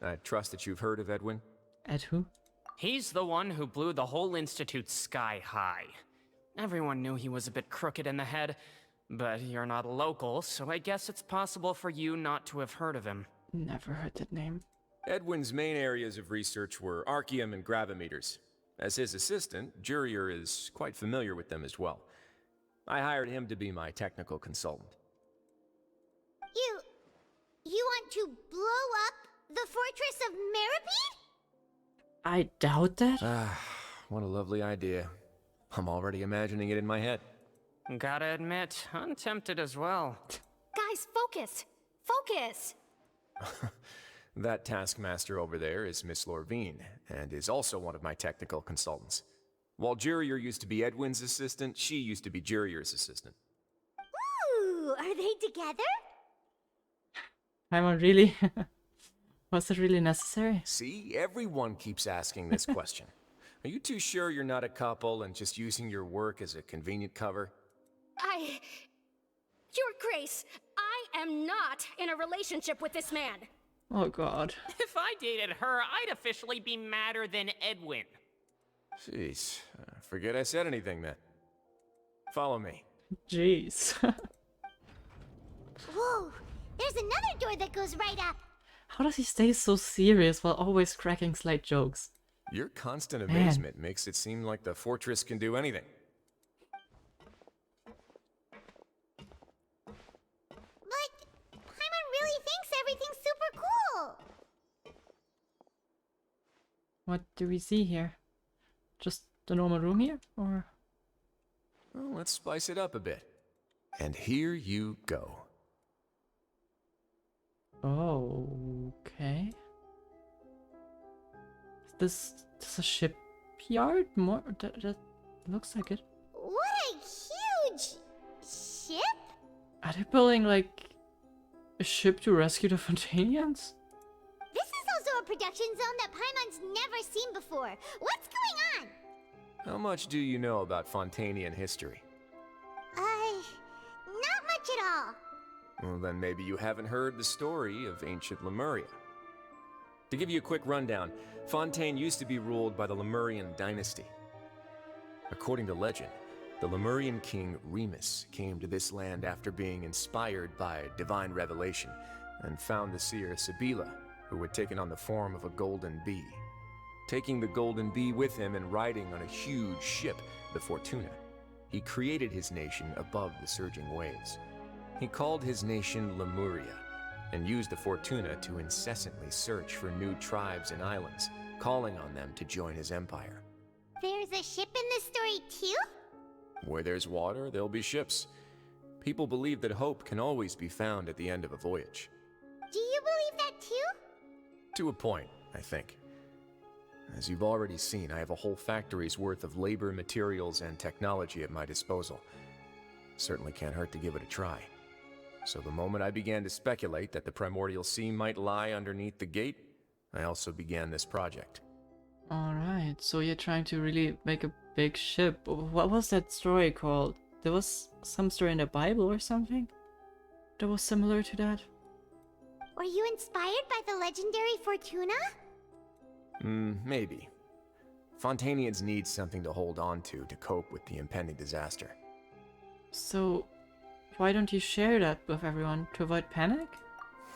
Speaker 11: I trust that you've heard of Edwin?
Speaker 1: Ed who?
Speaker 9: He's the one who blew the whole institute sky high. Everyone knew he was a bit crooked in the head, but you're not local, so I guess it's possible for you not to have heard of him.
Speaker 1: Never heard that name.
Speaker 11: Edwin's main areas of research were archaeum and gravimeters. As his assistant, Jurier is quite familiar with them as well. I hired him to be my technical consultant.
Speaker 2: You want to blow up the fortress of Meripede?
Speaker 1: I doubt that.
Speaker 11: What a lovely idea. I'm already imagining it in my head.
Speaker 9: Gotta admit, I'm tempted as well.
Speaker 6: Guys, focus! Focus!
Speaker 11: That taskmaster over there is Miss Lorvine, and is also one of my technical consultants. While Jurier used to be Edwin's assistant, she used to be Jurier's assistant.
Speaker 2: Ooh, are they together?
Speaker 1: Paimon, really? Was it really necessary?
Speaker 11: See, everyone keeps asking this question. Are you too sure you're not a couple and just using your work as a convenient cover?
Speaker 6: Your Grace, I am not in a relationship with this man.
Speaker 1: Oh god.
Speaker 9: If I dated her, I'd officially be madder than Edwin.
Speaker 11: Jeez, forget I said anything then. Follow me.
Speaker 1: Jeez.
Speaker 2: Whoa, there's another door that goes right up.
Speaker 1: How does he stay so serious while always cracking slight jokes?
Speaker 11: Your constant amazement makes it seem like the fortress can do anything.
Speaker 2: But Paimon really thinks everything's super cool.
Speaker 1: What do we see here? Just the normal room here, or?
Speaker 11: Well, let's spice it up a bit. And here you go.
Speaker 1: Oh, okay. Is this a shipyard? More that looks like it.
Speaker 2: What a huge ship!
Speaker 1: Are they building like a ship to rescue the Fontanians?
Speaker 2: This is also a production zone that Paimon's never seen before. What's going on?
Speaker 11: How much do you know about Fontanian history?
Speaker 2: Not much at all.
Speaker 11: Well, then maybe you haven't heard the story of ancient Lemuria. To give you a quick rundown, Fontaine used to be ruled by the Lemurian dynasty. According to legend, the Lemurian king Remus came to this land after being inspired by divine revelation and found the seer Sibila, who had taken on the form of a golden bee. Taking the golden bee with him and riding on a huge ship, the Fortuna, he created his nation above the surging waves. He called his nation Lemuria, and used the Fortuna to incessantly search for new tribes and islands, calling on them to join his empire.
Speaker 2: There's a ship in this story too?
Speaker 11: Where there's water, there'll be ships. People believe that hope can always be found at the end of a voyage.
Speaker 2: Do you believe that too?
Speaker 11: To a point, I think. As you've already seen, I have a whole factory's worth of labor, materials, and technology at my disposal. Certainly can't hurt to give it a try. So the moment I began to speculate that the Primordial Sea might lie underneath the gate, I also began this project.
Speaker 1: Alright, so you're trying to really make a big ship. What was that story called? There was some story in the Bible or something that was similar to that?
Speaker 2: Were you inspired by the legendary Fortuna?
Speaker 11: Maybe. Fontanians need something to hold on to cope with the impending disaster.
Speaker 1: So, why don't you share that with everyone to avoid panic?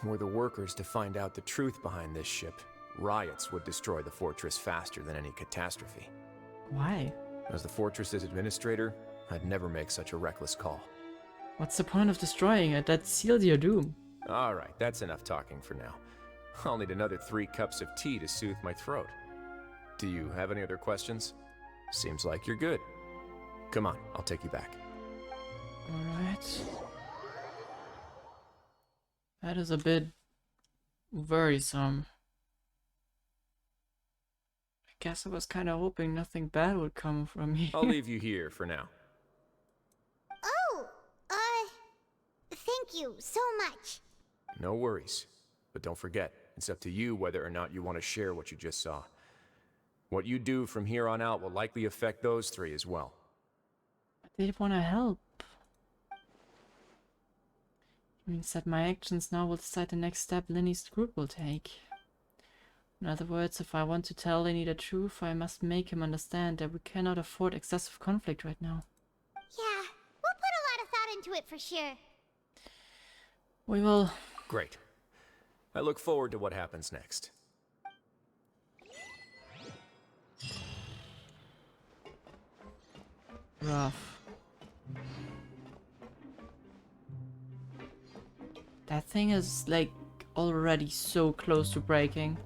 Speaker 11: Were the workers to find out the truth behind this ship, riots would destroy the fortress faster than any catastrophe.
Speaker 1: Why?
Speaker 11: As the fortress's administrator, I'd never make such a reckless call.
Speaker 1: What's the point of destroying it? That seals your doom.
Speaker 11: Alright, that's enough talking for now. I'll need another 3 cups of tea to soothe my throat. Do you have any other questions? Seems like you're good. Come on, I'll take you back.
Speaker 1: Alright. That is a bit worrisome. I guess I was kind of hoping nothing bad would come from here.
Speaker 11: I'll leave you here for now.
Speaker 2: Oh, thank you so much.
Speaker 11: No worries. But don't forget, it's up to you whether or not you want to share what you just saw. What you do from here on out will likely affect those 3 as well.
Speaker 1: I did want to help. It means that my actions now will decide the next step Linny's group will take. In other words, if I want to tell Linny the truth, I must make him understand that we cannot afford excessive conflict right now.
Speaker 2: Yeah, we'll put a lot of thought into it for sure.
Speaker 1: We will.
Speaker 11: Great. I look forward to what happens next.
Speaker 1: Rough. That thing is like already so close to breaking.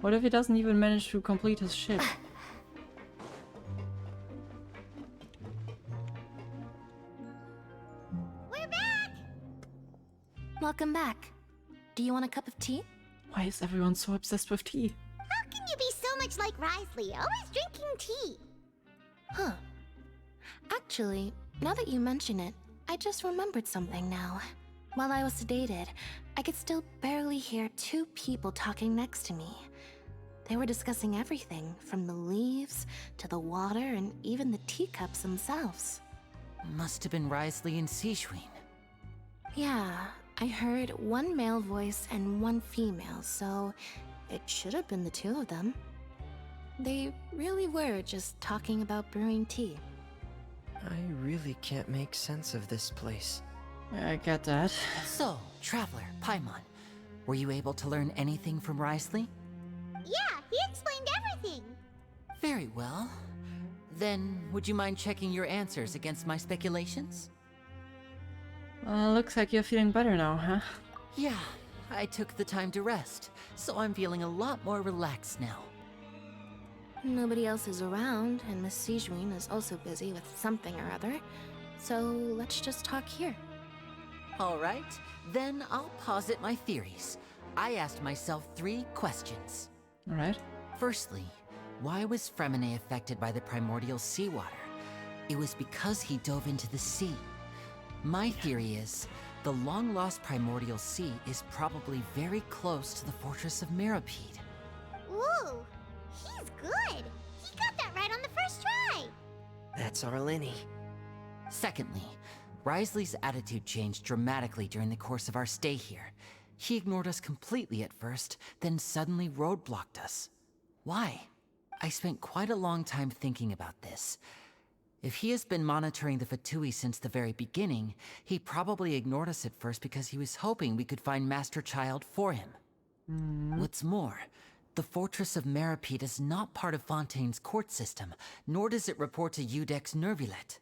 Speaker 1: What if he doesn't even manage to complete his ship?
Speaker 2: We're back!
Speaker 15: Welcome back. Do you want a cup of tea?
Speaker 1: Why is everyone so obsessed with tea?
Speaker 2: How can you be so much like Risley, always drinking tea?
Speaker 15: Huh. Actually, now that you mention it, I just remembered something now. While I was sedated, I could still barely hear 2 people talking next to me. They were discussing everything, from the leaves to the water and even the teacups themselves.
Speaker 8: Must have been Risley and Sijwin.
Speaker 15: Yeah, I heard 1 male voice and 1 female, so it should have been the 2 of them. They really were just talking about brewing tea.
Speaker 14: I really can't make sense of this place.
Speaker 1: I get that.
Speaker 8: So, Traveler, Paimon, were you able to learn anything from Risley?
Speaker 2: Yeah, he explained everything.
Speaker 8: Very well. Then, would you mind checking your answers against my speculations?
Speaker 1: Looks like you're feeling better now, huh?
Speaker 8: Yeah, I took the time to rest, so I'm feeling a lot more relaxed now.
Speaker 15: Nobody else is around, and Miss Sijwin is also busy with something or other, so let's just talk here.
Speaker 8: All right, then I'll posit my theories. I asked myself 3 questions.
Speaker 1: All right.
Speaker 8: Firstly, why was Fremine affected by the primordial seawater? It was because he dove into the sea. My theory is, the long-lost primordial sea is probably very close to the fortress of Meripede.
Speaker 2: Ooh, he's good. He got that right on the first try.
Speaker 14: That's our Linny.
Speaker 8: Secondly, Risley's attitude changed dramatically during the course of our stay here. He ignored us completely at first, then suddenly roadblocked us. Why? I spent quite a long time thinking about this. If he has been monitoring the Fatui since the very beginning, he probably ignored us at first because he was hoping we could find Master Child for him. What's more, the Fortress of Meripede is not part of Fontaine's court system, nor does it report to Udex Nervulet.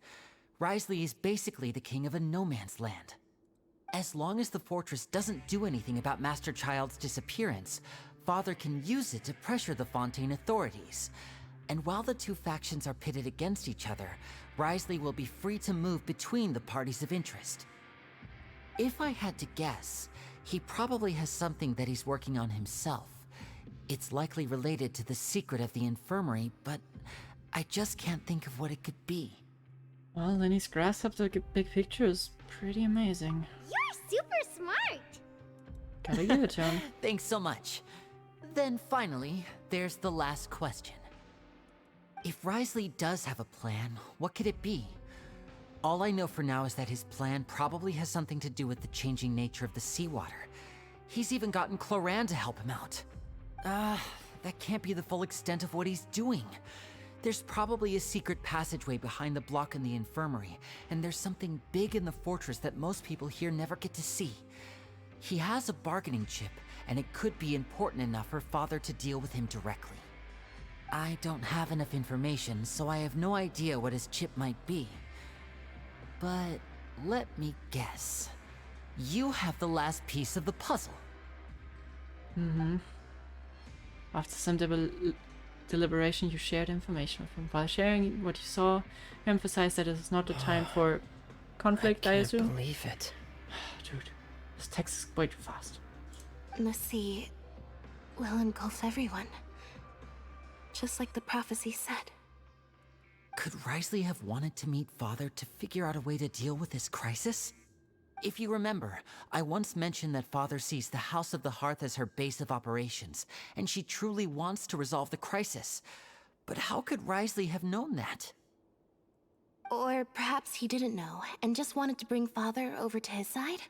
Speaker 8: Wriothesley is basically the king of a no-man's land. As long as the fortress doesn't do anything about Master Child's disappearance, Father can use it to pressure the Fontaine authorities. And while the two factions are pitted against each other, Wriothesley will be free to move between the parties of interest. If I had to guess, he probably has something that he's working on himself. It's likely related to the secret of the infirmary, but I just can't think of what it could be.
Speaker 1: Well, Lenny's grasp of the big picture is pretty amazing.
Speaker 2: You're super smart!
Speaker 1: Gotta give it to him.
Speaker 8: Thanks so much. Then finally, there's the last question. If Wriothesley does have a plan, what could it be? All I know for now is that his plan probably has something to do with the changing nature of the seawater. He's even gotten Cloran to help him out. That can't be the full extent of what he's doing. There's probably a secret passageway behind the block in the infirmary, and there's something big in the fortress that most people here never get to see. He has a bargaining chip, and it could be important enough for Father to deal with him directly. I don't have enough information, so I have no idea what his chip might be. But let me guess. You have the last piece of the puzzle.
Speaker 1: After some deliberation, you shared information with him. While sharing what you saw, you emphasized that it is not the time for conflict, I assume?
Speaker 14: I can't believe it.
Speaker 1: Dude, this text is way too fast.
Speaker 15: The sea will engulf everyone. Just like the prophecy said.
Speaker 8: Could Wriothesley have wanted to meet Father to figure out a way to deal with this crisis? If you remember, I once mentioned that Father sees the House of the Hearth as her base of operations, and she truly wants to resolve the crisis. But how could Wriothesley have known that?
Speaker 15: Or perhaps he didn't know, and just wanted to bring Father over to his side?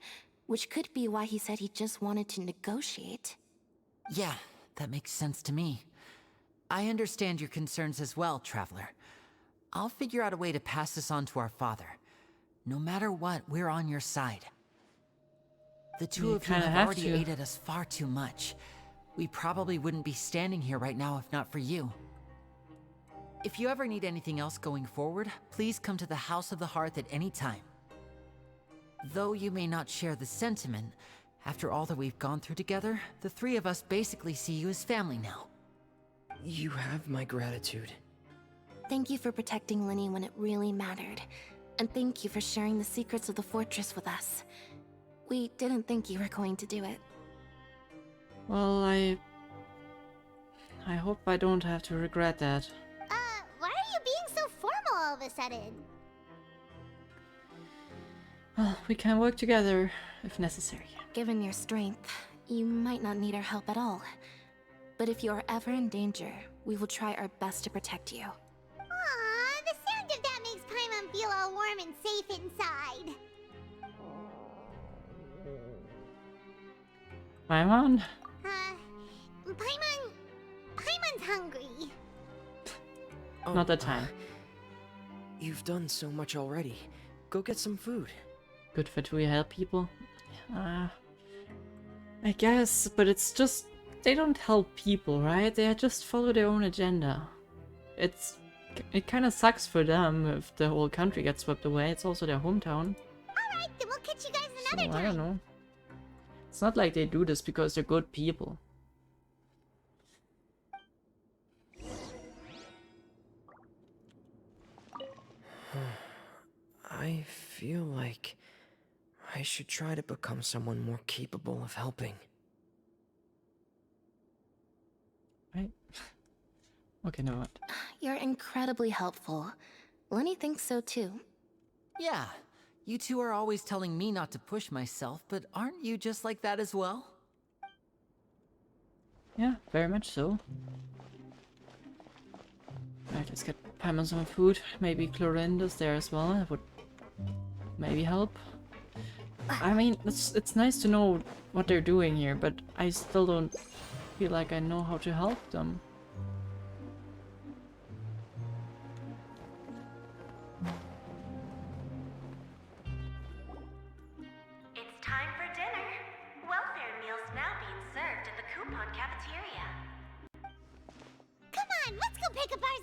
Speaker 15: Which could be why he said he just wanted to negotiate.
Speaker 8: Yeah, that makes sense to me. I understand your concerns as well, Traveler. I'll figure out a way to pass this on to our father. No matter what, we're on your side. The two of you have already aided us far too much. We probably wouldn't be standing here right now if not for you. If you ever need anything else going forward, please come to the House of the Hearth at any time. Though you may not share the sentiment, after all that we've gone through together, the three of us basically see you as family now.
Speaker 14: You have my gratitude.
Speaker 15: Thank you for protecting Lenny when it really mattered. And thank you for sharing the secrets of the fortress with us. We didn't think you were going to do it.
Speaker 1: Well, I hope I don't have to regret that.
Speaker 2: Why are you being so formal all of a sudden?
Speaker 1: Well, we can work together if necessary.
Speaker 15: Given your strength, you might not need our help at all. But if you are ever in danger, we will try our best to protect you.
Speaker 2: Aww, the sound of that makes Paimon feel all warm and safe inside.
Speaker 1: Paimon?
Speaker 2: Paimon's hungry.
Speaker 1: Not the time.
Speaker 14: You've done so much already. Go get some food.
Speaker 1: Good for to help people? I guess, but it's just... They don't help people, right? They just follow their own agenda. It kind of sucks for them if the whole country gets swept away. It's also their hometown.
Speaker 2: Alright, then we'll catch you guys another time.
Speaker 1: I don't know. It's not like they do this because they're good people.
Speaker 14: I feel like I should try to become someone more capable of helping.
Speaker 1: Right? Okay, no what?
Speaker 15: You're incredibly helpful. Lenny thinks so too.
Speaker 8: Yeah, you two are always telling me not to push myself, but aren't you just like that as well?
Speaker 1: Yeah, very much so. Right, let's get Paimon some food. Maybe Clorinda's there as well. That would maybe help. I mean, it's nice to know what they're doing here, but I still don't feel like I know how to help them.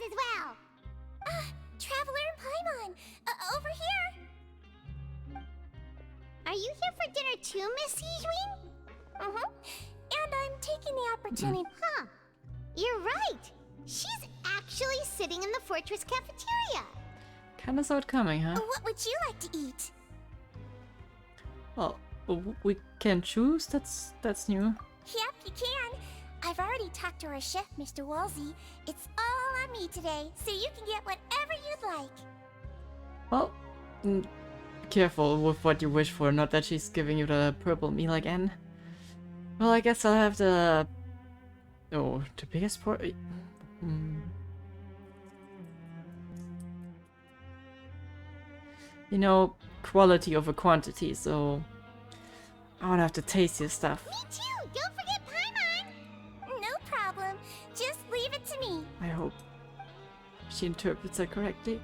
Speaker 2: as well. Traveler and Paimon, over here. Are you here for dinner too, Miss Sijween? And I'm taking the opportunity. Huh. You're right. She's actually sitting in the fortress cafeteria.
Speaker 1: Kinda saw it coming, huh?
Speaker 2: What would you like to eat?
Speaker 1: Well, we can choose. That's new.
Speaker 2: Yep, you can. I've already talked to our chef, Mr. Wolsey. It's all on me today, so you can get whatever you'd like.
Speaker 1: Well, careful with what you wish for. Not that she's giving you the purple meal again. Well, I guess I'll have the... Oh, the biggest part... You know, quality over quantity, so... I wanna have to taste your stuff.
Speaker 2: Me too! Don't forget Paimon! No problem. Just leave it to me.
Speaker 1: I hope she interprets that correctly.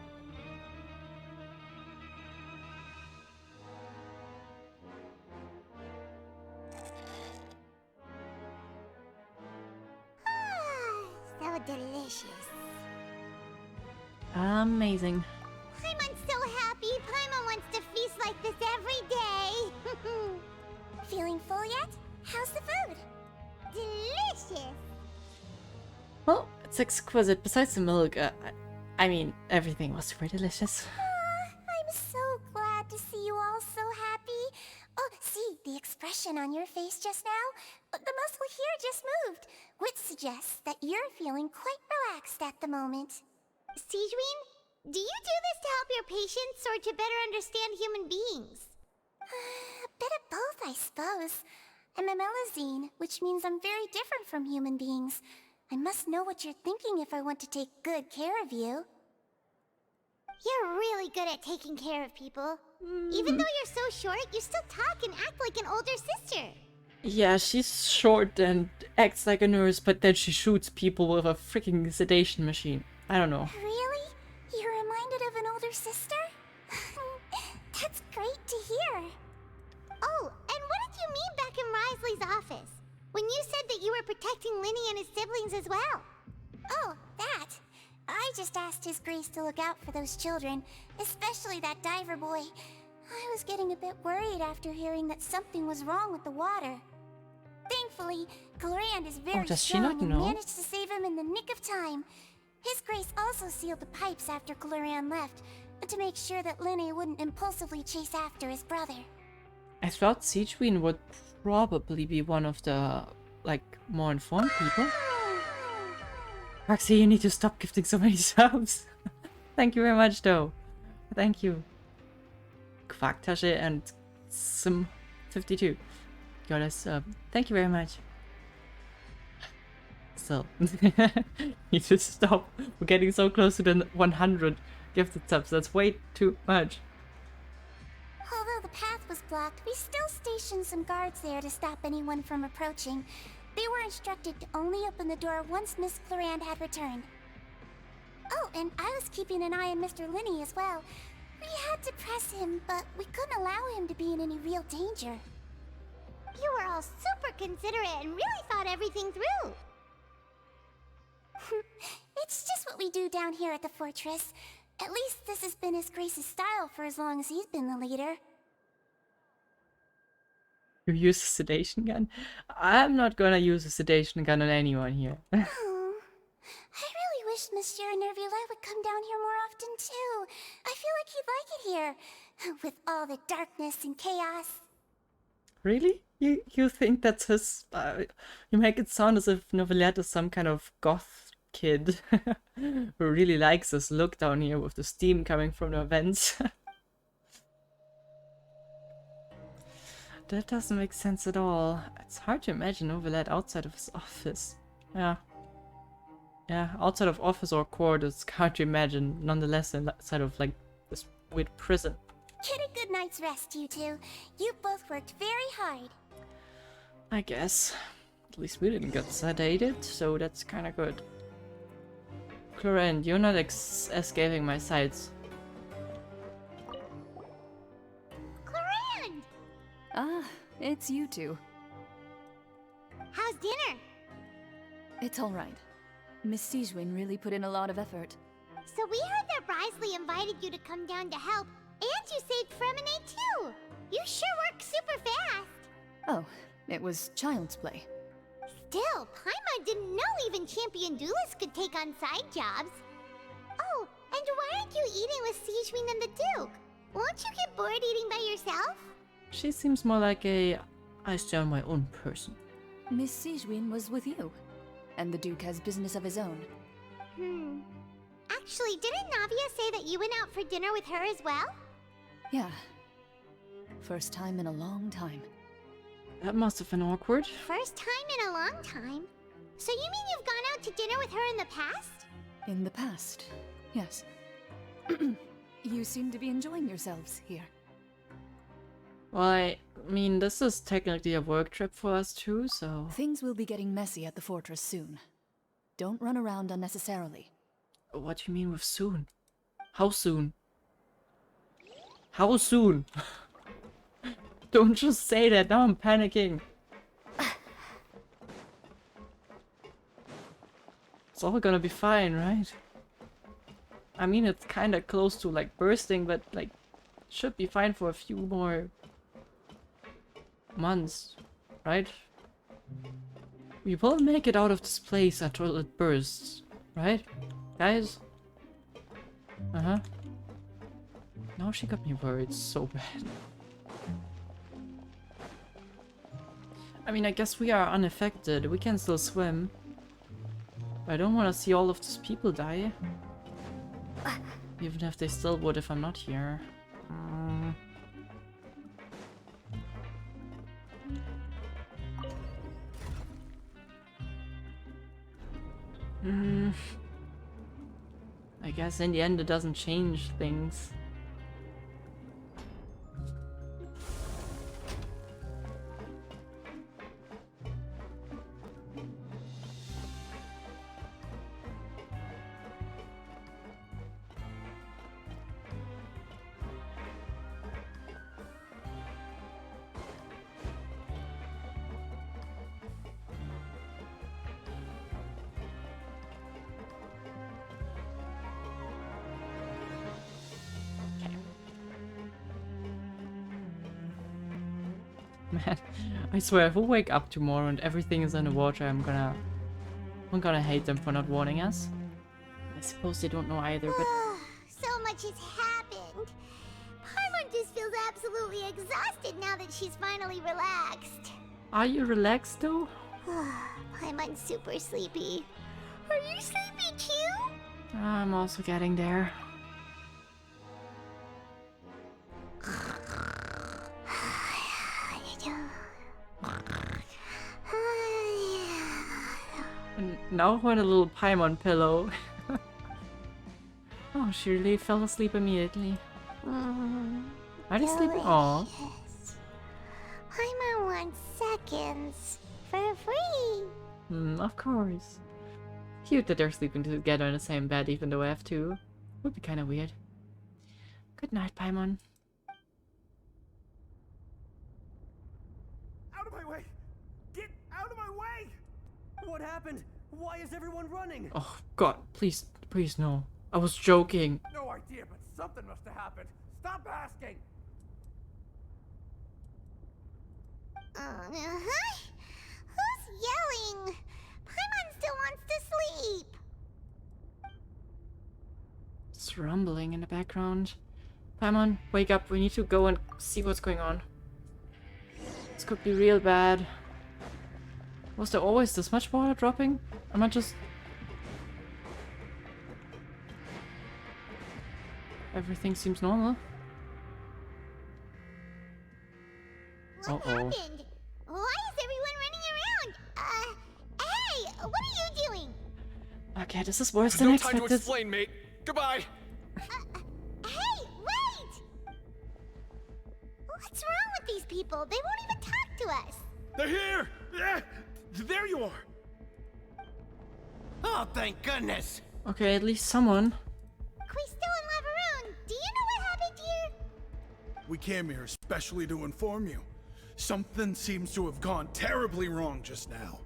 Speaker 2: So delicious.
Speaker 1: Amazing.
Speaker 2: Paimon's so happy. Paimon wants to feast like this every day. Feeling full yet? How's the food? Delicious.
Speaker 1: Well, it's exquisite. Besides the milk, I mean, everything was super delicious.
Speaker 2: I'm so glad to see you all so happy. Oh, see, the expression on your face just now? The muscle here just moved, which suggests that you're feeling quite relaxed at the moment. Sijween, do you do this to help your patients or to better understand human beings? A bit of both, I suppose. I'm a Melazine, which means I'm very different from human beings. I must know what you're thinking if I want to take good care of you. You're really good at taking care of people. Even though you're so short, you still talk and act like an older sister.
Speaker 1: Yeah, she's short and acts like a nurse, but then she shoots people with a freaking sedation machine. I don't know.
Speaker 2: Really? You're reminded of an older sister? That's great to hear. Oh, and what did you mean back in Risley's office? When you said that you were protecting Linny and his siblings as well? Oh, that. I just asked His Grace to look out for those children, especially that diver boy. I was getting a bit worried after hearing that something was wrong with the water. Thankfully, Glorand is very
Speaker 1: does she
Speaker 2: strong
Speaker 1: not
Speaker 2: and
Speaker 1: know?
Speaker 2: managed to save him in the nick of time. His Grace also sealed the pipes after Glorand left, to make sure that Linny wouldn't impulsively chase after his brother.
Speaker 1: I thought Sijween would probably be one of the, like, more informed people. Roxy, you need to stop gifting so many subs. Thank you very much, though. Thank you. Quacktasche and Sim52. Got a sub. Thank you very much. So, need to stop. We're getting so close to the 100 gifted subs. That's way too much.
Speaker 2: Although the path was blocked, we still stationed some guards there to stop anyone from approaching. They were instructed to only open the door once Miss Glorand had returned. Oh, and I was keeping an eye on Mr. Linny as well. We had to press him, but we couldn't allow him to be in any real danger. You were all super considerate and really thought everything through. It's just what we do down here at the fortress. At least this has been His Grace's style for as long as he's been the leader.
Speaker 1: You use a sedation gun? I'm not gonna use a sedation gun on anyone here.
Speaker 2: Oh, I really wish Monsieur Nervula would come down here more often too. I feel like he'd like it here, with all the darkness and chaos.
Speaker 1: Really? You think that's his... you make it sound as if Novelette is some kind of goth kid who really likes this look down here with the steam coming from the vents. That doesn't make sense at all. It's hard to imagine Novelette outside of his office. Yeah. Yeah, outside of office or court, it's hard to imagine. Nonetheless, inside of, like, this weird prison.
Speaker 2: Get a good night's rest, you two. You both worked very hard.
Speaker 1: I guess. At least we didn't get sedated, so that's kinda good. Clorand, you're not escaping my sights.
Speaker 2: Glorand!
Speaker 13: Ah, it's you two.
Speaker 2: How's dinner?
Speaker 13: It's all right. Miss Sijwin really put in a lot of effort.
Speaker 2: So we heard that Risley invited you to come down to help, and you saved Fremine too! You sure work super fast!
Speaker 13: Oh, it was child's play.
Speaker 2: Still, Paimon didn't know even champion duelists could take on side jobs. Oh, and why aren't you eating with Sijwin and the Duke? Won't you get bored eating by yourself?
Speaker 1: She seems more like a I stay on my own person.
Speaker 13: Miss Sijwin was with you, and the Duke has business of his own.
Speaker 2: Actually, didn't Navia say that you went out for dinner with her as well?
Speaker 13: Yeah. First time in a long time.
Speaker 1: That must have been awkward.
Speaker 2: First time in a long time? So you mean you've gone out to dinner with her in the past?
Speaker 13: In the past, yes. You seem to be enjoying yourselves here.
Speaker 1: Well, I mean, this is technically a work trip for us too, so...
Speaker 13: Things will be getting messy at the fortress soon. Don't run around unnecessarily.
Speaker 1: What do you mean with soon? How soon? How soon? Don't just say that, now I'm panicking. It's all gonna be fine, right? I mean, it's kinda close to like bursting, but like, should be fine for a few more months, right? We will make it out of this place until it bursts, right? Guys? Uh-huh. Now she got me worried so bad. I mean, I guess we are unaffected. We can still swim. But I don't want to see all of these people die. Even if they still would if I'm not here. I guess in the end it doesn't change things. Man, I swear, if we wake up tomorrow and everything is underwater, I'm gonna hate them for not warning us. I suppose they don't know either, but...
Speaker 2: So much has happened. Paimon just feels absolutely exhausted now that she's finally relaxed.
Speaker 1: Are you relaxed, though?
Speaker 2: Paimon's super sleepy. Are you sleepy too?
Speaker 1: I'm also getting there. And now I want a little Paimon pillow. Oh, she really fell asleep immediately. Are they sleeping? Aw.
Speaker 2: Paimon wants seconds for free.
Speaker 1: Of course. Cute that they're sleeping together in the same bed, even though I have two. Would be kind of weird. Good night, Paimon.
Speaker 16: Out of my way! Get out of my way! What happened? Why is everyone running?
Speaker 1: Oh God, please, please no. I was joking.
Speaker 16: No idea, but something must have happened. Stop asking!
Speaker 2: Who's yelling? Paimon still wants to sleep.
Speaker 1: It's rumbling in the background. Paimon, wake up. We need to go and see what's going on. This could be real bad. Was there always this much water dropping? Am I just... Everything seems normal.
Speaker 2: What happened? Why is everyone running around? Hey, what are you doing?
Speaker 1: Okay, this is worse than I expected.
Speaker 16: No time to explain, mate. Goodbye.
Speaker 2: Hey, wait! What's wrong with these people? They won't even talk to us.
Speaker 16: They're here! Yeah, there you are.
Speaker 3: Oh, thank goodness.
Speaker 1: Okay, at least someone.
Speaker 2: Quisto and Laveroon, do you know what happened here?
Speaker 5: We came here especially to inform you. Something seems to have gone terribly wrong just now.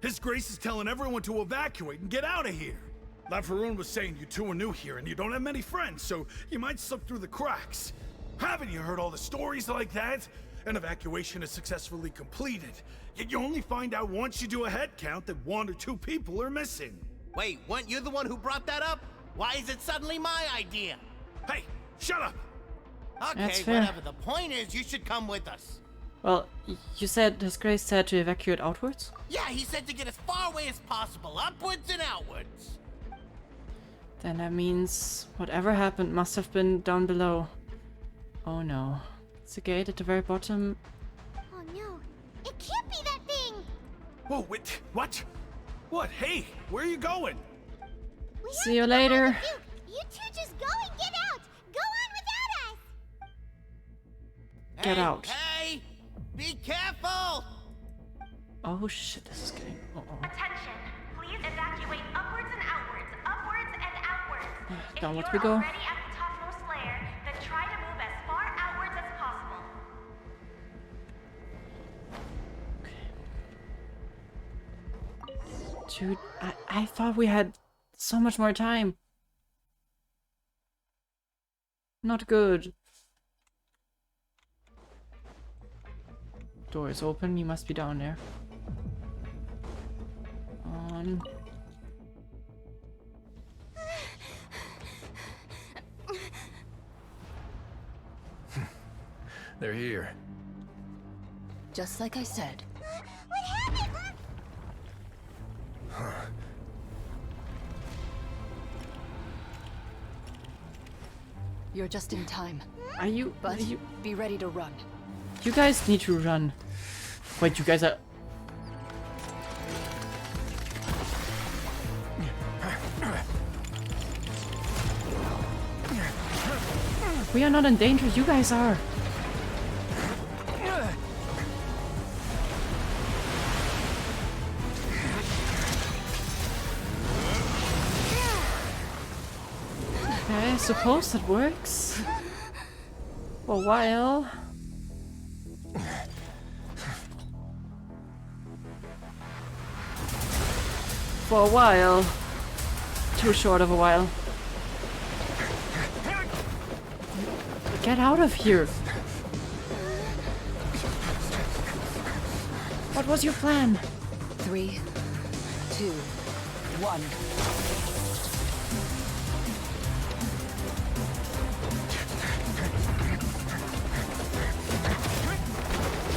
Speaker 5: His Grace is telling everyone to evacuate and get out of here. Lafaroon was saying you two are new here and you don't have many friends, so you might slip through the cracks. Haven't you heard all the stories like that? An evacuation is successfully completed, yet you only find out once you do a head count that 1 or 2 people are missing.
Speaker 17: Wait, weren't you the one who brought that up? Why is it suddenly my idea?
Speaker 5: Hey, shut up!
Speaker 17: Okay, whatever. The point is, you should come with us.
Speaker 1: Well, you said His Grace said to evacuate outwards?
Speaker 17: Yeah, he said to get as far away as possible, upwards and outwards.
Speaker 1: Then that means whatever happened must have been down below. Oh no. It's a gate at the very bottom.
Speaker 2: Oh no, it can't be that thing!
Speaker 5: Whoa, wait, what? What? Hey, where are you going?
Speaker 1: See you later.
Speaker 2: You two just go and get out! Go on without us!
Speaker 1: Get out.
Speaker 17: Hey! Be careful!
Speaker 1: Oh shit, this is getting...
Speaker 18: Attention! Please evacuate upwards and outwards, upwards and outwards.
Speaker 1: Down
Speaker 18: if
Speaker 1: what
Speaker 18: you're
Speaker 1: we go.
Speaker 18: already at the topmost layer, then try to move as far outwards as possible.
Speaker 1: Dude, I thought we had so much more time. Not good. Door is open, you must be down there. On.
Speaker 11: They're here.
Speaker 13: Just like I said.
Speaker 2: What happened?
Speaker 13: You're just in time.
Speaker 1: Are you...
Speaker 13: But be ready to run.
Speaker 1: You guys need to run. Wait, you guys are... We are not in danger, you guys are. Okay, I suppose it works. For a while. For a while. Too short of a while. Get out of here! What was your plan?
Speaker 13: 3, 2, 1.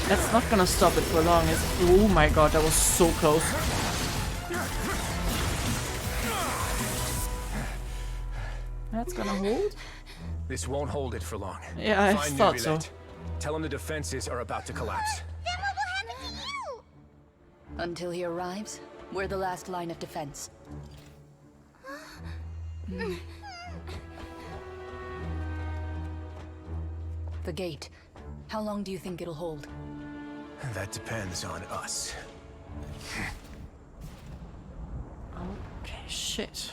Speaker 1: That's not gonna stop it for long, is it? Oh my god, that was so close. That's gonna hold?
Speaker 11: This won't hold it for long.
Speaker 1: Yeah, I
Speaker 11: Find
Speaker 1: thought so.
Speaker 11: Neuvillette. Tell him the defenses are about to collapse.
Speaker 2: Then what will happen to you?
Speaker 13: Until he arrives, we're the last line of defense. The gate. How long do you think it'll hold?
Speaker 11: That depends on us.
Speaker 1: Okay, shit.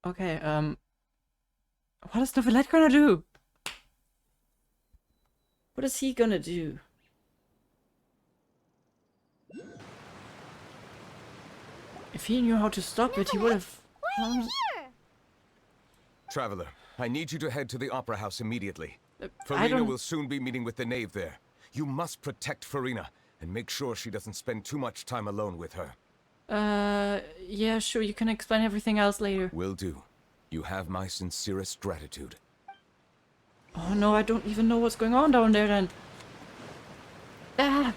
Speaker 1: Okay, what is Neuvillette gonna do? What is he gonna do? If he knew how to stop it, he would have...
Speaker 2: Why are you here?
Speaker 19: Traveler, I need you to head to the Opera House immediately.
Speaker 1: I
Speaker 19: Farina
Speaker 1: don't...
Speaker 19: will soon be meeting with the knave there. You must protect Farina, and make sure she doesn't spend too much time alone with her.
Speaker 1: Yeah, sure, you can explain everything else later.
Speaker 19: Will do. You have my sincerest gratitude.
Speaker 1: Oh no, I don't even know what's going on down there then. Ah!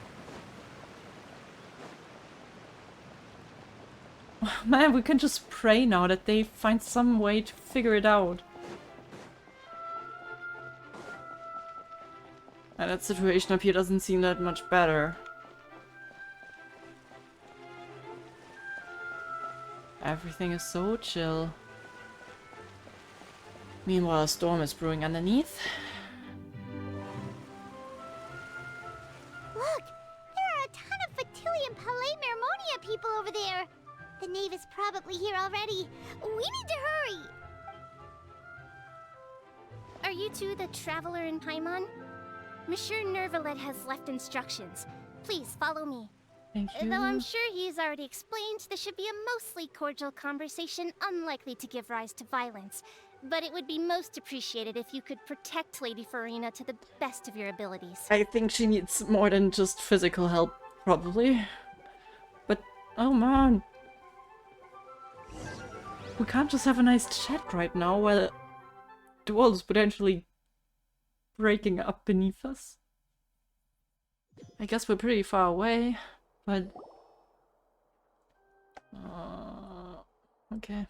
Speaker 1: Man, we can just pray now that they find some way to figure it out. And that situation up here doesn't seem that much better. Everything is so chill. Meanwhile, a storm is brewing underneath.
Speaker 2: Look! There are a ton of Fatilian Palais Mermonia people over there! The knave is probably here already. We need to hurry! Are you two the Traveler in Paimon? Monsieur Nervalet has left instructions. Please follow me.
Speaker 1: Thank you.
Speaker 2: Though I'm sure he's already explained, this should be a mostly cordial conversation, unlikely to give rise to violence. But it would be most appreciated if you could protect Lady Farina to the best of your abilities.
Speaker 1: I think she needs more than just physical help, probably. But, oh man. We can't just have a nice chat right now while the world is potentially breaking up beneath us. I guess we're pretty far away, but... okay.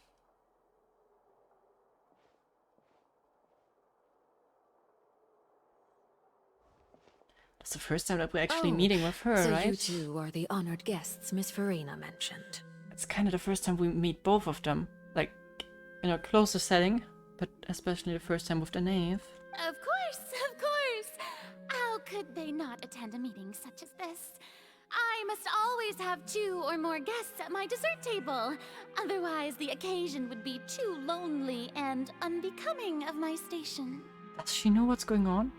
Speaker 1: That's the first time that we're actually meeting with her,
Speaker 10: so
Speaker 1: right?
Speaker 10: you two are the honored guests Miss Farina mentioned.
Speaker 1: It's kind of the first time we meet both of them. Like, in a closer setting, but especially the first time with the knave.
Speaker 20: Of course, of course! How could they not attend a meeting such as this? I must always have 2 or more guests at my dessert table. Otherwise, the occasion would be too lonely and unbecoming of my station.
Speaker 1: Does she know what's going on?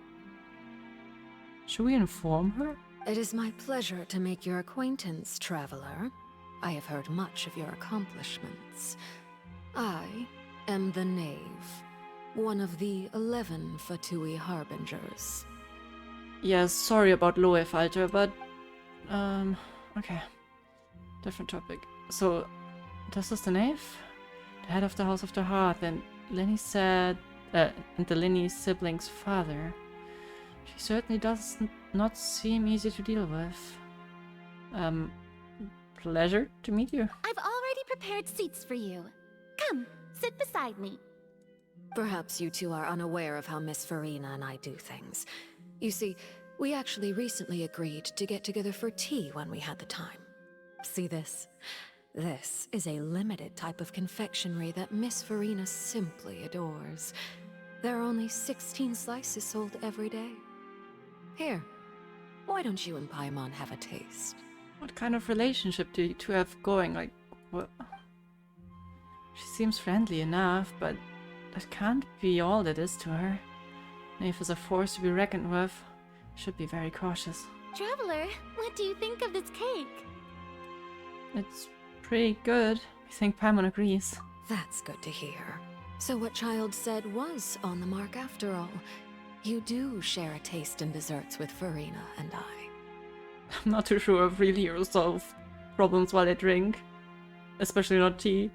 Speaker 1: Should we inform her?
Speaker 10: It is my pleasure to make your acquaintance, traveler. I have heard much of your accomplishments. I am the Knave, one of the 11 Fatui Harbingers.
Speaker 1: Yes, sorry about Loe Falter, but... okay. Different topic. So, this is the knave? The head of the House of the Hearth, and Lenny said... and the Lenny sibling's father. She certainly does not seem easy to deal with. Pleasure to meet you.
Speaker 20: I've already prepared seats for you. Come, sit beside me.
Speaker 10: Perhaps you two are unaware of how Miss Farina and I do things. You see, we actually recently agreed to get together for tea when we had the time. See this? This is a limited type of confectionery that Miss Farina simply adores. There are only 16 slices sold every day. Here, why don't you and Paimon have a taste?
Speaker 1: What kind of relationship do you two have going? Like, what? She seems friendly enough, but that can't be all that is to her. Knave is a force to be reckoned with. Should be very cautious.
Speaker 20: Traveler, what do you think of this cake?
Speaker 1: It's pretty good. I think Paimon agrees.
Speaker 10: That's good to hear. So what Child said was on the mark after all. You do share a taste in desserts with Farina and I.
Speaker 1: I'm not too sure if really you solve problems while they drink. Especially not tea.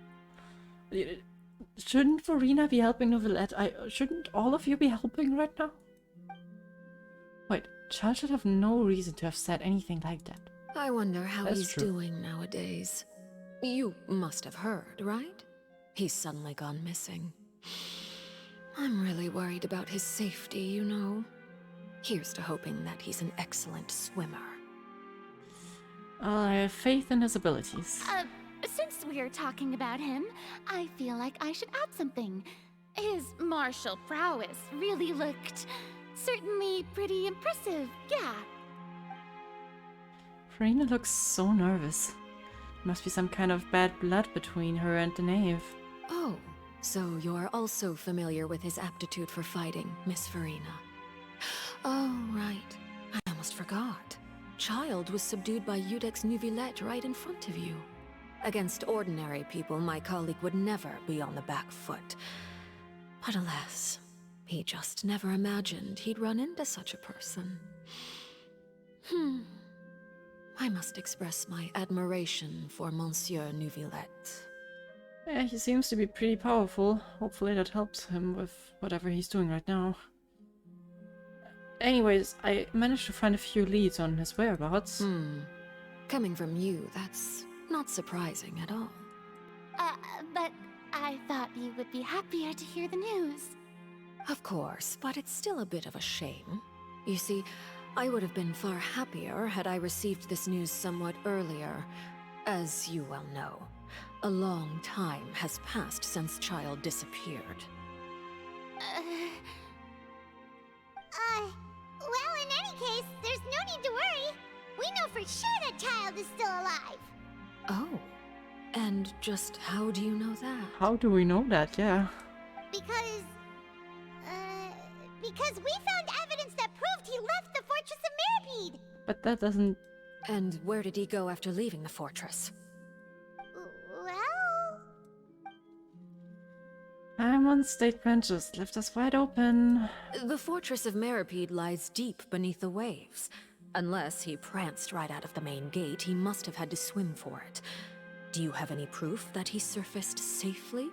Speaker 1: Shouldn't Farina be helping Novelette? Shouldn't all of you be helping right now? Wait, Child should have no reason to have said anything like that.
Speaker 10: I wonder how
Speaker 1: That's
Speaker 10: he's
Speaker 1: true.
Speaker 10: doing nowadays. You must have heard, right? He's suddenly gone missing. I'm really worried about his safety, you know. Here's to hoping that he's an excellent swimmer.
Speaker 1: I have faith in his abilities.
Speaker 20: Since we're talking about him, I feel like I should add something. His martial prowess really looked certainly pretty impressive, yeah.
Speaker 1: Farina looks so nervous. Must be some kind of bad blood between her and the knave.
Speaker 10: Oh, so you're also familiar with his aptitude for fighting, Miss Farina. Oh, right. I almost forgot. Child was subdued by Udex Nuvillette right in front of you. Against ordinary people, my colleague would never be on the back foot. But alas, he just never imagined he'd run into such a person. I must express my admiration for Monsieur Nuvillette.
Speaker 1: Yeah, he seems to be pretty powerful. Hopefully that helps him with whatever he's doing right now. Anyways, I managed to find a few leads on his whereabouts.
Speaker 10: Coming from you, that's not surprising at all.
Speaker 20: But I thought you would be happier to hear the news.
Speaker 10: Of course, but it's still a bit of a shame. You see, I would have been far happier had I received this news somewhat earlier. As you well know, a long time has passed since Child disappeared.
Speaker 2: Well, in any case, there's no need to worry. We know for sure that Child is still alive.
Speaker 10: Oh, and just how do you know that?
Speaker 1: How do we know that? Yeah.
Speaker 2: Because we found evidence that proved he left the Fortress of Merpeed!
Speaker 1: But that doesn't...
Speaker 6: And where did he go after leaving the fortress?
Speaker 2: Well...
Speaker 1: Paimon's statement just left us wide open.
Speaker 6: The Fortress of Merpeed lies deep beneath the waves. Unless he pranced right out of the main gate, he must have had to swim for it. Do you have any proof that he surfaced safely?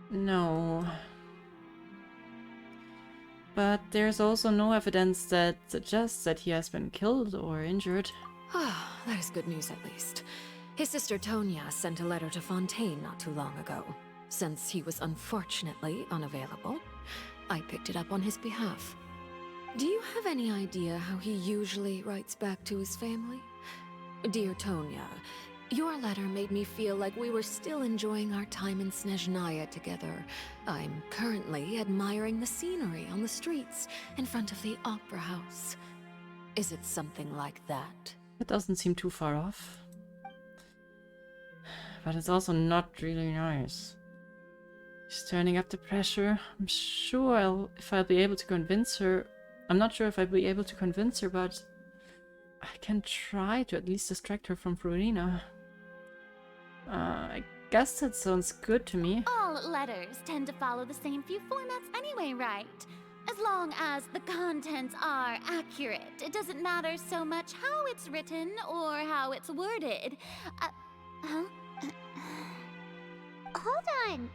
Speaker 1: No. But there's also no evidence that suggests that he has been killed or injured.
Speaker 6: Ah, that is good news at least. His sister Tonya sent a letter to Fontaine not too long ago. Since he was unfortunately unavailable, I picked it up on his behalf. Do you have any idea how he usually writes back to his family? Dear Tonya, your letter made me feel like we were still enjoying our time in Snezhnaya together. I'm currently admiring the scenery on the streets in front of the Opera House. Is it something like that?
Speaker 1: It doesn't seem too far off. But it's also not really nice. She's turning up the pressure. I'm sure if I'll be able to convince her... I'm not sure if I'll be able to convince her, but I can try to at least distract her from Farina. I guess that sounds good to me.
Speaker 20: All letters tend to follow the same few formats anyway, right? As long as the contents are accurate, it doesn't matter so much how it's written or how it's worded.
Speaker 2: Hold on.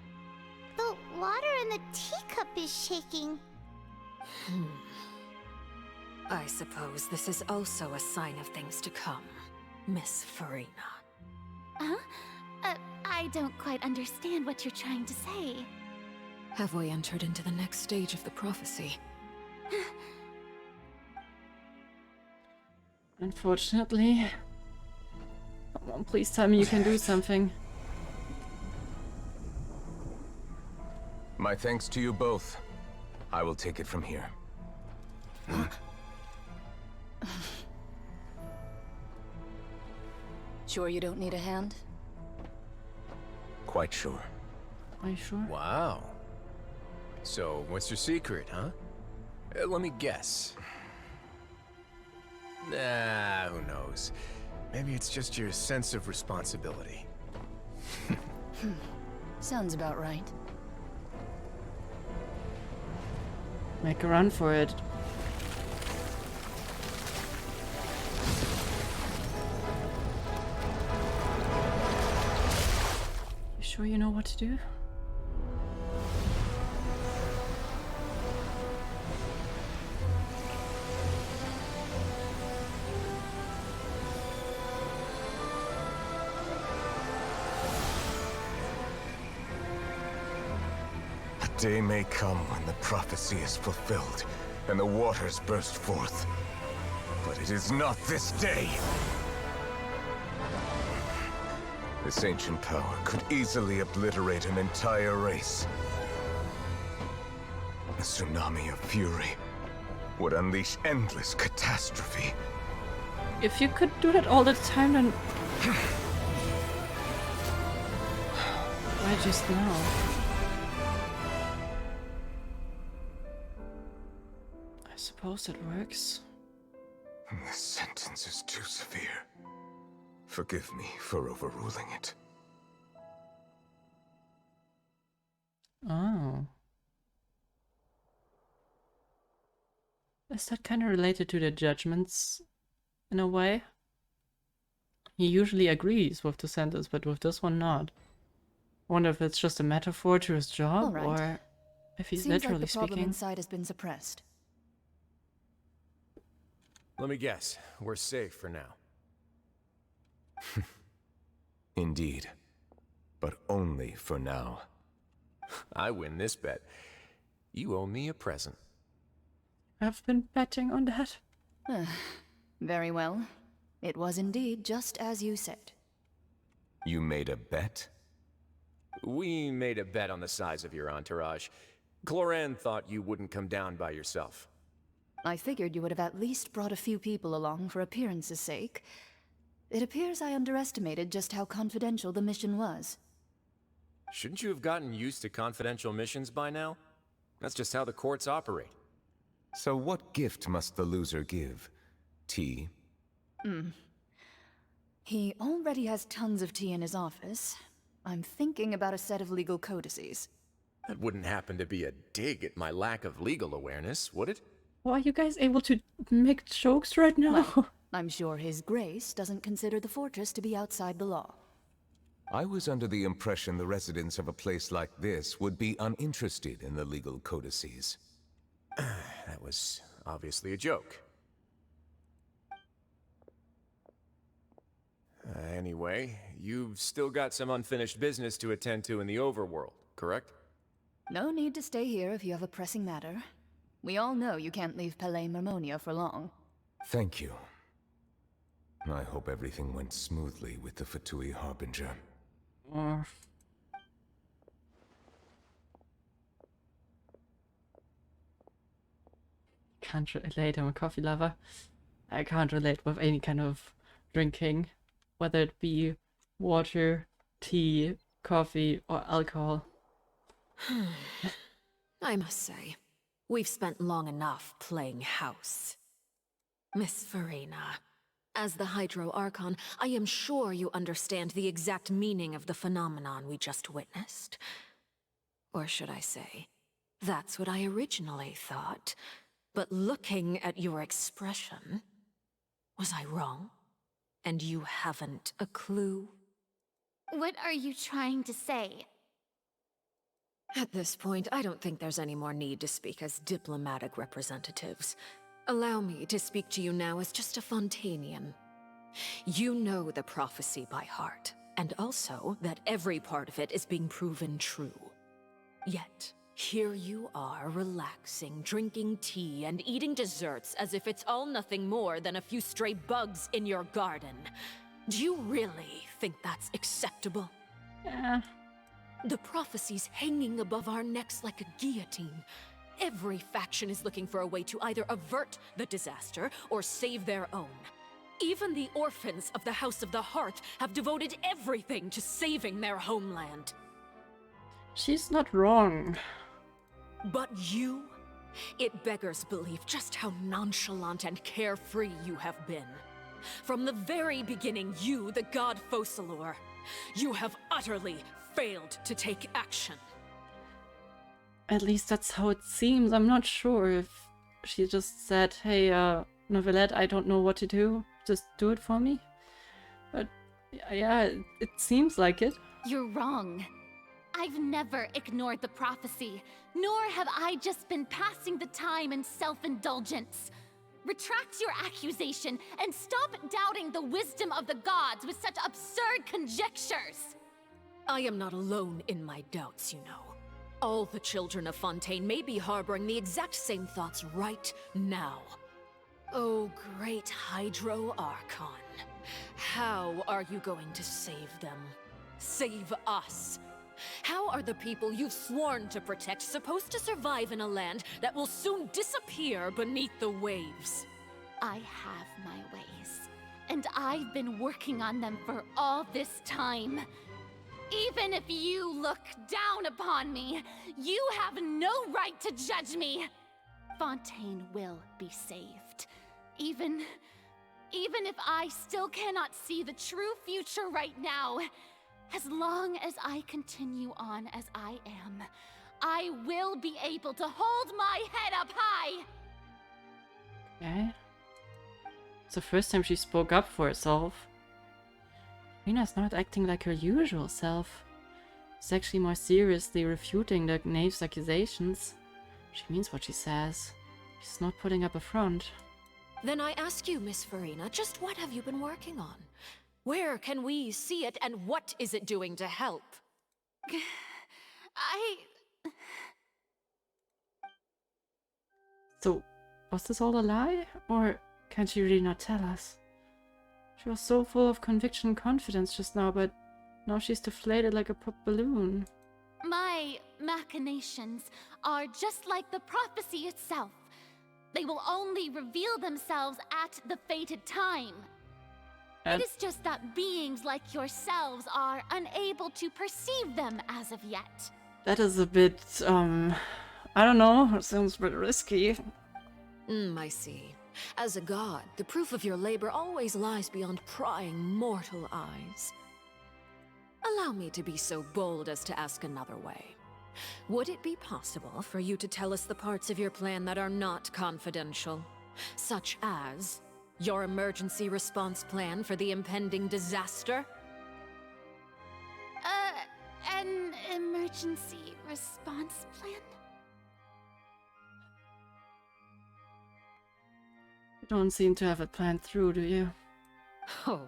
Speaker 2: The water in the teacup is shaking.
Speaker 6: I suppose this is also a sign of things to come, Miss Farina.
Speaker 20: Huh? I don't quite understand what you're trying to say.
Speaker 6: Have we entered into the next stage of the prophecy?
Speaker 1: Unfortunately. Come on, please tell me you can do something.
Speaker 19: My thanks to you both. I will take it from here.
Speaker 13: Sure you don't need a hand?
Speaker 19: Quite sure.
Speaker 1: Are you sure?
Speaker 11: Wow. So, what's your secret, huh? Let me guess. Nah, who knows? Maybe it's just your sense of responsibility.
Speaker 13: Sounds about right.
Speaker 1: Make a run for it. You sure you know what to do?
Speaker 19: A day may come when the prophecy is fulfilled and the waters burst forth. But it is not this day. This ancient power could easily obliterate an entire race. A tsunami of fury would unleash endless catastrophe.
Speaker 1: If you could do that all the time, then... Why just now? I suppose it works.
Speaker 19: This sentence is too severe. Forgive me for overruling it.
Speaker 1: Oh. Is that kind of related to the judgments, in a way? He usually agrees with the sentence, but with this one not. Wonder if it's just a metaphor to his job, or if he's
Speaker 13: Seems
Speaker 1: literally
Speaker 13: like the problem
Speaker 1: speaking.
Speaker 13: inside has been suppressed.
Speaker 11: Let me guess, we're safe for now.
Speaker 19: Indeed. But only for now.
Speaker 11: I win this bet. You owe me a present.
Speaker 1: I've been betting on that.
Speaker 13: Very well. It was indeed just as you said.
Speaker 19: You made a bet?
Speaker 11: We made a bet on the size of your entourage. Cloran thought you wouldn't come down by yourself.
Speaker 13: I figured you would have at least brought a few people along for appearance's sake. It appears I underestimated just how confidential the mission was.
Speaker 11: Shouldn't you have gotten used to confidential missions by now? That's just how the courts operate.
Speaker 19: So what gift must the loser give? Tea?
Speaker 13: He already has tons of tea in his office. I'm thinking about a set of legal codices.
Speaker 11: That wouldn't happen to be a dig at my lack of legal awareness, would it?
Speaker 1: Why are you guys able to make jokes right now?
Speaker 13: Well, I'm sure His Grace doesn't consider the fortress to be outside the law.
Speaker 19: I was under the impression the residents of a place like this would be uninterested in the legal codices.
Speaker 11: That was obviously a joke. Anyway, you've still got some unfinished business to attend to in the overworld, correct?
Speaker 13: No need to stay here if you have a pressing matter. We all know you can't leave Palais Marmonia for long.
Speaker 19: Thank you. I hope everything went smoothly with the Fatui Harbinger.
Speaker 1: Can't relate, I'm a coffee lover. I can't relate with any kind of drinking, whether it be water, tea, coffee, or alcohol.
Speaker 21: I must say, we've spent long enough playing house. Miss Farina, as the Hydro Archon, I am sure you understand the exact meaning of the phenomenon we just witnessed. Or should I say, that's what I originally thought. But looking at your expression, was I wrong? And you haven't a clue?
Speaker 20: What are you trying to say?
Speaker 21: At this point, I don't think there's any more need to speak as diplomatic representatives. Allow me to speak to you now as just a Fontanian. You know the prophecy by heart, and also that every part of it is being proven true. Yet, here you are, relaxing, drinking tea, and eating desserts as if it's all nothing more than a few stray bugs in your garden. Do you really think that's acceptable?
Speaker 1: Yeah.
Speaker 21: The prophecy's hanging above our necks like a guillotine. Every faction is looking for a way to either avert the disaster or save their own. Even the orphans of the House of the Hearth have devoted everything to saving their homeland.
Speaker 1: She's not wrong.
Speaker 21: But you? It beggars belief just how nonchalant and carefree you have been. From the very beginning, you, the god Focalor, you have utterly failed to take action.
Speaker 1: At least that's how it seems. I'm not sure if she just said, hey, Novelette, I don't know what to do. Just do it for me. But yeah, it seems like it.
Speaker 20: You're wrong. I've never ignored the prophecy, nor have I just been passing the time in self-indulgence. Retract your accusation and stop doubting the wisdom of the gods with such absurd conjectures.
Speaker 21: I am not alone in my doubts, you know. All the children of Fontaine may be harboring the exact same thoughts right now. Oh, great Hydro Archon. How are you going to save them? Save us? How are the people you've sworn to protect supposed to survive in a land that will soon disappear beneath the waves?
Speaker 20: I have my ways, and I've been working on them for all this time. Even if you look down upon me, you have no right to judge me. Fontaine will be saved. Even if I still cannot see the true future right now, as long as I continue on as I am, I will be able to hold my head up high.
Speaker 1: Okay. It's the first time she spoke up for herself. Rina's not acting like her usual self. She's actually more seriously refuting the knave's accusations. She means what she says. She's not putting up a front.
Speaker 21: Then I ask you, Miss Farina, just what have you been working on? Where can we see it, and what is it doing to help?
Speaker 1: So, was this all a lie? Or can she really not tell us? She was so full of conviction and confidence just now, but now she's deflated like a popped balloon.
Speaker 20: My machinations are just like the prophecy itself. They will only reveal themselves at the fated time. It is just that beings like yourselves are unable to perceive them as of yet.
Speaker 1: That is a bit, I don't know, it sounds a bit risky.
Speaker 21: I see. As a god, the proof of your labor always lies beyond prying mortal eyes. Allow me to be so bold as to ask another way. Would it be possible for you to tell us the parts of your plan that are not confidential? Such as your emergency response plan for the impending disaster?
Speaker 20: An emergency response plan?
Speaker 1: You don't seem to have it planned through, do you?
Speaker 21: Oh,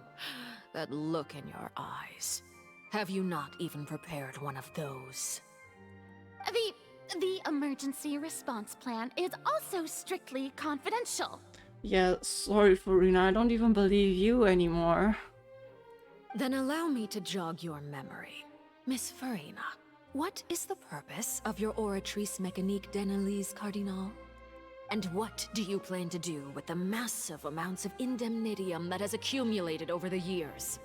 Speaker 21: that look in your eyes. Have you not even prepared one of those?
Speaker 20: The emergency response plan is also strictly confidential.
Speaker 1: Yeah, sorry, Farina, I don't even believe you anymore.
Speaker 21: Then allow me to jog your memory. Miss Farina, what is the purpose of your Oratrice Mécanique d'Analyse Cardinal? And what do you plan to do with the massive amounts of indemnitium that has accumulated over the years?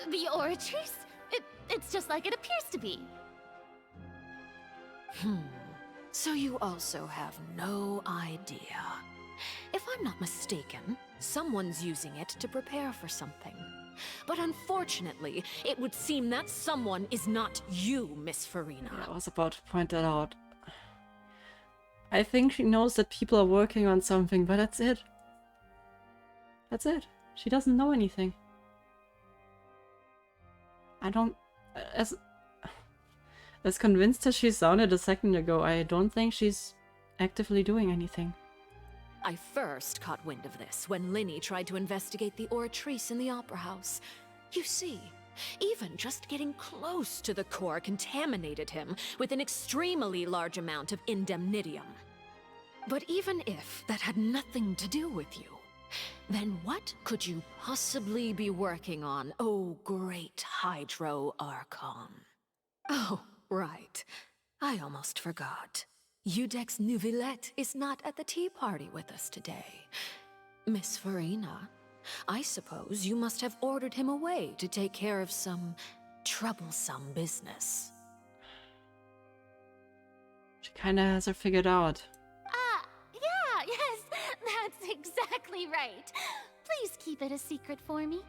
Speaker 20: The Oratrice? It's just like it appears to be.
Speaker 21: So you also have no idea. If I'm not mistaken, someone's using it to prepare for something. But unfortunately, it would seem that someone is not you, Miss Farina.
Speaker 1: Yeah, I was about to point that out. I think she knows that people are working on something, but that's it. That's it. She doesn't know anything. I don't... As convinced as she sounded a second ago, I don't think she's actively doing anything.
Speaker 21: I first caught wind of this when Linny tried to investigate the Oratrice in the Opera House. You see, even just getting close to the core contaminated him with an extremely large amount of indemnitium. But even if that had nothing to do with you, then what could you possibly be working on, oh great Hydro Archon? Oh, right. I almost forgot. Udex Neuvillette is not at the tea party with us today. Miss Farina, I suppose you must have ordered him away to take care of some troublesome business.
Speaker 1: She kinda has her figured out.
Speaker 20: Yeah, yes, that's exactly right. Please keep it a secret for me.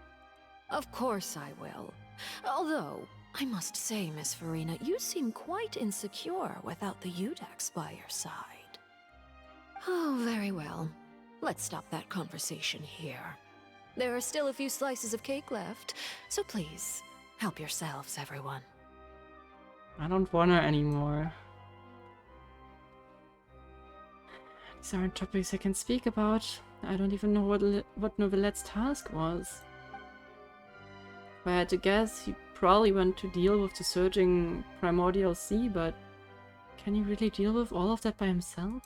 Speaker 21: Of course I will. Although, I must say, Miss Farina, you seem quite insecure without the Udex by your side. Oh, very well. Let's stop that conversation here. There are still a few slices of cake left, so please, help yourselves, everyone.
Speaker 1: I don't want her anymore. These aren't topics I can speak about. I don't even know what Neuvillette's task was. If I had to guess, he probably went to deal with the surging primordial sea, but can he really deal with all of that by himself?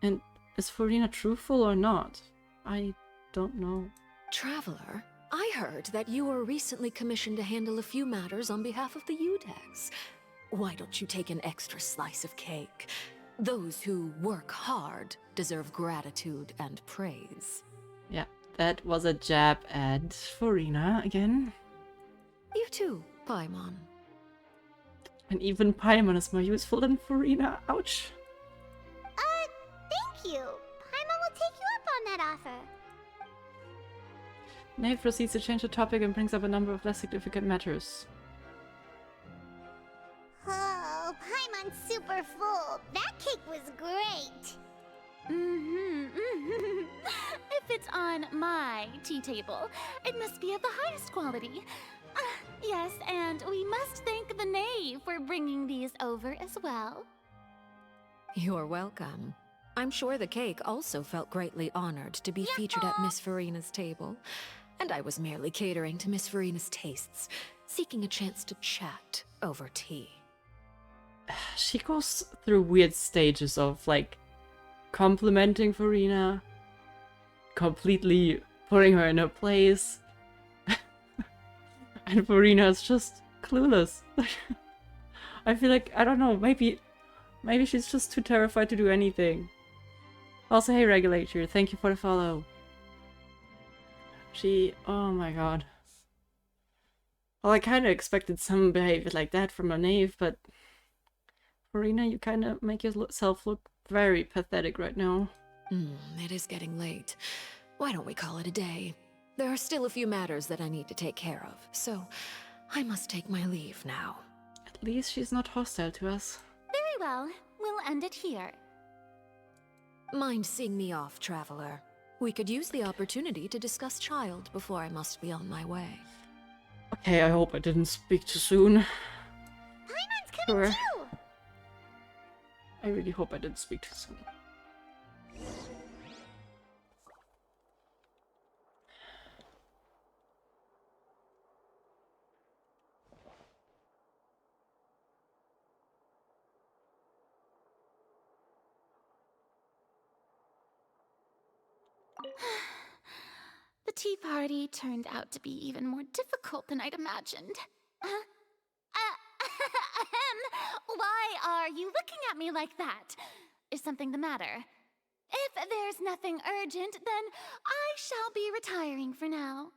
Speaker 1: And is Farina truthful or not? I don't know.
Speaker 21: Traveler, I heard that you were recently commissioned to handle a few matters on behalf of the Udex. Why don't you take an extra slice of cake? Those who work hard deserve gratitude and praise.
Speaker 1: Yeah, that was a jab at Farina again.
Speaker 21: You too, Paimon.
Speaker 1: And even Paimon is more useful than Farina. Ouch.
Speaker 2: Thank you. Paimon will take you up on that offer.
Speaker 1: Nave proceeds to change the topic and brings up a number of less significant matters.
Speaker 2: Oh, Paimon's super full. That cake was great.
Speaker 20: If it's on my tea table, it must be of the highest quality. Yes, and we must thank the knave for bringing these over as well.
Speaker 21: You're welcome. I'm sure the cake also felt greatly honored to be featured at Miss Farina's table. And I was merely catering to Miss Farina's tastes, seeking a chance to chat over tea.
Speaker 1: She goes through weird stages of, like, complimenting Farina, completely putting her in her place, and Farina's just clueless. I feel like, I don't know, maybe she's just too terrified to do anything. Also, hey Regulator, thank you for the follow. Oh my god. Well, I kinda expected some behavior like that from a knave, but Farina, you kinda make yourself look very pathetic right now.
Speaker 21: It is getting late. Why don't we call it a day? There are still a few matters that I need to take care of, so I must take my leave now.
Speaker 1: At least she's not hostile to us.
Speaker 20: Very well. We'll end it here.
Speaker 21: Mind seeing me off, traveler? We could use the opportunity to discuss Child before I must be on my way.
Speaker 1: Okay, I hope I didn't speak too soon.
Speaker 2: Paimon's coming too!
Speaker 1: I really hope I didn't speak too soon.
Speaker 20: The tea party turned out to be even more difficult than I'd imagined. Why are you looking at me like that? Is something the matter? If there's nothing urgent, then I shall be retiring for now.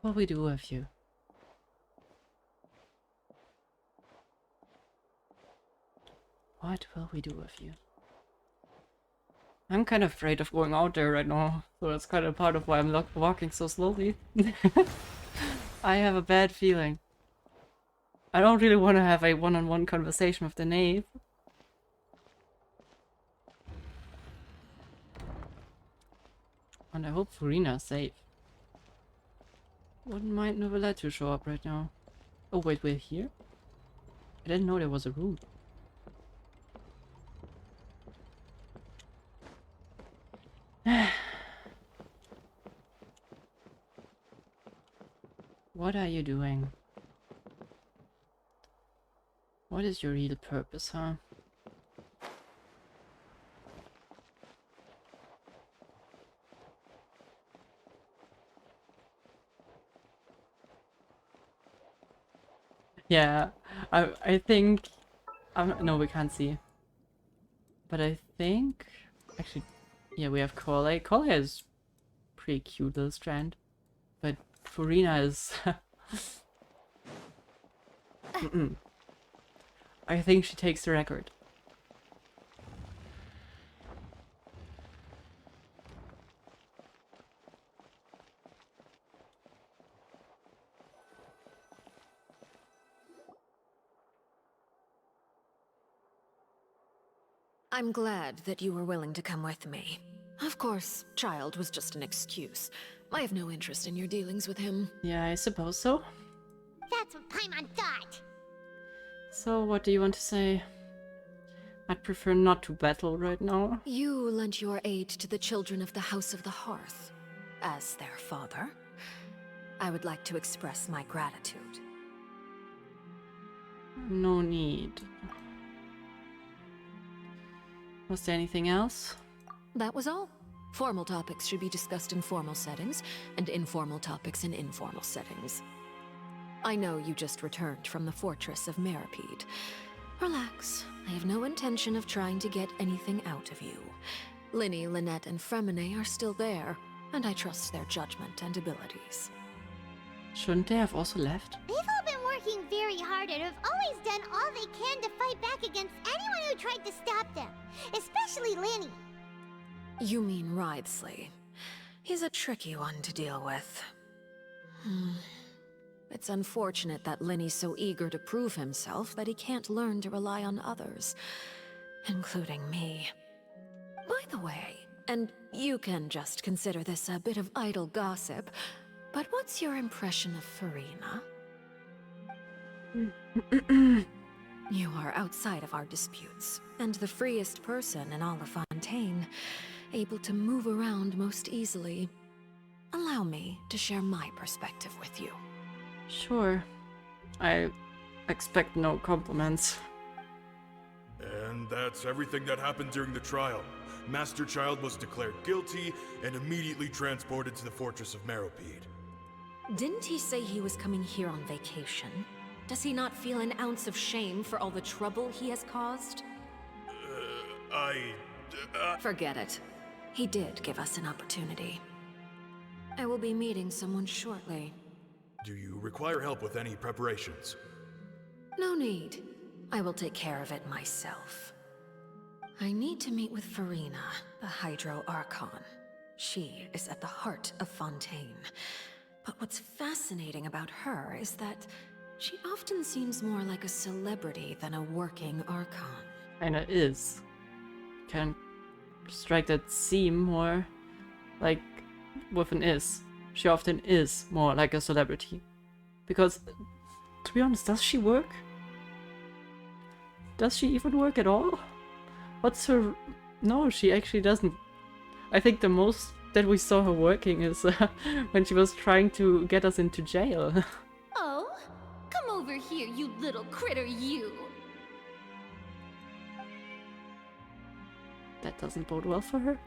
Speaker 1: What will we do with you? What will we do with you? I'm kind of afraid of going out there right now, so that's kind of part of why I'm walking so slowly. I have a bad feeling. I don't really want to have a one-on-one conversation with the knave. And I hope Furina's safe. Wouldn't mind Novella to show up right now. Oh wait, we're here? I didn't know there was a route. What are you doing? What is your real purpose, huh? Yeah, I think no, we can't see. But I think actually, yeah, we have Corley. Corley is pretty cute little strand, but Furina is. I think she takes the record.
Speaker 21: I'm glad that you were willing to come with me. Of course, Child was just an excuse. I have no interest in your dealings with him.
Speaker 1: Yeah, I suppose so.
Speaker 2: That's what Paimon thought.
Speaker 1: So, what do you want to say? I'd prefer not to battle right now.
Speaker 21: You lent your aid to the children of the House of the Hearth. As their father, I would like to express my gratitude.
Speaker 1: No need. Was there anything else?
Speaker 21: That was all. Formal topics should be discussed in formal settings, and informal topics in informal settings. I know you just returned from the fortress of Meripede. Relax. I have no intention of trying to get anything out of you. Linny, Lynette, and Fremine are still there, and I trust their judgment and abilities.
Speaker 1: Shouldn't they have also left?
Speaker 2: They've all been working very hard and have always done all they can to fight back against anyone who tried to stop them. Especially Linny.
Speaker 21: You mean Wriothesley. He's a tricky one to deal with. It's unfortunate that Linny's so eager to prove himself that he can't learn to rely on others, including me. By the way, and you can just consider this a bit of idle gossip, but what's your impression of Furina? You are outside of our disputes, and the freest person in all of Fontaine, able to move around most easily. Allow me to share my perspective with you.
Speaker 1: Sure. I expect no compliments.
Speaker 4: And that's everything that happened during the trial. Master Child was declared guilty and immediately transported to the Fortress of Meropide.
Speaker 21: Didn't he say he was coming here on vacation? Does he not feel an ounce of shame for all the trouble he has caused? Forget it. He did give us an opportunity. I will be meeting someone shortly.
Speaker 4: Do you require help with any preparations?
Speaker 21: No need. I will take care of it myself. I need to meet with Farina, the Hydro Archon. She is at the heart of Fontaine. But what's fascinating about her is that she often seems more like a celebrity than a working Archon.
Speaker 1: Kinda is. Can strike that seem more like with an is. She often is more like a celebrity. Because, to be honest, does she work? Does she even work at all? What's her... No, she actually doesn't. I think the most that we saw her working is when she was trying to get us into jail.
Speaker 20: Oh, come over here, you little critter, you.
Speaker 1: That doesn't bode well for her.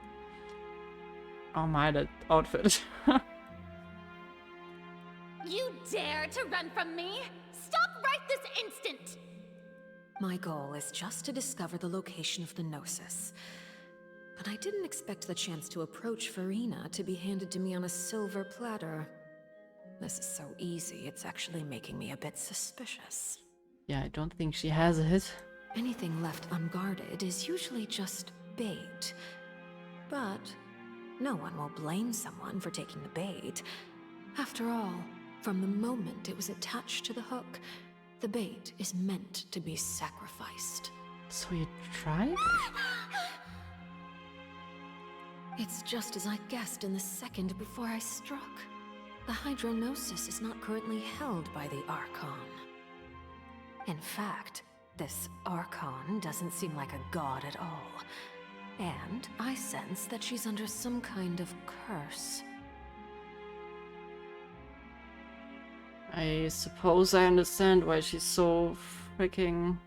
Speaker 1: Oh my, that outfit.
Speaker 20: You dare to run from me? Stop right this instant!
Speaker 21: My goal is just to discover the location of the Gnosis. But I didn't expect the chance to approach Farina to be handed to me on a silver platter. This is so easy, it's actually making me a bit suspicious.
Speaker 1: Yeah, I don't think she has it.
Speaker 21: Anything left unguarded is usually just bait. But no one will blame someone for taking the bait. After all, from the moment it was attached to the hook, the bait is meant to be sacrificed.
Speaker 1: So you tried?
Speaker 21: It's just as I guessed in the second before I struck. The Hydrognosis is not currently held by the Archon. In fact, this Archon doesn't seem like a god at all. And I sense that she's under some kind of curse.
Speaker 1: I suppose I understand why she's so freaking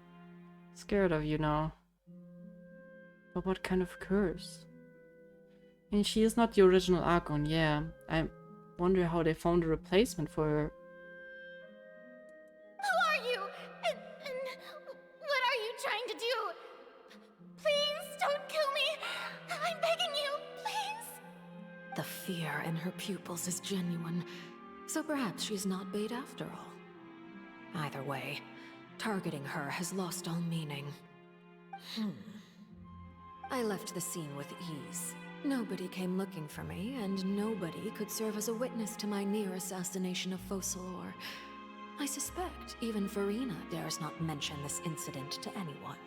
Speaker 1: scared of you now. But what kind of curse? I mean, she is not the original Archon, yeah. I wonder how they found a replacement for her.
Speaker 20: Who are you? And what are you trying to do? Please don't kill me! I'm begging you, please!
Speaker 21: The fear in her pupils is genuine, so perhaps she's not bait after all. Either way, targeting her has lost all meaning. I left the scene with ease. Nobody came looking for me, and nobody could serve as a witness to my near assassination of Focalor. I suspect even Farina dares not mention this incident to anyone.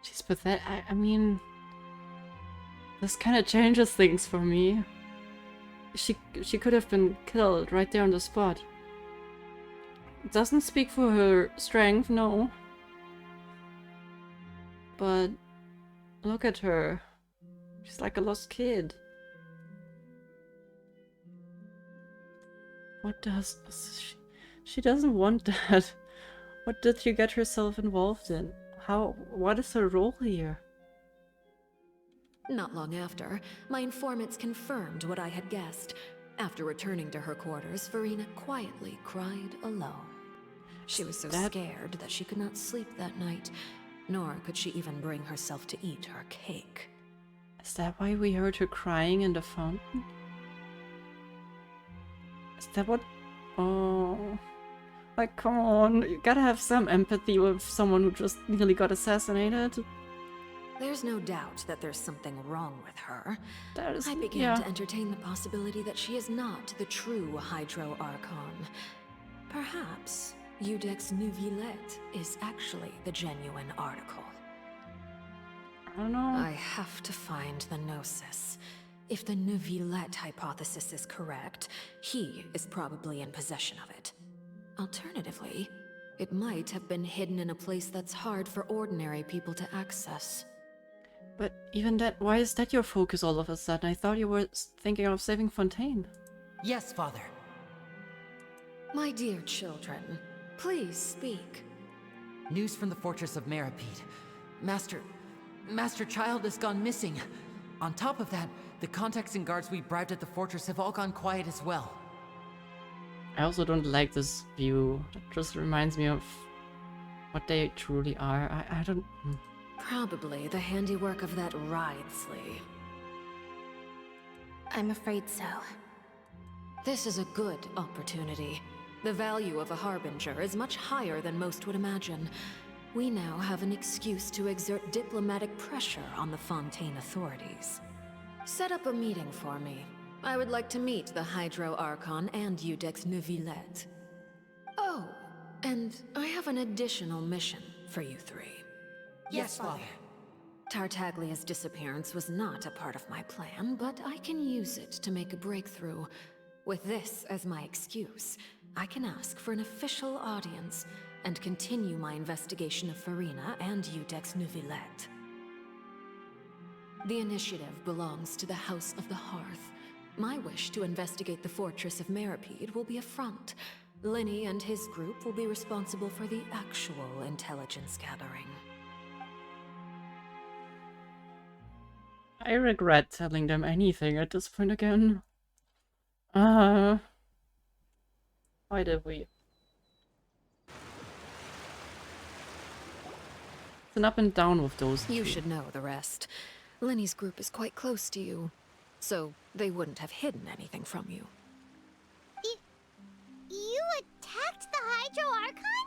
Speaker 1: She's pathetic. I mean, this kind of changes things for me. She could have been killed right there on the spot. It doesn't speak for her strength, no. But look at her. She's like a lost kid. What does... She doesn't want that. What did she get herself involved in? What is her role here?
Speaker 21: Not long after, my informants confirmed what I had guessed. After returning to her quarters, Farina quietly cried alone. She was so scared that she could not sleep that night, nor could she even bring herself to eat her cake.
Speaker 1: Is that why we heard her crying in the fountain? Is that what... Oh... Like, come on, you gotta have some empathy with someone who just nearly got assassinated.
Speaker 21: There's no doubt that there's something wrong with her.
Speaker 1: I
Speaker 21: began to entertain the possibility that she is not the true Hydro Archon. Perhaps Eudex Neuvillette is actually the genuine article.
Speaker 1: I don't know.
Speaker 21: I have to find the Gnosis. If the Neuvillette hypothesis is correct, he is probably in possession of it. Alternatively, it might have been hidden in a place that's hard for ordinary people to access.
Speaker 1: But even that, why is that your focus all of a sudden? I thought you were thinking of saving Fontaine.
Speaker 10: Yes, Father.
Speaker 21: My dear children, please speak.
Speaker 10: News from the Fortress of Meropide. Master Child has gone missing. On top of that, the contacts and guards we bribed at the fortress have all gone quiet as well.
Speaker 1: I also don't like this view. It just reminds me of what they truly are. I don't...
Speaker 21: Probably the handiwork of that Ridsley.
Speaker 15: I'm afraid so.
Speaker 21: This is a good opportunity. The value of a Harbinger is much higher than most would imagine. We now have an excuse to exert diplomatic pressure on the Fontaine authorities. Set up a meeting for me. I would like to meet the Hydro Archon and Iudex Neuvillette. Oh, and I have an additional mission for you three.
Speaker 10: Yes, Father.
Speaker 21: Tartaglia's disappearance was not a part of my plan, but I can use it to make a breakthrough. With this as my excuse, I can ask for an official audience and continue my investigation of Farina and Iudex Neuvillette. The initiative belongs to the House of the Hearth. My wish to investigate the Fortress of Meripede will be a front. Lenny and his group will be responsible for the actual intelligence gathering.
Speaker 1: I regret telling them anything at this point again. Why did we? It's an up and down with those
Speaker 21: You
Speaker 1: two.
Speaker 21: should know the rest. Lenny's group is quite close to you, so they wouldn't have hidden anything from you.
Speaker 2: You attacked the Hydro Archon?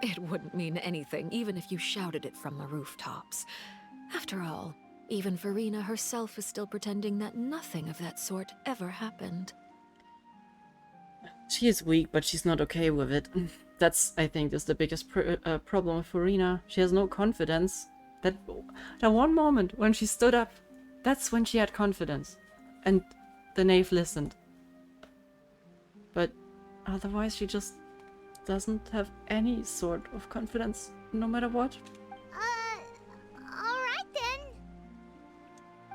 Speaker 21: It wouldn't mean anything, even if you shouted it from the rooftops. After all, even Farina herself is still pretending that nothing of that sort ever happened.
Speaker 1: She is weak, but she's not okay with it. That's, I think, is the biggest problem with Farina. She has no confidence. That one moment when she stood up, that's when she had confidence. And the knave listened. But otherwise she just doesn't have any sort of confidence, no matter what.
Speaker 2: Alright then.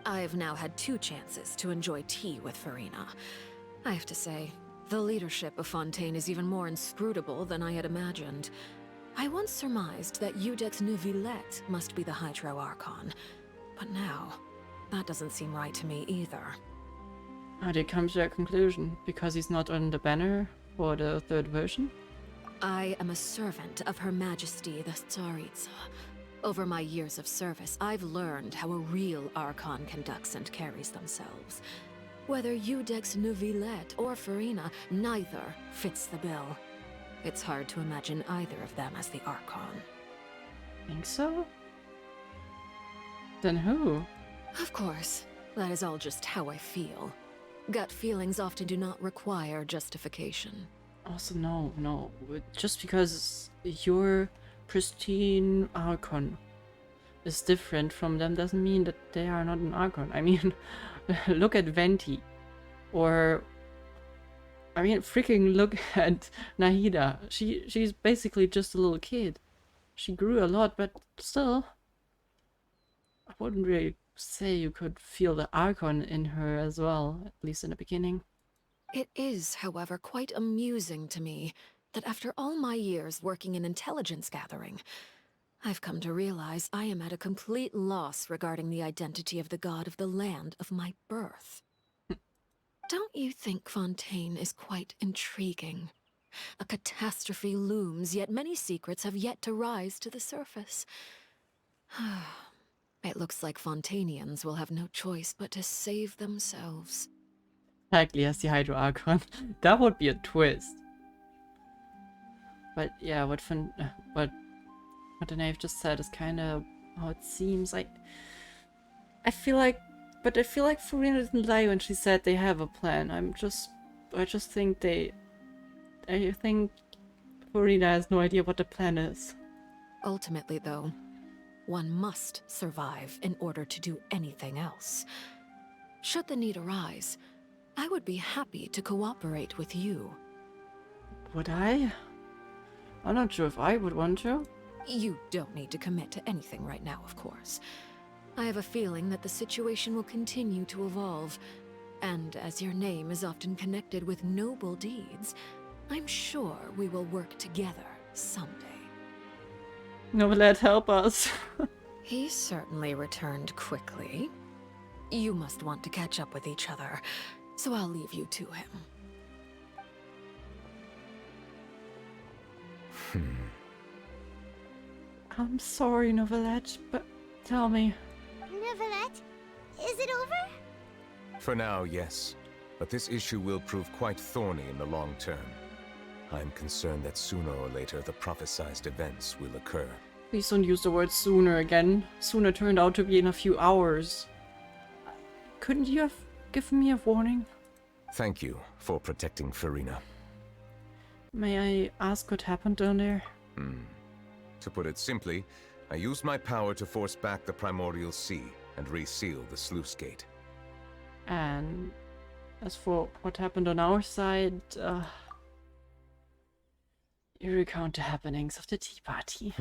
Speaker 21: I've now had 2 chances to enjoy tea with Farina. I have to say, the leadership of Fontaine is even more inscrutable than I had imagined. I once surmised that Iudex Neuvillette must be the Hydro Archon, but now, that doesn't seem right to me either.
Speaker 1: How did you come to that conclusion? Because he's not on the banner for the 3rd version?
Speaker 21: I am a servant of Her Majesty the Tsaritsa. Over my years of service, I've learned how a real Archon conducts and carries themselves. Whether Iudex Neuvillette or Farina, neither fits the bill. It's hard to imagine either of them as the Archon.
Speaker 1: Think so? Then who?
Speaker 21: Of course, that is all just how I feel. Gut feelings often do not require justification.
Speaker 1: Also, no. Just because your pristine Archon is different from them doesn't mean that they are not an Archon. I mean, look at Venti. Or, I mean, freaking look at Nahida. She's basically just a little kid. She grew a lot, but still, I wouldn't really say you could feel the Archon in her as well, at least in the beginning.
Speaker 21: It is, however, quite amusing to me that after all my years working in intelligence gathering, I've come to realize I am at a complete loss regarding the identity of the god of the land of my birth. Don't you think Fontaine is quite intriguing? A catastrophe looms, yet many secrets have yet to rise to the surface. It looks like Fontainians will have no choice but to save themselves.
Speaker 1: Exactly as the Hydro Archon. That would be a twist. But yeah, what the knave just said is kind of how it seems. I feel like Farina didn't lie when she said they have a plan. I think Farina has no idea what the plan is.
Speaker 21: Ultimately, though, one must survive in order to do anything else. Should the need arise, I would be happy to cooperate with you.
Speaker 1: Would I? I'm not sure if I would want to.
Speaker 21: You don't need to commit to anything right now, of course. I have a feeling that the situation will continue to evolve, and as your name is often connected with noble deeds, I'm sure we will work together someday.
Speaker 1: Novelette, help us.
Speaker 21: He certainly returned quickly. You must want to catch up with each other, so I'll leave you to him.
Speaker 1: I'm sorry, Novelette, but tell me.
Speaker 2: Novelette, is it over?
Speaker 19: For now, yes. But this issue will prove quite thorny in the long term. I'm concerned that sooner or later the prophesized events will occur.
Speaker 1: Please don't use the word sooner again. Sooner turned out to be in a few hours. Couldn't you have given me a warning?
Speaker 19: Thank you for protecting Farina.
Speaker 1: May I ask what happened down there?
Speaker 19: To put it simply, I used my power to force back the primordial sea and reseal the sluice gate.
Speaker 1: And as for what happened on our side, you recount the happenings of the tea party.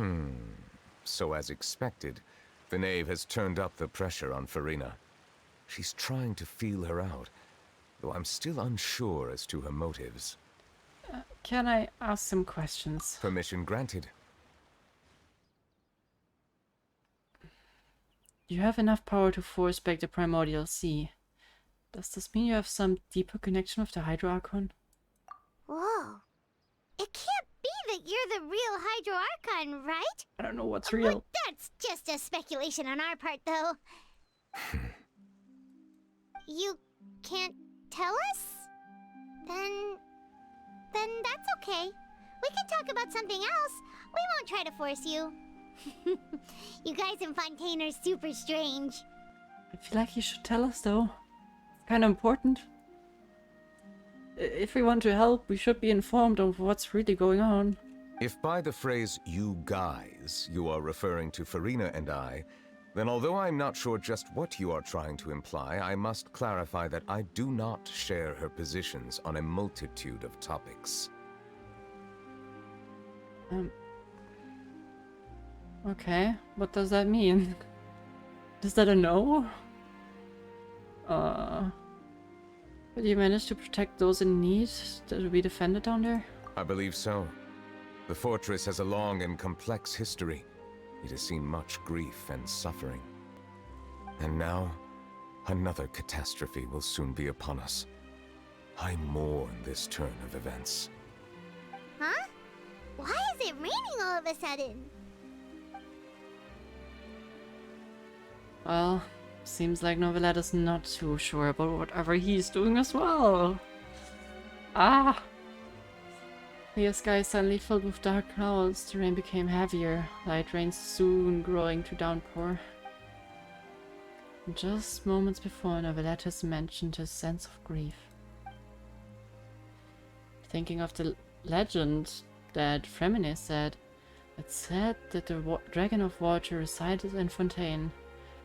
Speaker 19: So as expected, the knave has turned up the pressure on Farina. She's trying to feel her out, though I'm still unsure as to her motives.
Speaker 1: Can I ask some questions?
Speaker 19: Permission granted.
Speaker 1: You have enough power to force back the primordial sea. Does this mean you have some deeper connection with the Hydro Archon?
Speaker 2: Whoa. It can't be that you're the real Hydro Archon, right?
Speaker 1: I don't know what's real.
Speaker 2: But that's just a speculation on our part, though. You can't tell us? Then that's okay. We can talk about something else. We won't try to force you. You guys in Fontaine are super strange.
Speaker 1: I feel like you should tell us, though. It's kind of important. If we want to help, we should be informed of what's really going on.
Speaker 19: If by the phrase, you guys, you are referring to Farina and I, then although I'm not sure just what you are trying to imply, I must clarify that I do not share her positions on a multitude of topics.
Speaker 1: Okay, what does that mean? Is that a no? But you managed to protect those in need that we defended down there?
Speaker 19: I believe so. The fortress has a long and complex history. It has seen much grief and suffering. And now, another catastrophe will soon be upon us. I mourn this turn of events.
Speaker 2: Huh? Why is it raining all of a sudden?
Speaker 1: Well, seems like Novelette is not too sure about whatever he's doing as well. Ah! The sky suddenly filled with dark clouds. The rain became heavier. Light rain soon growing to downpour. Just moments before, Novelette has mentioned his sense of grief. Thinking of the legend that Fremine said, it said that the dragon of water resided in Fontaine.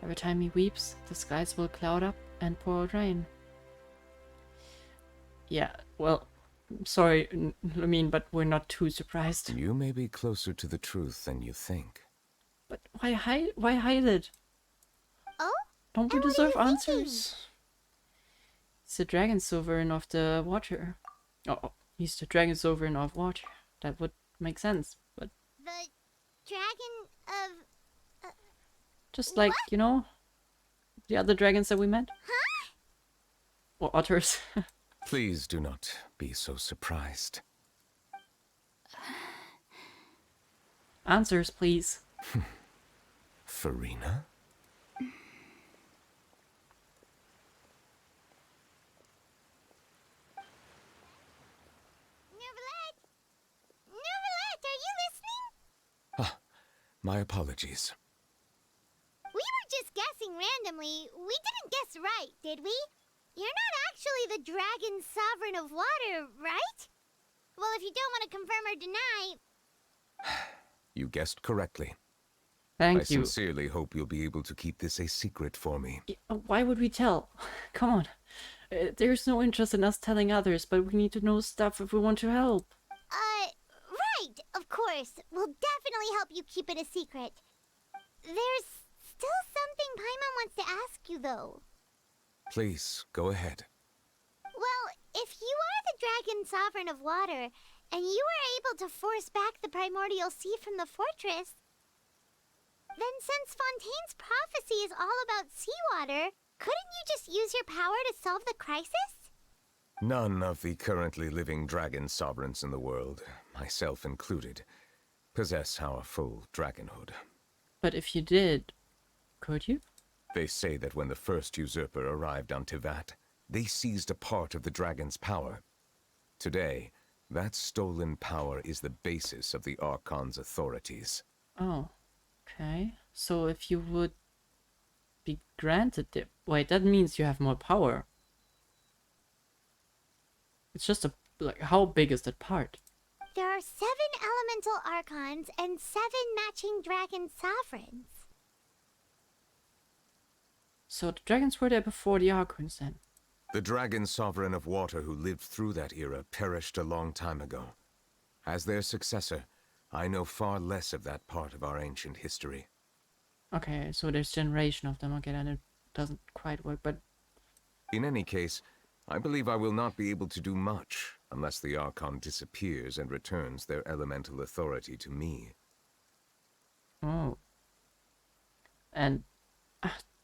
Speaker 1: Every time he weeps, the skies will cloud up and pour out rain. Yeah, well, sorry, Lumine, but we're not too surprised.
Speaker 19: You may be closer to the truth than you think.
Speaker 1: But why hide it?
Speaker 2: Oh?
Speaker 1: Don't we deserve answers? He's the dragon sovereign of the water. Oh, he's the dragon sovereign of water. That would make sense, but...
Speaker 2: The dragon of...
Speaker 1: just like, you know, the other dragons that we met?
Speaker 2: Huh?
Speaker 1: Or otters.
Speaker 19: Please do not be so surprised.
Speaker 1: Answers, please.
Speaker 19: Farina?
Speaker 2: Novelette, are you listening?
Speaker 19: Ah, my apologies.
Speaker 2: We were just guessing randomly. We didn't guess right, did we? You're not actually the dragon sovereign of water, right? Well, if you don't want to confirm or deny...
Speaker 19: You guessed correctly.
Speaker 1: Thank
Speaker 19: I
Speaker 1: you.
Speaker 19: sincerely hope you'll be able to keep this a secret for me.
Speaker 1: Why would we tell? Come on. There's no interest in us telling others, but we need to know stuff if we want to help.
Speaker 2: Right, of course. We'll definitely help you keep it a secret. There's still something Paimon wants to ask you, though.
Speaker 19: Please, go ahead.
Speaker 2: Well, if you are the dragon sovereign of water, and you were able to force back the primordial sea from the fortress, Then since Fontaine's prophecy is all about seawater, couldn't you just use your power to solve the crisis?
Speaker 19: None of the currently living dragon sovereigns in the world, myself included, possess our full dragonhood.
Speaker 1: But if you did, could you?
Speaker 19: They say that when the first usurper arrived on Tivat, they seized a part of the dragon's power. Today, that stolen power is the basis of the Archon's authorities.
Speaker 1: Oh, okay. So if you would be granted it, wait, that means you have more power. It's just a, like, how big is that part?
Speaker 2: There are 7 elemental archons and 7 matching dragon sovereigns.
Speaker 1: So the dragons were there before the Archons then?
Speaker 19: The dragon sovereign of water who lived through that era perished a long time ago. As their successor, I know far less of that part of our ancient history.
Speaker 1: Okay, so there's generation of them. Okay, then it doesn't quite work, but...
Speaker 19: In any case, I believe I will not be able to do much unless the Archon disappears and returns their elemental authority to me.
Speaker 1: Oh. And,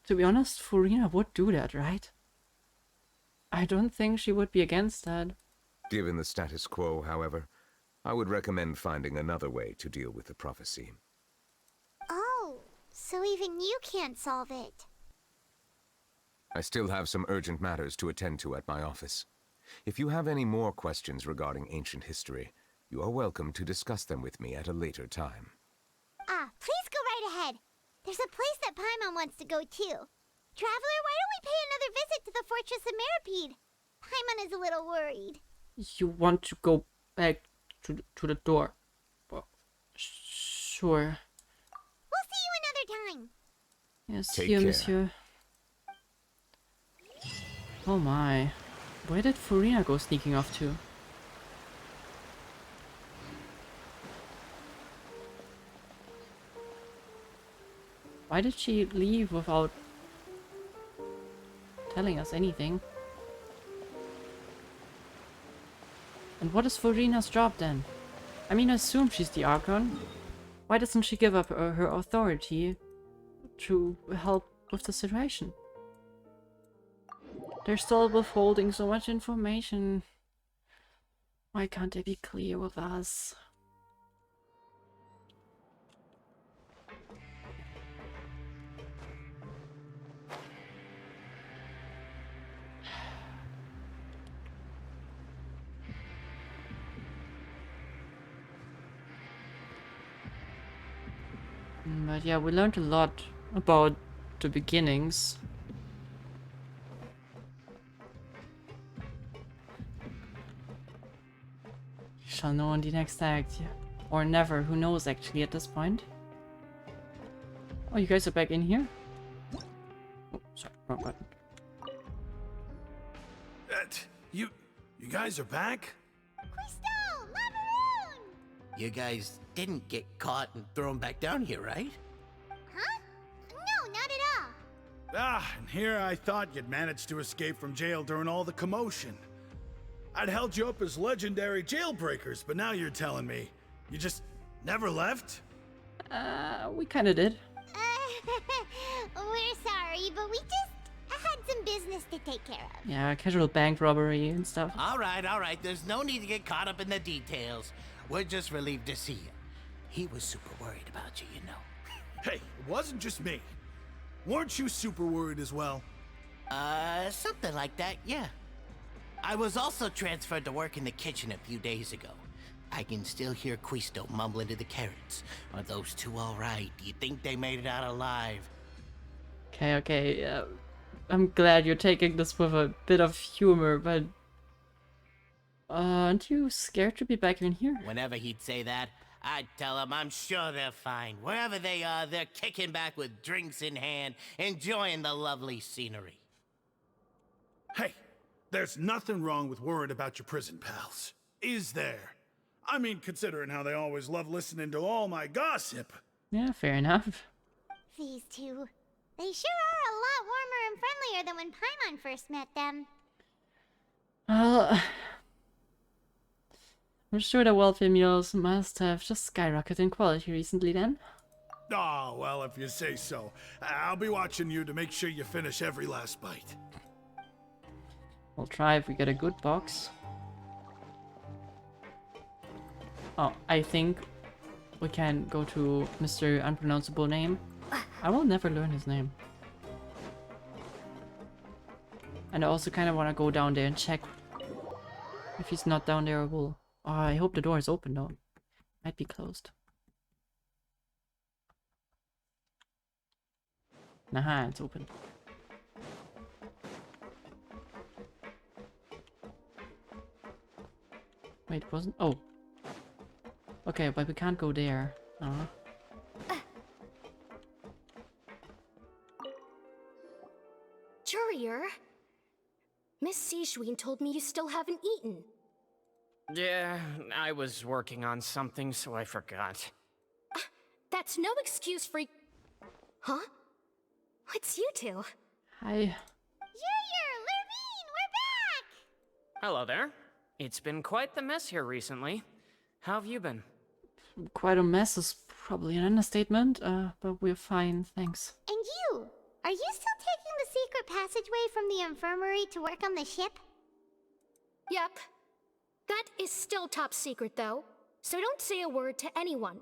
Speaker 1: to be honest, Furina would do that, right? I don't think she would be against that.
Speaker 19: Given the status quo, however, I would recommend finding another way to deal with the prophecy.
Speaker 2: Oh, so even you can't solve it.
Speaker 19: I still have some urgent matters to attend to at my office. If you have any more questions regarding ancient history, you are welcome to discuss them with me at a later time.
Speaker 2: Please go right ahead. There's a place that Paimon wants to go too. Traveler, why don't we pay another visit to the Fortress of Meripede? Paimon is a little worried.
Speaker 1: You want to go back to the door? Well, sure.
Speaker 2: We'll see you another time.
Speaker 1: Yes,
Speaker 19: Take
Speaker 1: here,
Speaker 19: care.
Speaker 1: monsieur. Oh my. Where did Furina go sneaking off to? Why did she leave without telling us anything? And what is Furina's job then? I mean, I assume she's the Archon. Why doesn't she give up her authority to help with the situation? They're still withholding so much information. Why can't they be clear with us? But yeah, we learned a lot about the beginnings. Shall know in the next act. Or never, who knows actually at this point. Oh, you guys are back in here? Oh, sorry, wrong button.
Speaker 5: You guys are back?
Speaker 2: Quisto! Macaroon!
Speaker 17: You guys didn't get caught and thrown back down here, right?
Speaker 2: Huh? No, not at all.
Speaker 5: And here I thought you'd managed to escape from jail during all the commotion. I'd held you up as legendary jailbreakers, but now you're telling me you just never left?
Speaker 1: We kinda did.
Speaker 2: We're sorry, but we just had some business to take care of.
Speaker 1: Yeah, casual bank robbery and stuff.
Speaker 17: All right. There's no need to get caught up in the details. We're just relieved to see you. He was super worried about you, you know.
Speaker 5: Hey, it wasn't just me. Weren't you super worried as well?
Speaker 17: Something like that, yeah. I was also transferred to work in the kitchen a few days ago. I can still hear Quisto mumbling to the carrots. Are those two all right? Do you think they made it out alive?
Speaker 1: Okay, I'm glad you're taking this with a bit of humor, but... aren't you scared to be back in here?
Speaker 17: Whenever he'd say that, I'd tell him I'm sure they're fine. Wherever they are, they're kicking back with drinks in hand, enjoying the lovely scenery.
Speaker 5: Hey, there's nothing wrong with worrying about your prison pals. Is there? I mean, considering how they always love listening to all my gossip.
Speaker 1: Yeah, fair enough.
Speaker 2: These two. They sure are a lot warmer and friendlier than when Paimon first met them.
Speaker 1: Well, I'm sure the welfare meals must have just skyrocketed in quality recently then.
Speaker 5: Oh, well, if you say so. I'll be watching you to make sure you finish every last bite.
Speaker 1: We'll try if we get a good box. Oh, I think we can go to Mr. Unpronounceable Name. I will never learn his name. And I also kind of want to go down there and check. If he's not down there, I will... Oh, I hope the door is open though. Might be closed. Nah, it's open. Wait, wasn't... Oh. Okay, but we can't go there.
Speaker 6: Courier? Miss Sijween told me you still haven't eaten.
Speaker 9: Yeah, I was working on something, so I forgot.
Speaker 6: That's no excuse for... Huh? What's you two?
Speaker 1: Hi.
Speaker 2: Junior, Lurvine, we're back!
Speaker 9: Hello there. It's been quite the mess here recently. How have you been?
Speaker 1: Quite a mess is probably an understatement, but we're fine, thanks.
Speaker 2: And you? Are you still taking the secret passageway from the infirmary to work on the ship?
Speaker 6: Yep. That is still top secret, though. So don't say a word to anyone.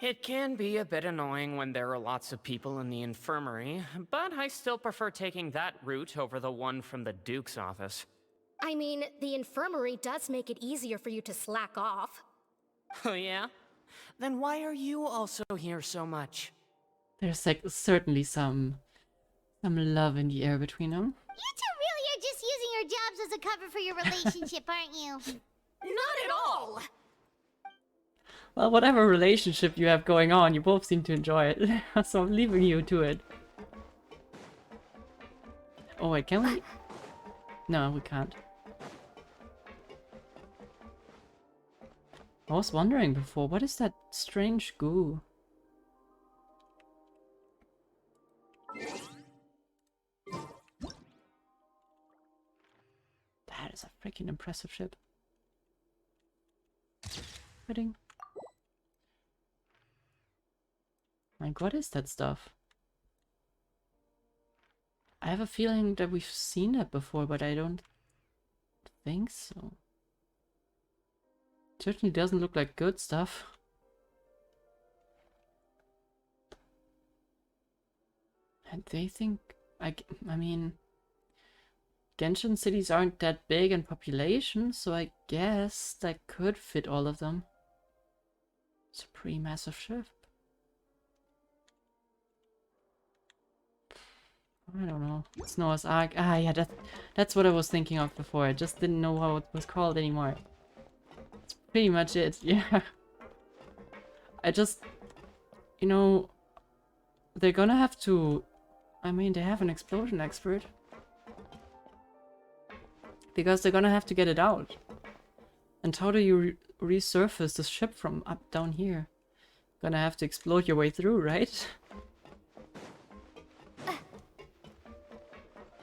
Speaker 9: It can be a bit annoying when there are lots of people in the infirmary, but I still prefer taking that route over the one from the Duke's office.
Speaker 6: I mean, the infirmary does make it easier for you to slack off.
Speaker 9: Oh yeah? Then why are you also here so much?
Speaker 1: There's like certainly some love in the air between them.
Speaker 2: You two really are just using your jobs as a cover for your relationship, aren't you?
Speaker 6: Not at all!
Speaker 1: Well, whatever relationship you have going on, you both seem to enjoy it. So I'm leaving you to it. Oh wait, can we? No, we can't. I was wondering before, what is that strange goo? That is a freaking impressive ship. Fitting. Like, what is that stuff? I have a feeling that we've seen it before, but I don't think so. Certainly doesn't look like good stuff. And they think... I mean... Genshin cities aren't that big in population, so I guess that could fit all of them. It's a pretty massive ship. I don't know. It's Noah's Ark. Ah, yeah, that's what I was thinking of before. I just didn't know how it was called anymore. That's pretty much it, yeah. I just... You know... They're gonna have to... I mean, they have an explosion expert. Because they're gonna have to get it out. And how do you resurface the ship from up down here? Gonna have to explode your way through, right?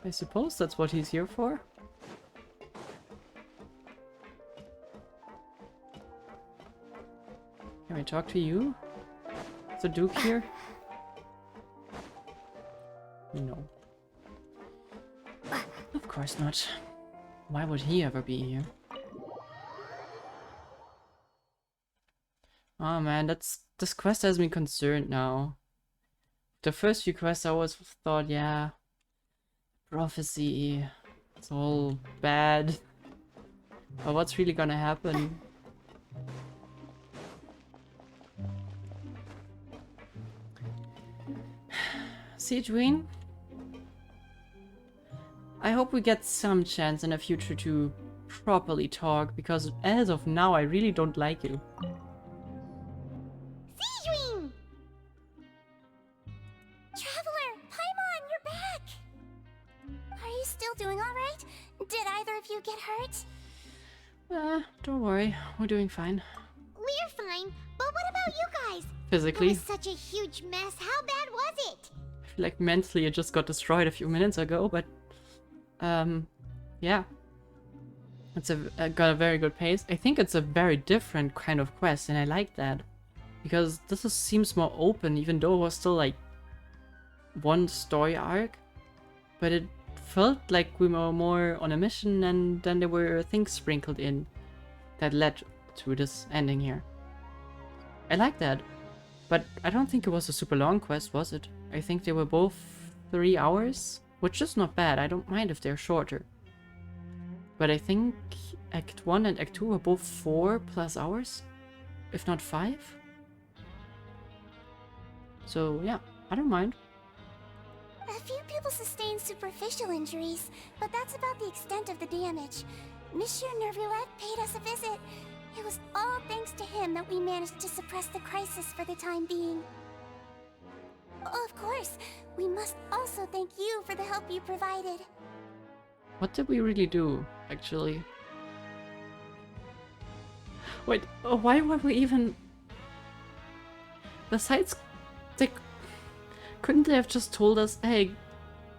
Speaker 1: I suppose that's what he's here for. Can we talk to you? Is the Duke here? No. Of course not. Why would he ever be here? Oh man, this quest has me concerned now. The first few quests I always thought, yeah, prophecy, it's all bad. But what's really gonna happen? Sijween? I hope we get some chance in the future to properly talk, because as of now I really don't like you.
Speaker 2: Sijween! Traveler, Paimon, you're back! Are you still doing alright? Did either of you get hurt?
Speaker 1: Don't worry, we're doing fine.
Speaker 2: We're fine, but what about you guys?
Speaker 1: Physically?
Speaker 2: It was such a huge mess. How bad was it?
Speaker 1: I feel like mentally it just got destroyed a few minutes ago, but yeah. It's got a very good pace. I think it's a very different kind of quest, and I like that. Because seems more open, even though it was still like one story arc. But it felt like we were more on a mission, and then there were things sprinkled in that led to this ending here. I like that. But I don't think it was a super long quest, was it? I think they were both 3 hours, which is not bad. I don't mind if they're shorter. But I think Act 1 and Act 2 were both 4+ hours, if not 5. So yeah, I don't mind.
Speaker 2: A few people sustained superficial injuries, but that's about the extent of the damage. Monsieur Nervillette paid us a visit. It was all thanks to him that we managed to suppress the crisis for the time being. Of course, we must also thank you for the help you provided.
Speaker 1: What did we really do, actually? Wait, why were we even... Besides, couldn't they have just told us, hey,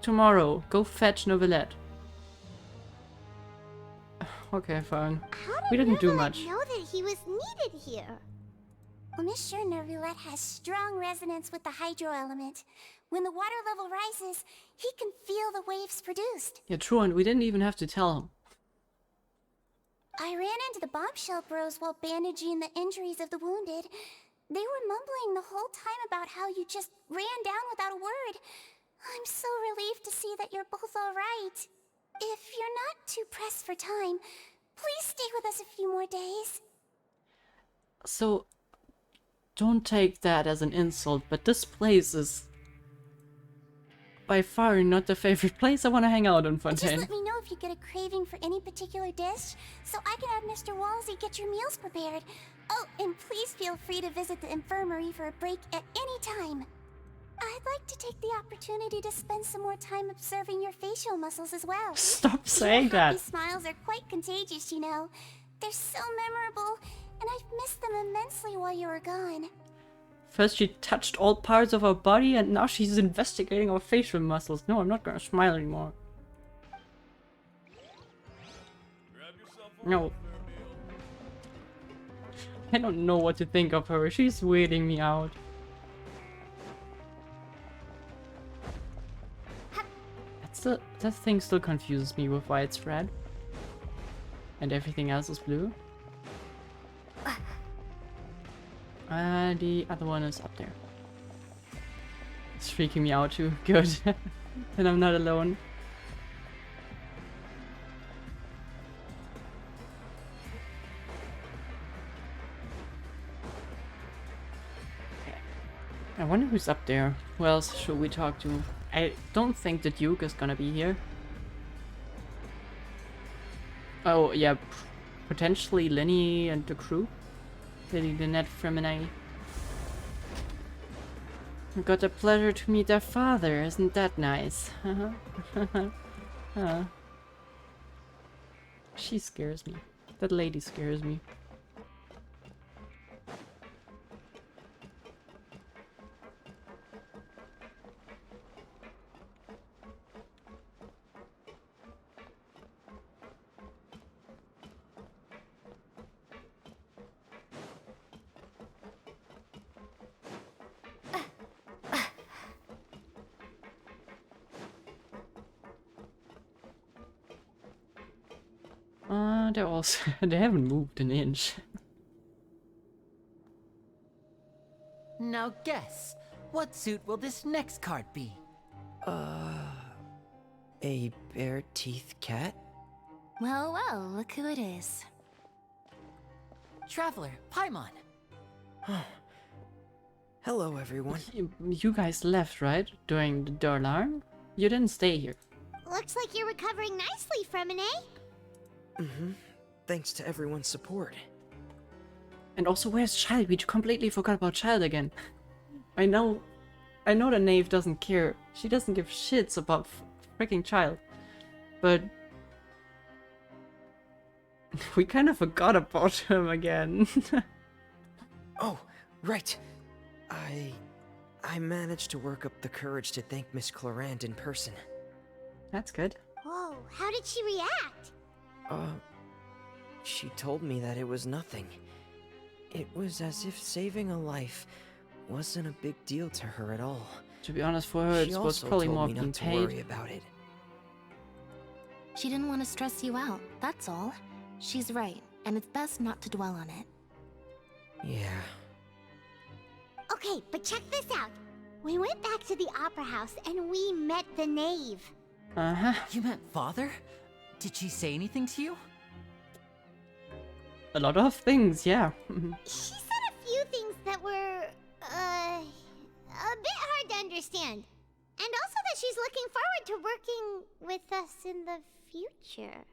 Speaker 1: tomorrow, go fetch Neuvillette? Okay, fine. We didn't do much.
Speaker 2: Know that he was needed here. Well, Monsieur Neuvillette has strong resonance with the hydro element. When the water level rises, he can feel the waves produced.
Speaker 1: Yeah, true, and we didn't even have to tell him.
Speaker 2: I ran into the bombshell bros while bandaging the injuries of the wounded. They were mumbling the whole time about how you just ran down without a word. I'm so relieved to see that you're both all right. If you're not too pressed for time, please stay with us a few more days.
Speaker 1: So, don't take that as an insult, but this place is by far not the favorite place I want to hang out in Fontaine.
Speaker 2: Just let me know if you get a craving for any particular dish, so I can have Mr. Walsey get your meals prepared. Oh, and please feel free to visit the infirmary for a break at any time. I'd like to take the opportunity to spend some more time observing your facial muscles as well.
Speaker 1: Stop saying
Speaker 2: your
Speaker 1: that.
Speaker 2: Happy smiles are quite contagious, you know. They're so memorable, and I've missed them immensely while you were gone.
Speaker 1: First she touched all parts of our body, and now she's investigating our facial muscles. No, I'm not gonna smile anymore. No. I don't know what to think of her. She's weirding me out. That thing still confuses me with why it's red. And everything else is blue. The other one is up there. It's freaking me out too. Good. And I'm not alone. I wonder who's up there. Who else should we talk to? I don't think the Duke is gonna be here. Oh, yeah. Potentially Lenny and the crew. Lily, Lynette, Fremini. I got the pleasure to meet their father. Isn't that nice? She scares me. That lady scares me. They're also they haven't moved an inch.
Speaker 8: Now guess, what suit will this next card be?
Speaker 14: A bare-teeth cat?
Speaker 15: Well, well, look who it is.
Speaker 8: Traveler, Paimon.
Speaker 14: Hello, everyone.
Speaker 1: You guys left, right? During the alarm? You didn't stay here.
Speaker 2: Looks like you're recovering nicely, Fremine.
Speaker 14: Mm-hmm. Thanks to everyone's support.
Speaker 1: And also, where's Child? We completely forgot about Child again. I know the knave doesn't care. She doesn't give shits about freaking Child. But we kind of forgot about him again.
Speaker 14: Oh, right. I managed to work up the courage to thank Miss Clorand in person.
Speaker 1: That's good.
Speaker 2: Whoa, how did she react?
Speaker 14: She told me that it was nothing. It was as if saving a life wasn't a big deal to her at all.
Speaker 1: To be honest, for her,
Speaker 14: She
Speaker 1: it was
Speaker 14: also
Speaker 1: probably
Speaker 14: told
Speaker 1: more
Speaker 14: me
Speaker 1: being
Speaker 14: not to
Speaker 1: paid.
Speaker 14: worry about it.
Speaker 15: She didn't want to stress you out, that's all. She's right, and it's best not to dwell on it.
Speaker 14: Yeah.
Speaker 2: Okay, but check this out. We went back to the opera house and we met the knave.
Speaker 1: Uh-huh.
Speaker 10: You met Father? Did she say anything to you?
Speaker 1: A lot of things, yeah.
Speaker 2: She said a few things that were, a bit hard to understand. And also that she's looking forward to working with us in the future.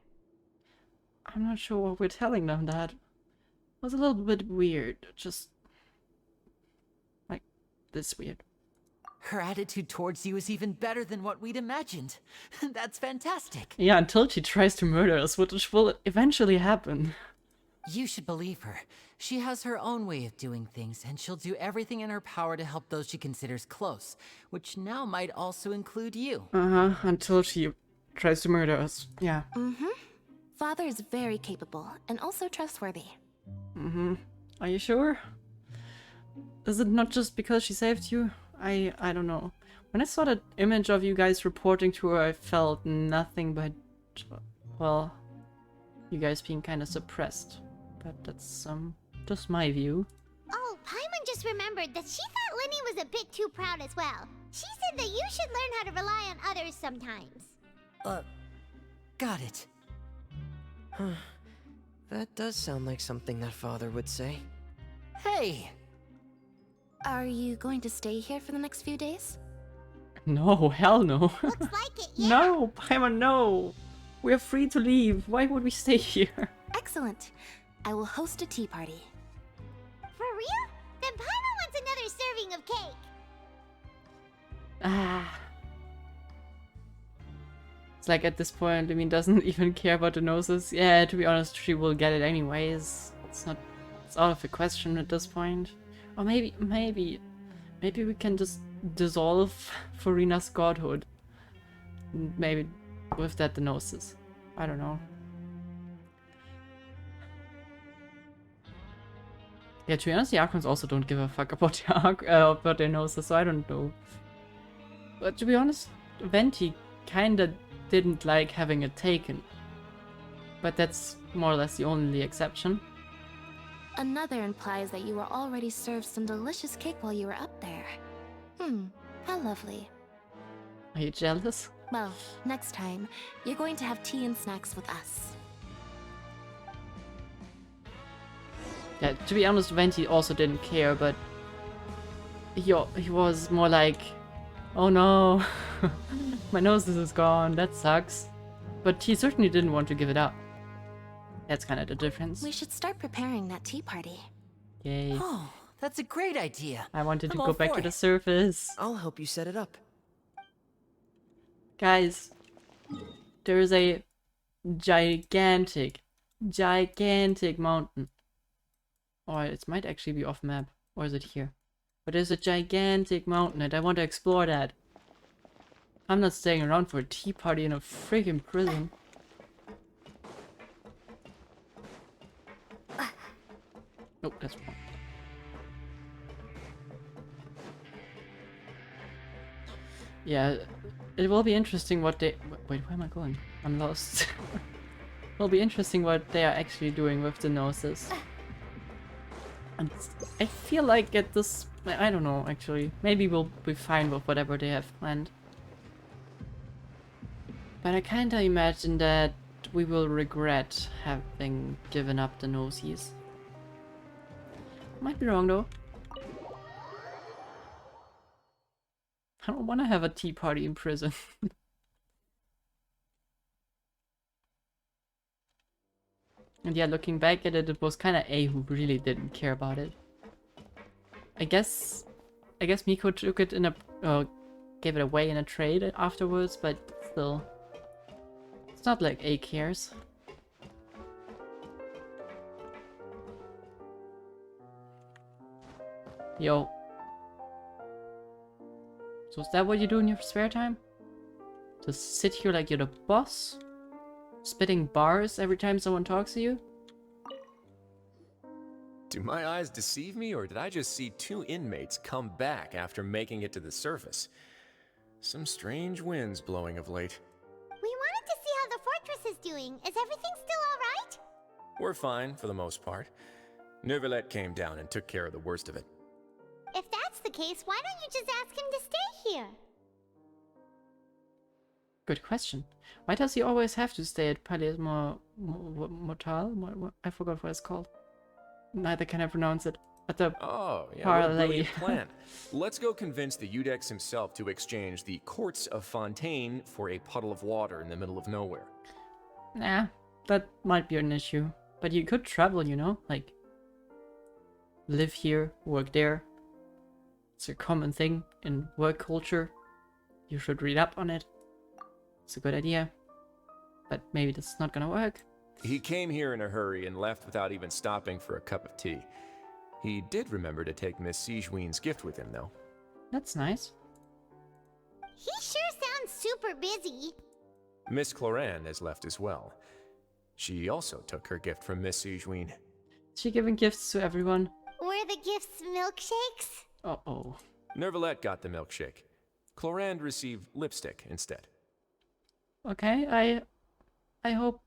Speaker 1: I'm not sure what we're telling them. That was a little bit weird. Just like this weird.
Speaker 10: Her attitude towards you is even better than what we'd imagined. That's fantastic.
Speaker 1: Yeah, until she tries to murder us, which will eventually happen.
Speaker 10: You should believe her. She has her own way of doing things, and she'll do everything in her power to help those she considers close, which now might also include you.
Speaker 1: Uh-huh, until she tries to murder us. Yeah.
Speaker 15: Mm-hmm. Father is very capable, and also trustworthy.
Speaker 1: Mm-hmm. Are you sure? Is it not just because she saved you? I don't know. When I saw that image of you guys reporting to her, I felt nothing but, well, you guys being kind of suppressed. But that's, just my view.
Speaker 2: Oh, Paimon just remembered that she thought Lenny was a bit too proud as well. She said that you should learn how to rely on others sometimes.
Speaker 10: Got it.
Speaker 14: Huh. That does sound like something that Father would say.
Speaker 10: Hey!
Speaker 15: Are you going to stay here for the next few days?
Speaker 1: No, hell no.
Speaker 2: Looks like it, yeah.
Speaker 1: No, Paimon, no. We're free to leave. Why would we stay here?
Speaker 15: Excellent. I will host a tea party.
Speaker 2: For real? Then Paimon wants another serving of cake.
Speaker 1: Ah. It's like at this point, I mean, doesn't even care about the noses. Yeah, to be honest, she will get it anyways. It's out of the question at this point. Or maybe we can just dissolve Farina's godhood. Maybe with that the noses. I don't know. Yeah, to be honest, the Archons also don't give a fuck about about their noses, so I don't know. But to be honest, Venti kinda didn't like having it taken. But that's more or less the only exception.
Speaker 15: Another implies that you were already served some delicious cake while you were up there. How lovely.
Speaker 1: Are you jealous?
Speaker 15: Well, next time, you're going to have tea and snacks with us.
Speaker 1: Yeah, to be honest, Venti also didn't care, but he was more like, oh no, my nose is gone, that sucks. But he certainly didn't want to give it up. That's kind of the difference.
Speaker 15: We should start preparing that tea party.
Speaker 1: Yay.
Speaker 10: Oh, that's a great idea.
Speaker 1: I wanted to
Speaker 10: I'm
Speaker 1: go
Speaker 10: all
Speaker 1: back
Speaker 10: for
Speaker 1: to the
Speaker 10: it.
Speaker 1: surface.
Speaker 14: I'll help you set it up.
Speaker 1: Guys, there is a gigantic mountain. Or it might actually be off map. Or is it here? But there's a gigantic mountain and I want to explore that. I'm not staying around for a tea party in a freaking prison. Oh, that's wrong. Yeah, it will be interesting what they... Wait, where am I going? I'm lost. It will be interesting what they are actually doing with the noses. And I feel like at this... I don't know, actually. Maybe we'll be fine with whatever they have planned. But I kinda imagine that we will regret having given up the nosies. Might be wrong though. I don't want to have a tea party in prison. And yeah, looking back at it, it was kind of A who really didn't care about it. I guess Miko took it in a, gave it away in a trade afterwards, but still, it's not like A cares. Yo. So is that what you do in your spare time? Just sit here like you're the boss? Spitting bars every time someone talks to you?
Speaker 11: Do my eyes deceive me, or did I just see 2 inmates come back after making it to the surface? Some strange winds blowing of late.
Speaker 2: We wanted to see how the fortress is doing. Is everything still alright?
Speaker 11: We're fine, for the most part. Neuvillette came down and took care of the worst of it.
Speaker 2: If that's the case, why don't you just ask him to stay here?
Speaker 1: Good question. Why does he always have to stay at Palais Mortal? I forgot what it's called. Neither can I pronounce it. At the
Speaker 11: Oh, yeah, what a
Speaker 1: Parlay.
Speaker 11: brilliant plan. Let's go convince the Udex himself to exchange the Courts of Fontaine for a puddle of water in the middle of nowhere.
Speaker 1: Nah, that might be an issue. But you could travel, you know? Like, live here, work there. It's a common thing in work culture. You should read up on it. It's a good idea. But maybe that's not gonna work.
Speaker 11: He came here in a hurry and left without even stopping for a cup of tea. He did remember to take Miss Sigewinne's gift with him, though.
Speaker 1: That's nice.
Speaker 2: He sure sounds super busy.
Speaker 11: Miss Cloran has left as well. She also took her gift from Miss Sigewinne.
Speaker 1: Is she giving gifts to everyone?
Speaker 2: Were the gifts milkshakes?
Speaker 1: Uh-oh.
Speaker 11: Neuvillette got the milkshake. Cloran received lipstick instead.
Speaker 1: Okay, I hope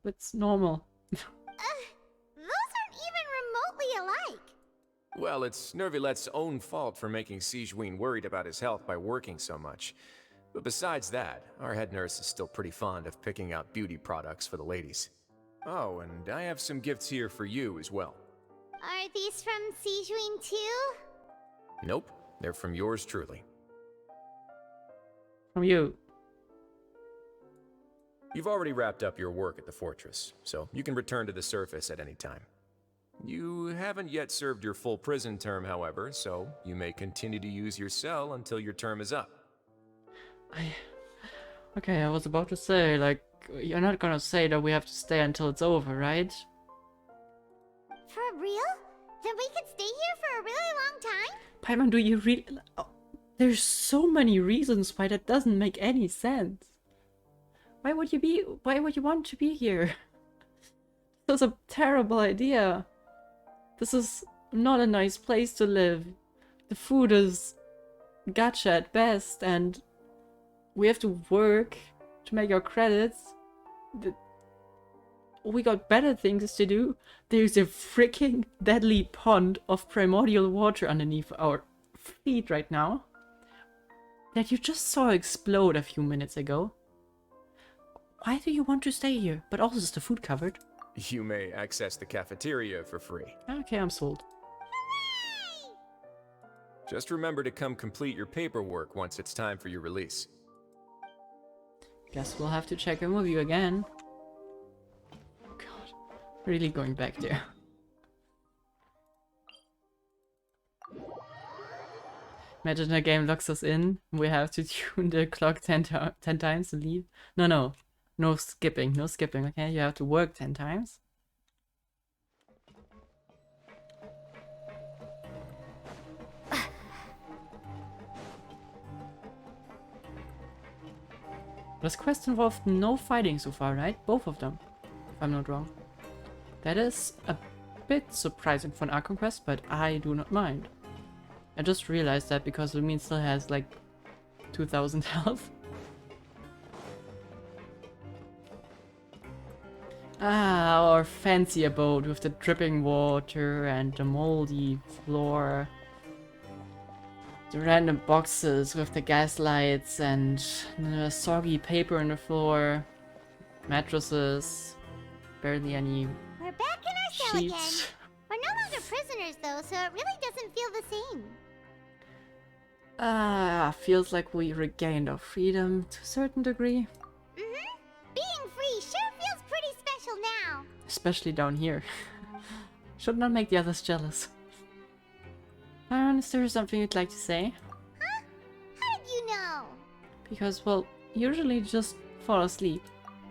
Speaker 1: it's normal.
Speaker 2: Those aren't even remotely alike.
Speaker 11: Well, it's Neuvillette's own fault for making Sigewinne worried about his health by working so much. But besides that, our head nurse is still pretty fond of picking out beauty products for the ladies. Oh, and I have some gifts here for you as well.
Speaker 2: Are these from Sigewinne too?
Speaker 11: Nope, they're from yours truly.
Speaker 1: From you.
Speaker 11: You've already wrapped up your work at the fortress, so you can return to the surface at any time. You haven't yet served your full prison term, however, so you may continue to use your cell until your term is up.
Speaker 1: Okay, I was about to say, like, you're not gonna say that we have to stay until it's over, right?
Speaker 2: For real? Then we could stay here for a really long time?
Speaker 1: Paimon, do you really... Oh, there's so many reasons why that doesn't make any sense. Why would you want to be here? This is a terrible idea. This is not a nice place to live. The food is gacha at best, and we have to work to make our credits. We got better things to do. There's a freaking deadly pond of primordial water underneath our feet right now that you just saw explode a few minutes ago. Why do you want to stay here? But also is the food covered?
Speaker 11: You may access the cafeteria for free.
Speaker 1: Okay, I'm sold.
Speaker 11: Just remember to come complete your paperwork once it's time for your release.
Speaker 1: Guess we'll have to check in with you again. God, really going back there. Imagine a game locks us in, we have to tune the clock 10 times to leave. No skipping, okay? You have to work 10 times. This quest involved no fighting so far, right? Both of them, if I'm not wrong. That is a bit surprising for an Archon Quest, but I do not mind. I just realized that because Lumine still has like 2000 health. Ah, our fancy abode with the dripping water and the moldy floor. The random boxes with the gas lights and the soggy paper on the floor. Mattresses. Barely any
Speaker 2: We're back in our cell again.
Speaker 1: sheets.
Speaker 2: We're no longer prisoners though, so it really doesn't feel the same.
Speaker 1: Ah, feels like we regained our freedom to a certain degree.
Speaker 2: Being free sure feels pretty special now.
Speaker 1: Especially down here. Should not make the others jealous. Is there something you'd like to say?
Speaker 2: Huh? How did you know?
Speaker 1: Because, well, usually just fall asleep.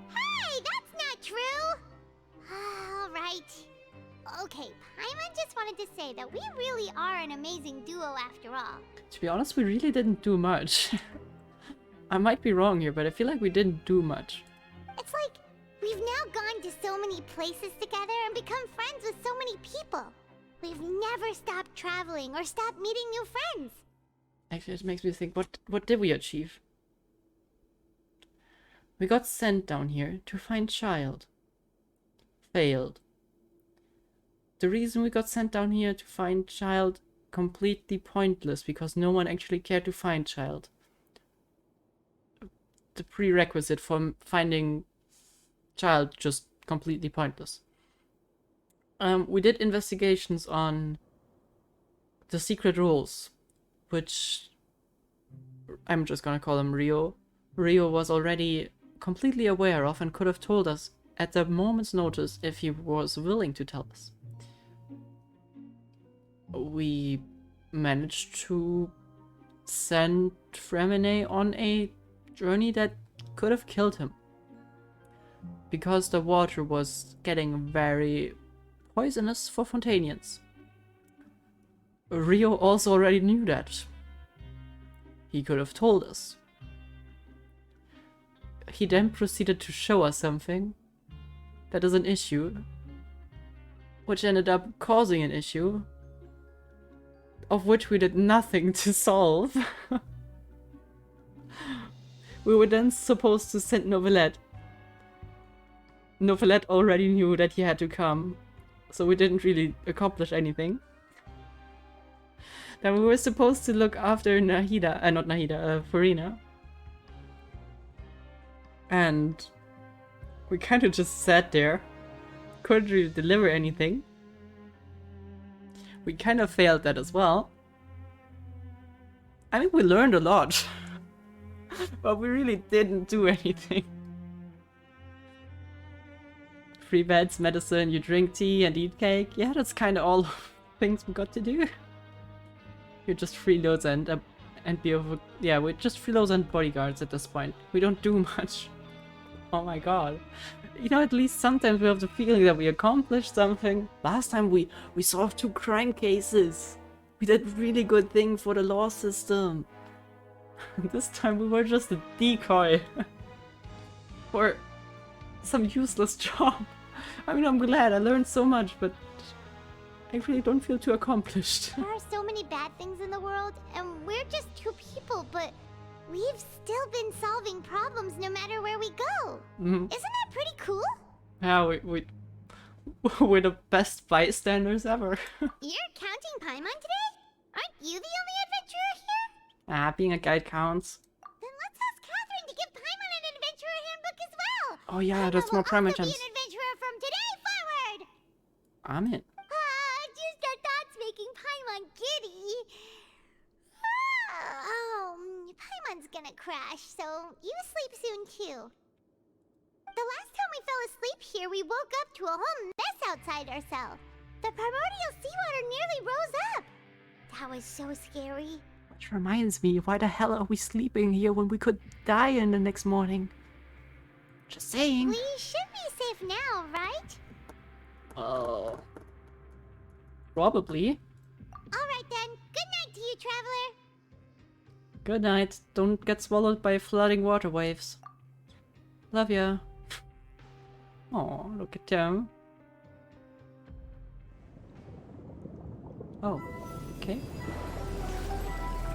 Speaker 2: Hey, that's not true! Alright. Okay, Paimon just wanted to say that we really are an amazing duo after all.
Speaker 1: To be honest, we really didn't do much. I might be wrong here, but I feel like we didn't do much.
Speaker 2: It's like we've now gone to so many places together and become friends with so many people. We've never stopped traveling or stopped meeting new friends.
Speaker 1: Actually, it makes me think, what did we achieve? We got sent down here to find child. Failed. The reason we got sent down here to find child, completely pointless, because no one actually cared to find child. The prerequisite for finding child, just completely pointless. We did investigations on the secret rules, which I'm just gonna call him Rio. Rio was already completely aware of and could have told us at the moment's notice if he was willing to tell us. We managed to send Fremine on a journey that could have killed him, because the water was getting very poisonous for Fontanians. Rio also already knew that. He could have told us. He then proceeded to show us something that is an issue, which ended up causing an issue, of which we did nothing to solve. We were then supposed to send Novelette. Novelette already knew that he had to come, so we didn't really accomplish anything. Then we were supposed to look after Nahida, not Nahida, Farina. And we kind of just sat there, couldn't really deliver anything. We kind of failed that as well. I mean, we learned a lot, but we really didn't do anything. Free beds, medicine, you drink tea and eat cake. Yeah, that's kind of all things we got to do. You're just freeloads and be over. Yeah, we're just freeloads and bodyguards at this point. We don't do much. Oh my god. You know, at least sometimes we have the feeling that we accomplished something. Last time we solved 2 crime cases. We did really good thing for the law system. This time we were just a decoy. For some useless job. I mean, I'm glad I learned so much, but I really don't feel too accomplished.
Speaker 2: There are so many bad things in the world, and we're just 2 people, but we've still been solving problems no matter where we go. Isn't that pretty cool?
Speaker 1: Yeah, we're the best bystanders ever.
Speaker 2: You're counting Paimon today? Aren't you the only adventurer here?
Speaker 1: Being a guide counts.
Speaker 2: Then let's ask Catherine to give Paimon an adventurer handbook as well.
Speaker 1: Oh yeah, that's more Paimon chance.
Speaker 2: Be an adventurer from today forward.
Speaker 1: I'm in.
Speaker 2: Just our thoughts making Paimon giddy. Paimon's gonna crash, so you sleep soon too. The last time we fell asleep here, we woke up to a whole mess outside ourselves. The primordial seawater nearly rose up. That was so scary.
Speaker 1: Which reminds me, why the hell are we sleeping here when we could die in the next morning? Just saying.
Speaker 2: We should be safe now, right?
Speaker 1: Probably.
Speaker 2: Alright then, good night to you, traveler.
Speaker 1: Good night. Don't get swallowed by flooding water waves. Love ya. Oh, look at them. Oh, okay.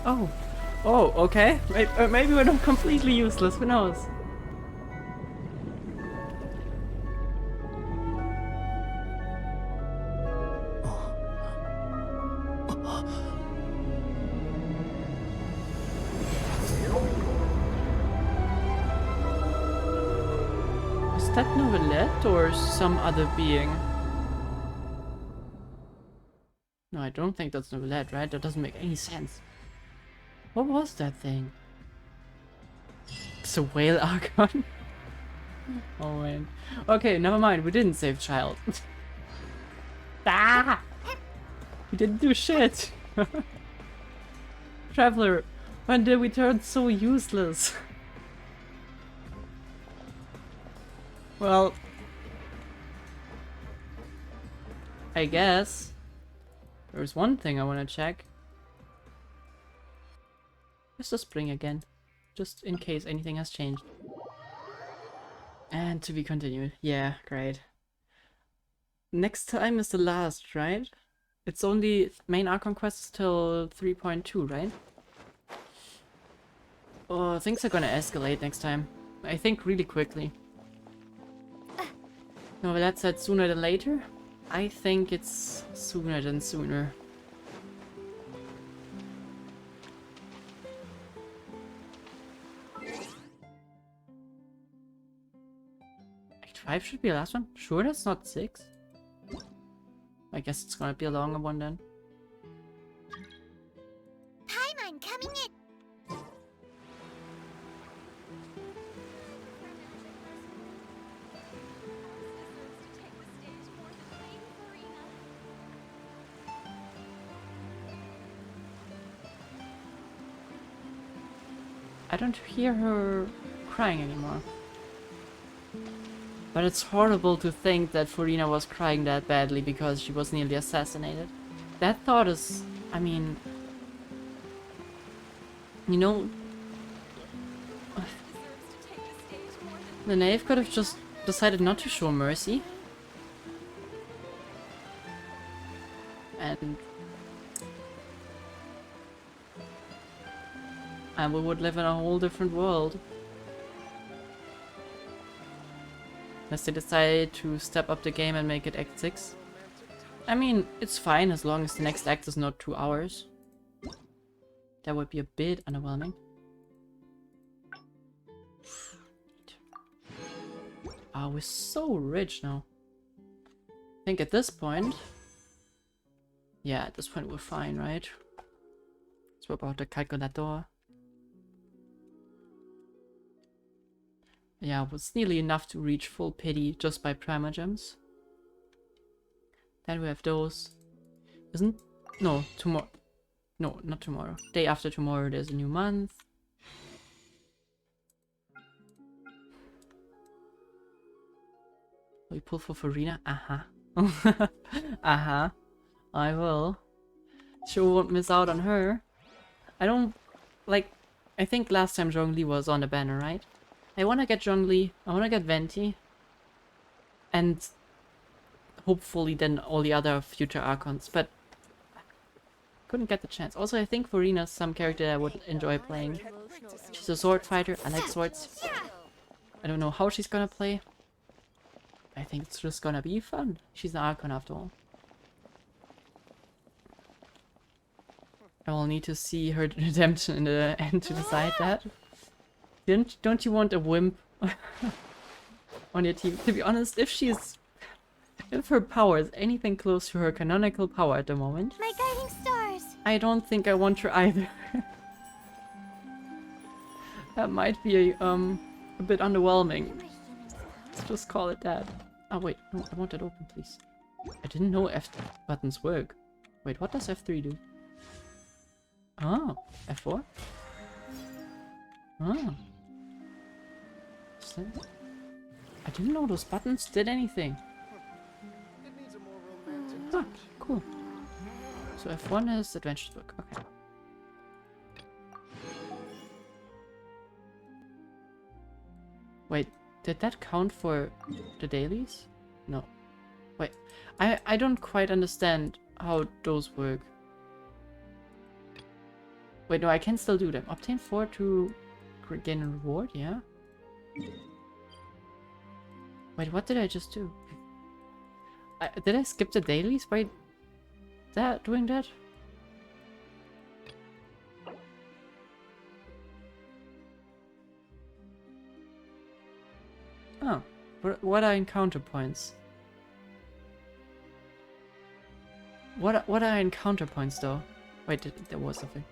Speaker 1: Oh, okay. Maybe we're not completely useless, who knows? Is that Novelette or some other being? No, I don't think that's Novelette, right? That doesn't make any sense. What was that thing? It's a whale Archon? Oh man. Okay, never mind. We didn't save child. Ah! We didn't do shit. Traveler, when did we turn so useless? Well, I guess there's one thing I want to check. Where's the spring again? Just in case anything has changed. And to be continued. Yeah, great. Next time is the last, right? It's only main Archon quests till 3.2, right? Oh, things are gonna escalate next time. I think really quickly. No, but that said sooner than later. I think it's sooner than sooner. Act 5 should be the last one? Sure that's not 6? I guess it's gonna be a longer one then.
Speaker 2: Paimon coming in.
Speaker 1: I don't hear her crying anymore. But it's horrible to think that Furina was crying that badly because she was nearly assassinated. That thought is, I mean... You know... The knave could have just decided not to show mercy. And we would live in a whole different world. Unless they decide to step up the game and make it Act 6. I mean, it's fine as long as the next act is not 2 hours. That would be a bit underwhelming. Ah, we're so rich now. I think at this point... Yeah, at this point we're fine, right? Let's whip out the calculator. Yeah, it was nearly enough to reach full pity just by Primogems. Then we have those. Isn't... No, tomorrow. No, not tomorrow. Day after tomorrow there's a new month. Will you pull for Farina? Uh-huh. Uh-huh. I will. Sure won't miss out on her. I don't... Like... I think last time Zhongli was on the banner, right? I wanna get Zhongli, I wanna get Venti, and hopefully then all the other future Archons, but couldn't get the chance. Also, I think Farina's some character that I would enjoy playing. She's a sword fighter, I like swords. I don't know how she's gonna play. I think it's just gonna be fun. She's an Archon after all. I will need to see her redemption in the end to decide that. Don't you want a wimp on your team? To be honest, if her power is anything close to her canonical power at the moment,
Speaker 2: My guiding stars.
Speaker 1: I don't think I want her either. That might be a bit underwhelming. Let's just call it that. Oh wait, no, I want it open, please. I didn't know F buttons work. Wait, what does F3 do? Oh, F4? Oh. I didn't know those buttons did anything. Ah, cool. So F1 is Adventures book. Okay. Wait, did that count for the dailies? No. Wait, I don't quite understand how those work. Wait, no, I can still do them. Obtain 4 to gain a reward, yeah? Wait, what did I just do? Did I skip the dailies by doing that? Oh, what are encounter points? What are encounter points though? Wait, there was something.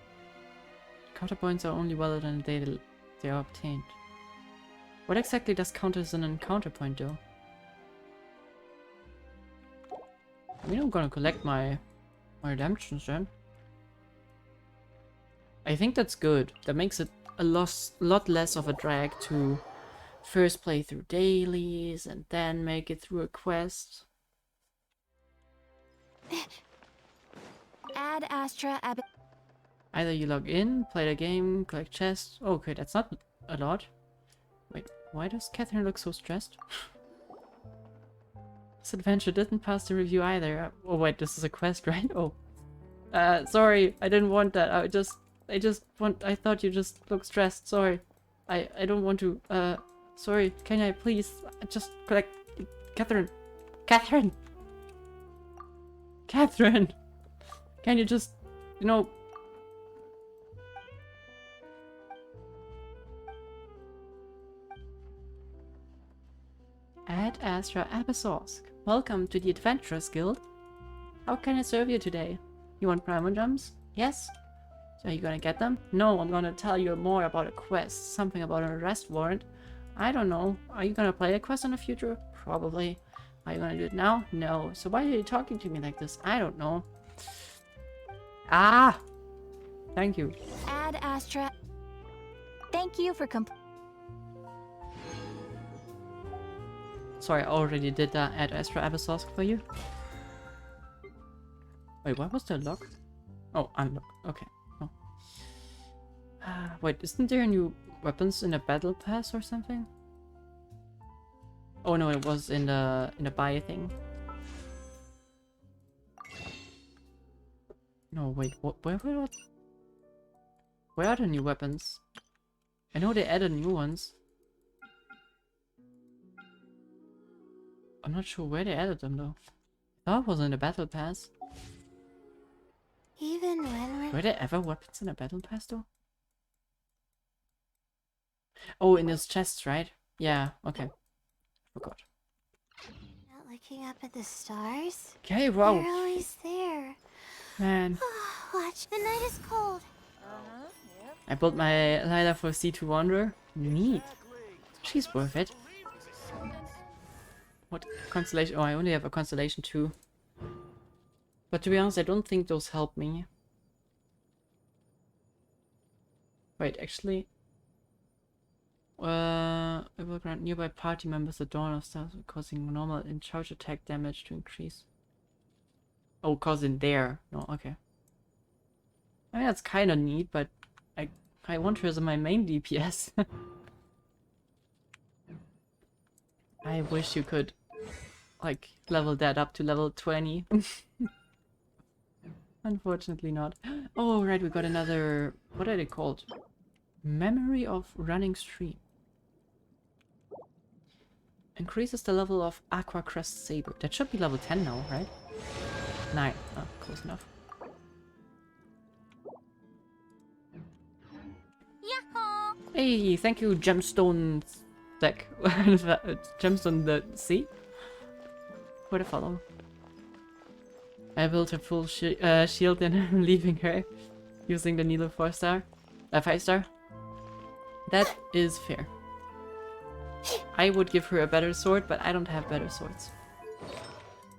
Speaker 1: Encounter points are only valid on the day they are obtained. What exactly does count as an encounter point though? I mean, I'm gonna collect my redemptions then. I think that's good. That makes it a lot less of a drag to first play through dailies and then make it through a quest.
Speaker 2: Add Astra Ab.
Speaker 1: Either you log in, play the game, collect chests. Oh, okay, that's not a lot. Wait, why does Catherine look so stressed? This adventure didn't pass the review either. Oh wait, this is a quest, right? Oh. Sorry, I didn't want that. I thought you just looked stressed. Sorry. I don't want to, sorry. Can I please just collect... Catherine! Catherine! Catherine! Can you just, you know... Ad Astra Abyssosque. Welcome to the Adventurers Guild. How can I serve you today? You want Primo Gems? Yes? So are you gonna get them? No, I'm gonna tell you more about a quest. Something about an arrest warrant. I don't know. Are you gonna play a quest in the future? Probably. Are you gonna do it now? No. So why are you talking to me like this? I don't know. Ah! Thank you.
Speaker 2: Ad Astra. Thank you for
Speaker 1: Sorry, I already did that Ad Astra Abyssosque for you. Wait, what was the lock? Oh, unlock. Okay. Oh. Wait, isn't there new weapons in the battle pass or something? Oh no, it was in the buy thing. No, wait, where are the new weapons? I know they added new ones. I'm not sure where they added them though. I thought it was in the battle pass.
Speaker 2: Even when
Speaker 1: Were there ever weapons in a battle pass though? Oh, in those chests, right? Yeah, okay. Forgot.
Speaker 2: not looking up at the stars?
Speaker 1: Okay, wow.
Speaker 2: They're always there.
Speaker 1: Man.
Speaker 2: Watch, the night is cold.
Speaker 1: I built my Lila for C2 Wanderer. Neat. She's worth it. What constellation? Oh, I only have a constellation 2. But to be honest, I don't think those help me. Wait, actually... it will grant nearby party members the dawn of stars, causing normal and charge attack damage to increase. Oh, causing there. No, okay. I mean, that's kind of neat, but I want her as my main DPS. I wish you could, like, level that up to level 20. Unfortunately not. Oh, right, we got another... What are they called? Memory of Running Stream. Increases the level of Aqua Crest Saber. That should be level 10 now, right? 9. Oh, close enough.
Speaker 2: Yahoo!
Speaker 1: Hey, thank you, Gemstone Deck. Gemstone the Sea? For the follow. I built a full shield and I'm leaving her using the Nilo 4-star. 5-star. That is fair. I would give her a better sword, but I don't have better swords.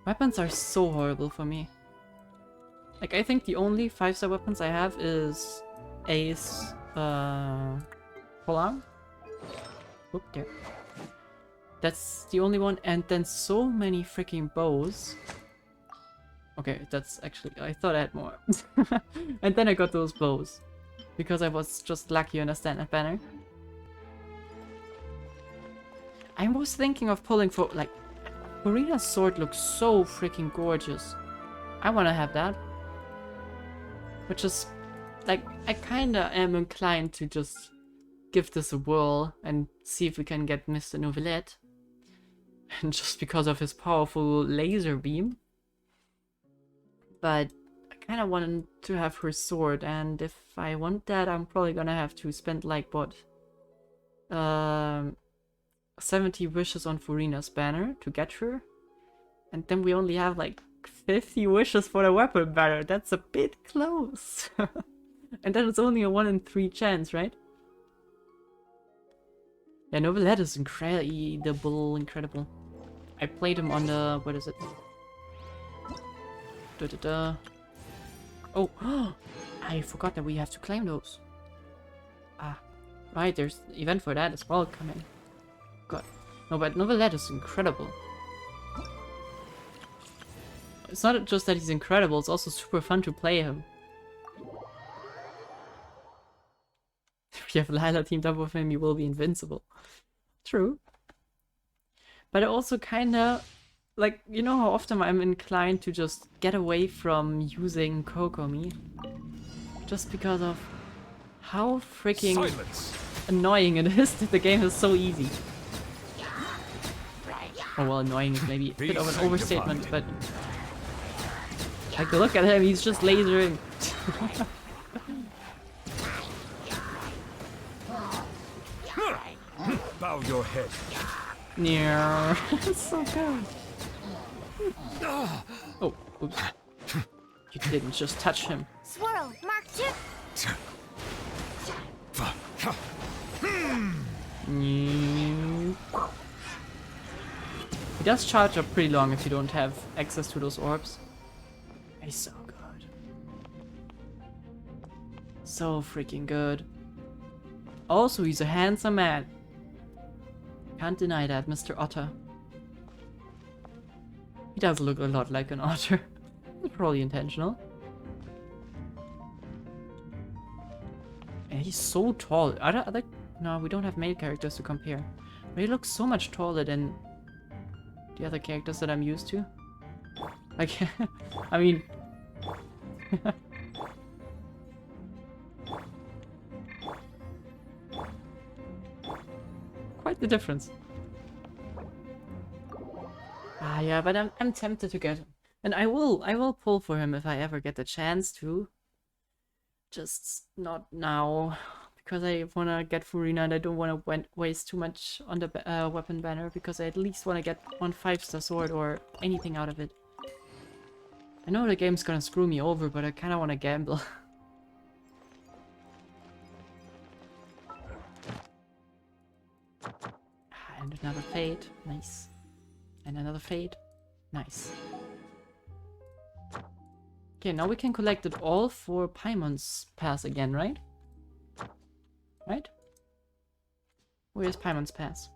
Speaker 1: Weapons are so horrible for me. Like, I think the only 5-star weapons I have is Ace, Polearm. Whoop, there. That's the only one, and then so many freaking bows. Okay, that's actually... I thought I had more. And then I got those bows. Because I was just lucky on a standard banner. I was thinking of pulling for... Like, Marina's sword looks so freaking gorgeous. I want to have that. Which is... Like, I kinda am inclined to just give this a whirl and see if we can get Mr. Novelette. And just because of his powerful laser beam. But I kinda want to have her sword, and if I want that, I'm probably gonna have to spend like, what? 70 wishes on Furina's banner to get her. And then we only have like 50 wishes for the weapon banner. That's a bit close. And then it's only a 1 in 3 chance, right? Yeah, Novelette is incredible. I played him on the... what is it? Oh, I forgot that we have to claim those. Ah, right, there's an event for that as well coming. God. No, but Novelette is incredible. It's not just that he's incredible, it's also super fun to play him. If you have Lila teamed up with him, you will be invincible. True. But I also kinda like, you know how often I'm inclined to just get away from using Kokomi? Just because of how freaking annoying it is that the game is so easy. Oh well, annoying is maybe a bit of an overstatement, but... Like, look at him, he's just lasering.
Speaker 7: Bow your head.
Speaker 1: Yeah, it's so good. Oh, oops. You didn't just touch him.
Speaker 2: Swirl, Mark 2.
Speaker 1: He does charge up pretty long if you don't have access to those orbs. He's so good. So freaking good. Also, he's a handsome man. Can't deny that, Mr. Otter. He does look a lot like an otter. Probably intentional. And he's so tall. No, we don't have male characters to compare. But he looks so much taller than the other characters that I'm used to. Like, I mean... Quite the difference. Ah, yeah, but I'm tempted to get him. And I will pull for him if I ever get the chance to. Just not now. Because I want to get Furina and I don't want to waste too much on the weapon banner. Because I at least want to get one 5-star sword or anything out of it. I know the game's gonna screw me over, but I kind of want to gamble. And another fade. Nice. And another fade. Nice. Okay, now we can collect it all for Paimon's Pass again, right? Right? Where's Paimon's Pass?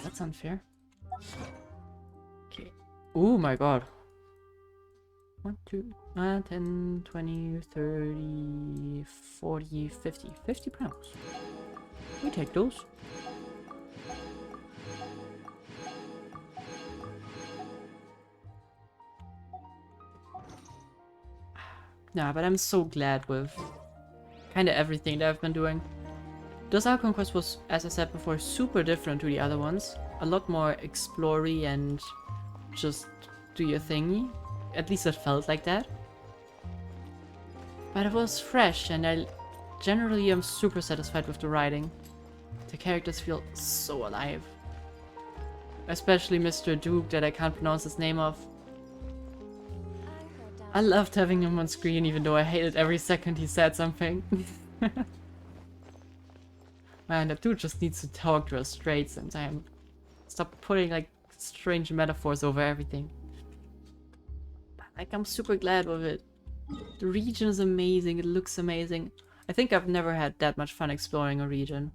Speaker 1: That's unfair. Okay. Oh my god. 1, 2, 10, 20, 30, 40, 50. 50 pounds. We take those. Nah, but I'm so glad with kind of everything that I've been doing. This Archon Quest was, as I said before, super different to the other ones. A lot more explory and just do your thingy. At least it felt like that. But it was fresh and I generally am super satisfied with the writing. The characters feel so alive. Especially Mr. Duke that I can't pronounce his name of. I loved having him on screen even though I hated every second he said something. Man, that dude just needs to talk to us straight sometime. Stop putting like strange metaphors over everything. But like, I'm super glad with it. The region is amazing, it looks amazing. I think I've never had that much fun exploring a region.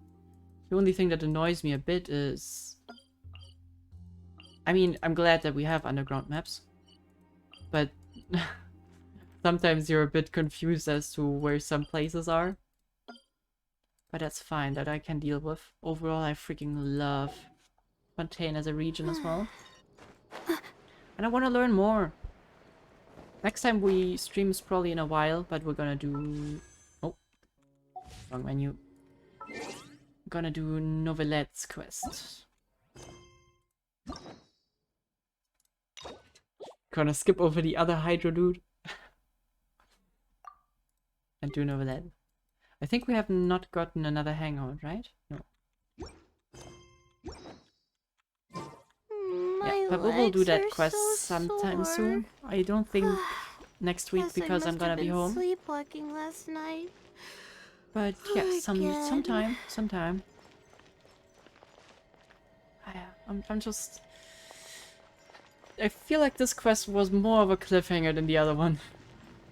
Speaker 1: The only thing that annoys me a bit is... I mean, I'm glad that we have underground maps. But sometimes you're a bit confused as to where some places are. But that's fine, that I can deal with. Overall, I freaking love Fontaine as a region as well. And I want to learn more. Next time we stream is probably in a while, but we're gonna do... Oh. Wrong menu. Gonna do Novelette's quest. Gonna skip over the other Hydro dude. And do Novelette. I think we have not gotten another hangout, right? No. Yeah, but we will do that quest sometime soon. I don't think next week because I'm gonna be home.
Speaker 2: Sleepwalking last night.
Speaker 1: But yeah, sometime. I'm just... I feel like this quest was more of a cliffhanger than the other one.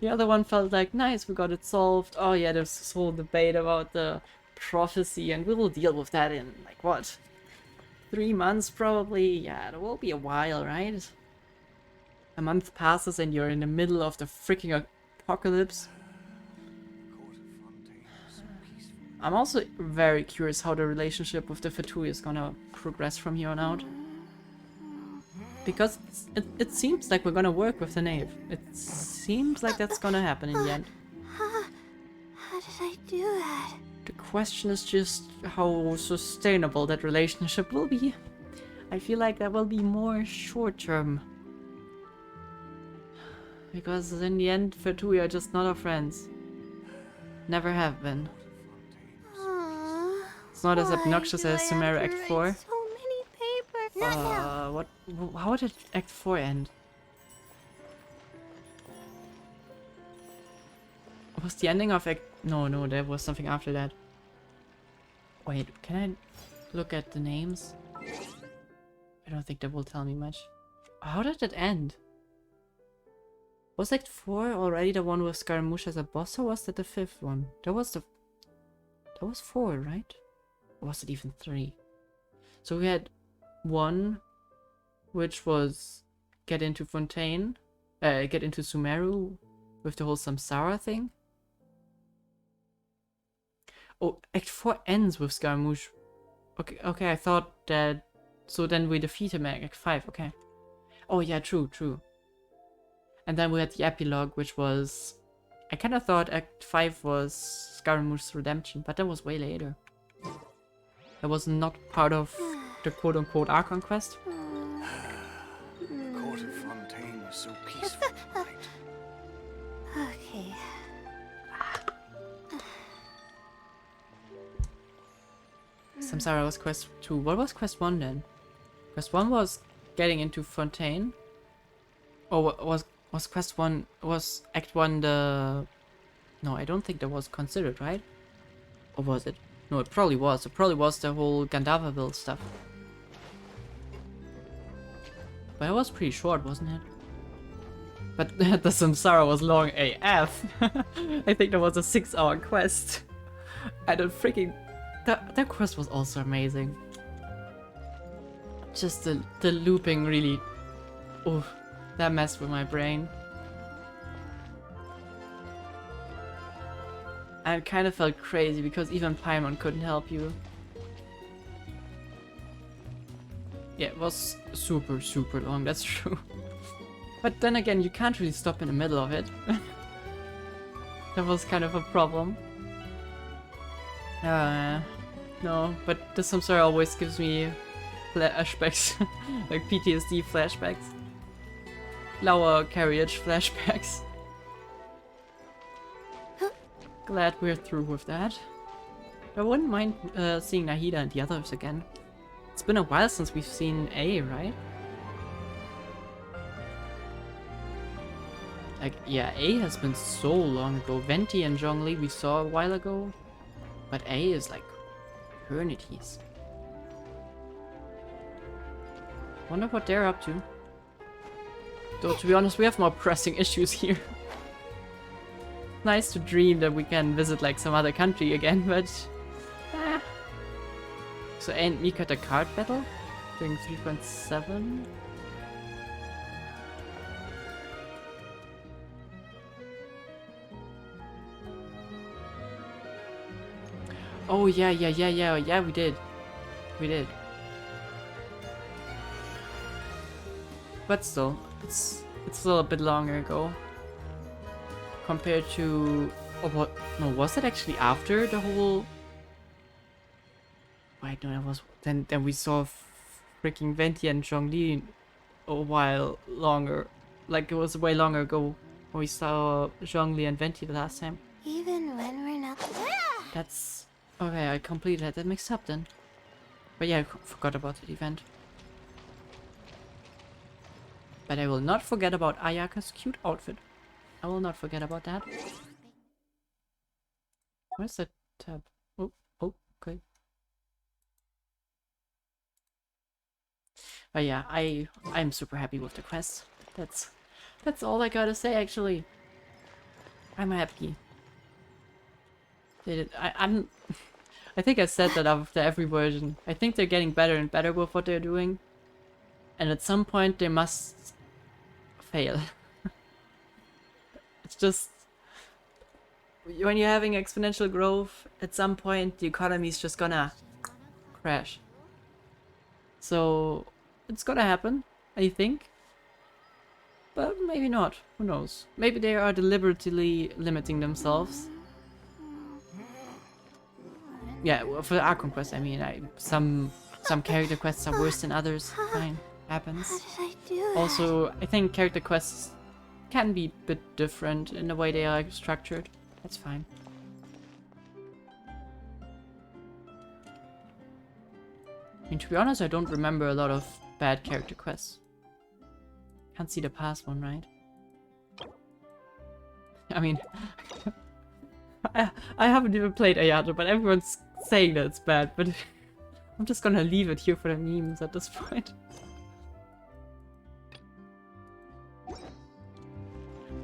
Speaker 1: The other one felt like, nice, we got it solved. Oh yeah, there's this whole debate about the prophecy and we will deal with that in, like, what? 3 months probably? Yeah, it will be a while, right? A month passes and you're in the middle of the freaking apocalypse. I'm also very curious how the relationship with the Fatui is gonna progress from here on out. Because it seems like we're gonna work with the knave. It seems like that's gonna happen in the end.
Speaker 2: How did I do that?
Speaker 1: The question is just how sustainable that relationship will be. I feel like that will be more short-term. Because in the end, Fatui are just not our friends. Never have been. It's not as obnoxious as Sumeru Act 4.
Speaker 2: So many papers. Not now.
Speaker 1: How did Act 4 end? Was the ending of Act... No, there was something after that. Wait, can I look at the names? I don't think that will tell me much. How did it end? Was Act 4 already the one with Scaramouche as a boss, or was that the 5th one? That was 4, right? Or was it even 3? So we had 1, which was get into Fontaine, get into Sumeru with the whole Samsara thing. Oh, Act 4 ends with Scaramouche. Okay, I thought that... So then we defeat him at Act 5, okay. Oh yeah, true. And then we had the epilogue, which was... I kind of thought Act 5 was Scaramouche's redemption, but that was way later. That was not part of the quote-unquote Archon Quest.
Speaker 5: The court of Fontaine was so peaceful tonight.
Speaker 2: Okay.
Speaker 1: Samsara was Quest 2. What was Quest 1 then? Quest 1 was getting into Fontaine. Or was Quest 1... Was Act 1 the... No, I don't think that was considered, right? Or was it? No, it probably was. It probably was the whole Gandharvaville stuff. But it was pretty short, wasn't it? But the Samsara was long AF. I think that was a 6-hour quest. And it freaking... That quest was also amazing. Just the looping really... Oh, that messed with my brain. And it kind of felt crazy because even Paimon couldn't help you. Yeah, it was super long, that's true. But then again, you can't really stop in the middle of it. That was kind of a problem. No, but the Samsara always gives me flashbacks, like PTSD flashbacks. Lower carriage flashbacks. Glad we're through with that. I wouldn't mind seeing Nahida and the others again. It's been a while since we've seen A, right? Like, yeah, A has been so long ago. Venti and Zhongli we saw a while ago. But A is like eternities. Wonder what they're up to. Though, to be honest, we have more pressing issues here. Nice to dream that we can visit like some other country again, but... So ain't Mika the card battle? Doing 3.7? Oh yeah, we did. We did. But still, it's still a bit longer ago. Compared to... Oh, what? No, was it actually after the whole... Wait, no, that was... Then we saw freaking Venti and Zhongli a while longer. Like, it was way longer ago when we saw Zhongli and Venti the last time.
Speaker 2: Even when we're not...
Speaker 1: That's... Okay, I completely had that mixed up then. But yeah, I forgot about that event. But I will not forget about Ayaka's cute outfit. I will not forget about that. Where's that tab? Oh, okay. But yeah, I'm super happy with the quest. That's all I gotta say actually. I'm happy. I think I said that after every version. I think they're getting better and better with what they're doing. And at some point they must fail. It's just... when you're having exponential growth, at some point the economy is just gonna crash. So it's gonna happen, I think. But maybe not. Who knows? Maybe they are deliberately limiting themselves. Yeah, well, for the Archon Quest, I mean, some character quests are worse than others. Fine, happens.
Speaker 2: How did I do that?
Speaker 1: Also, I think character quests can be a bit different in the way they are structured. That's fine. I mean, to be honest, I don't remember a lot of bad character quests. Can't see the past one, right? I mean, I haven't even played Ayato, but everyone's saying that it's bad, but I'm just gonna leave it here for the memes at this point.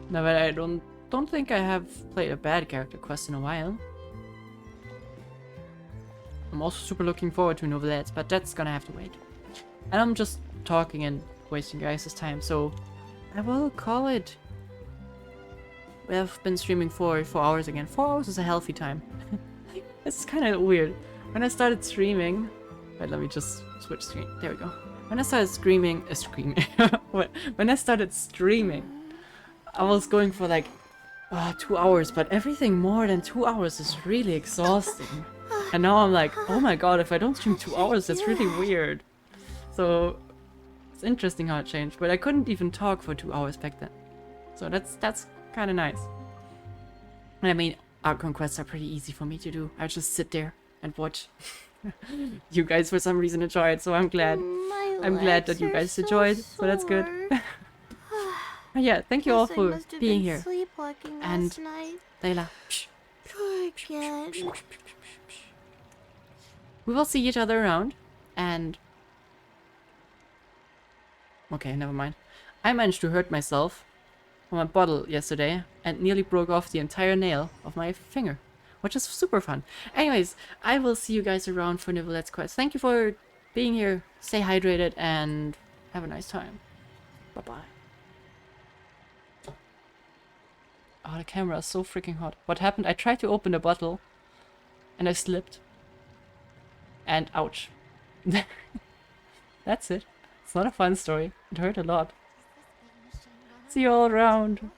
Speaker 1: No, but I don't think I have played a bad character quest in a while. I'm also super looking forward to Novelette, but that's gonna have to wait. And I'm just talking and wasting your guys' time, so I will call it. We have been streaming for 4 hours again. 4 hours is a healthy time. It's kind of weird. When I started streaming... Wait, let me just switch screen. There we go. When I started when I started streaming, I was going for like 2 hours, but everything more than 2 hours is really exhausting. And now I'm like, oh my god, if I don't stream 2 hours, that's really weird. So it's interesting how it changed, but I couldn't even talk for 2 hours back then. So that's kind of nice. I mean, Archon quests are pretty easy for me to do. I just sit there and watch. You guys for some reason enjoy it, so I'm glad. I'm glad that you guys enjoyed, so that's good. Yeah, thank you all for being here. And Layla.
Speaker 2: Poor kid.
Speaker 1: We will see each other around, and... Okay, never mind. I managed to hurt myself from a bottle yesterday and nearly broke off the entire nail of my finger, which is super fun. Anyways, I will see you guys around for Novelette's Quest. Thank you for being here. Stay hydrated and have a nice time. Bye-bye. Oh, the camera is so freaking hot. What happened? I tried to open the bottle and I slipped. And ouch. That's it. It's not a fun story. It hurt a lot. See you all around.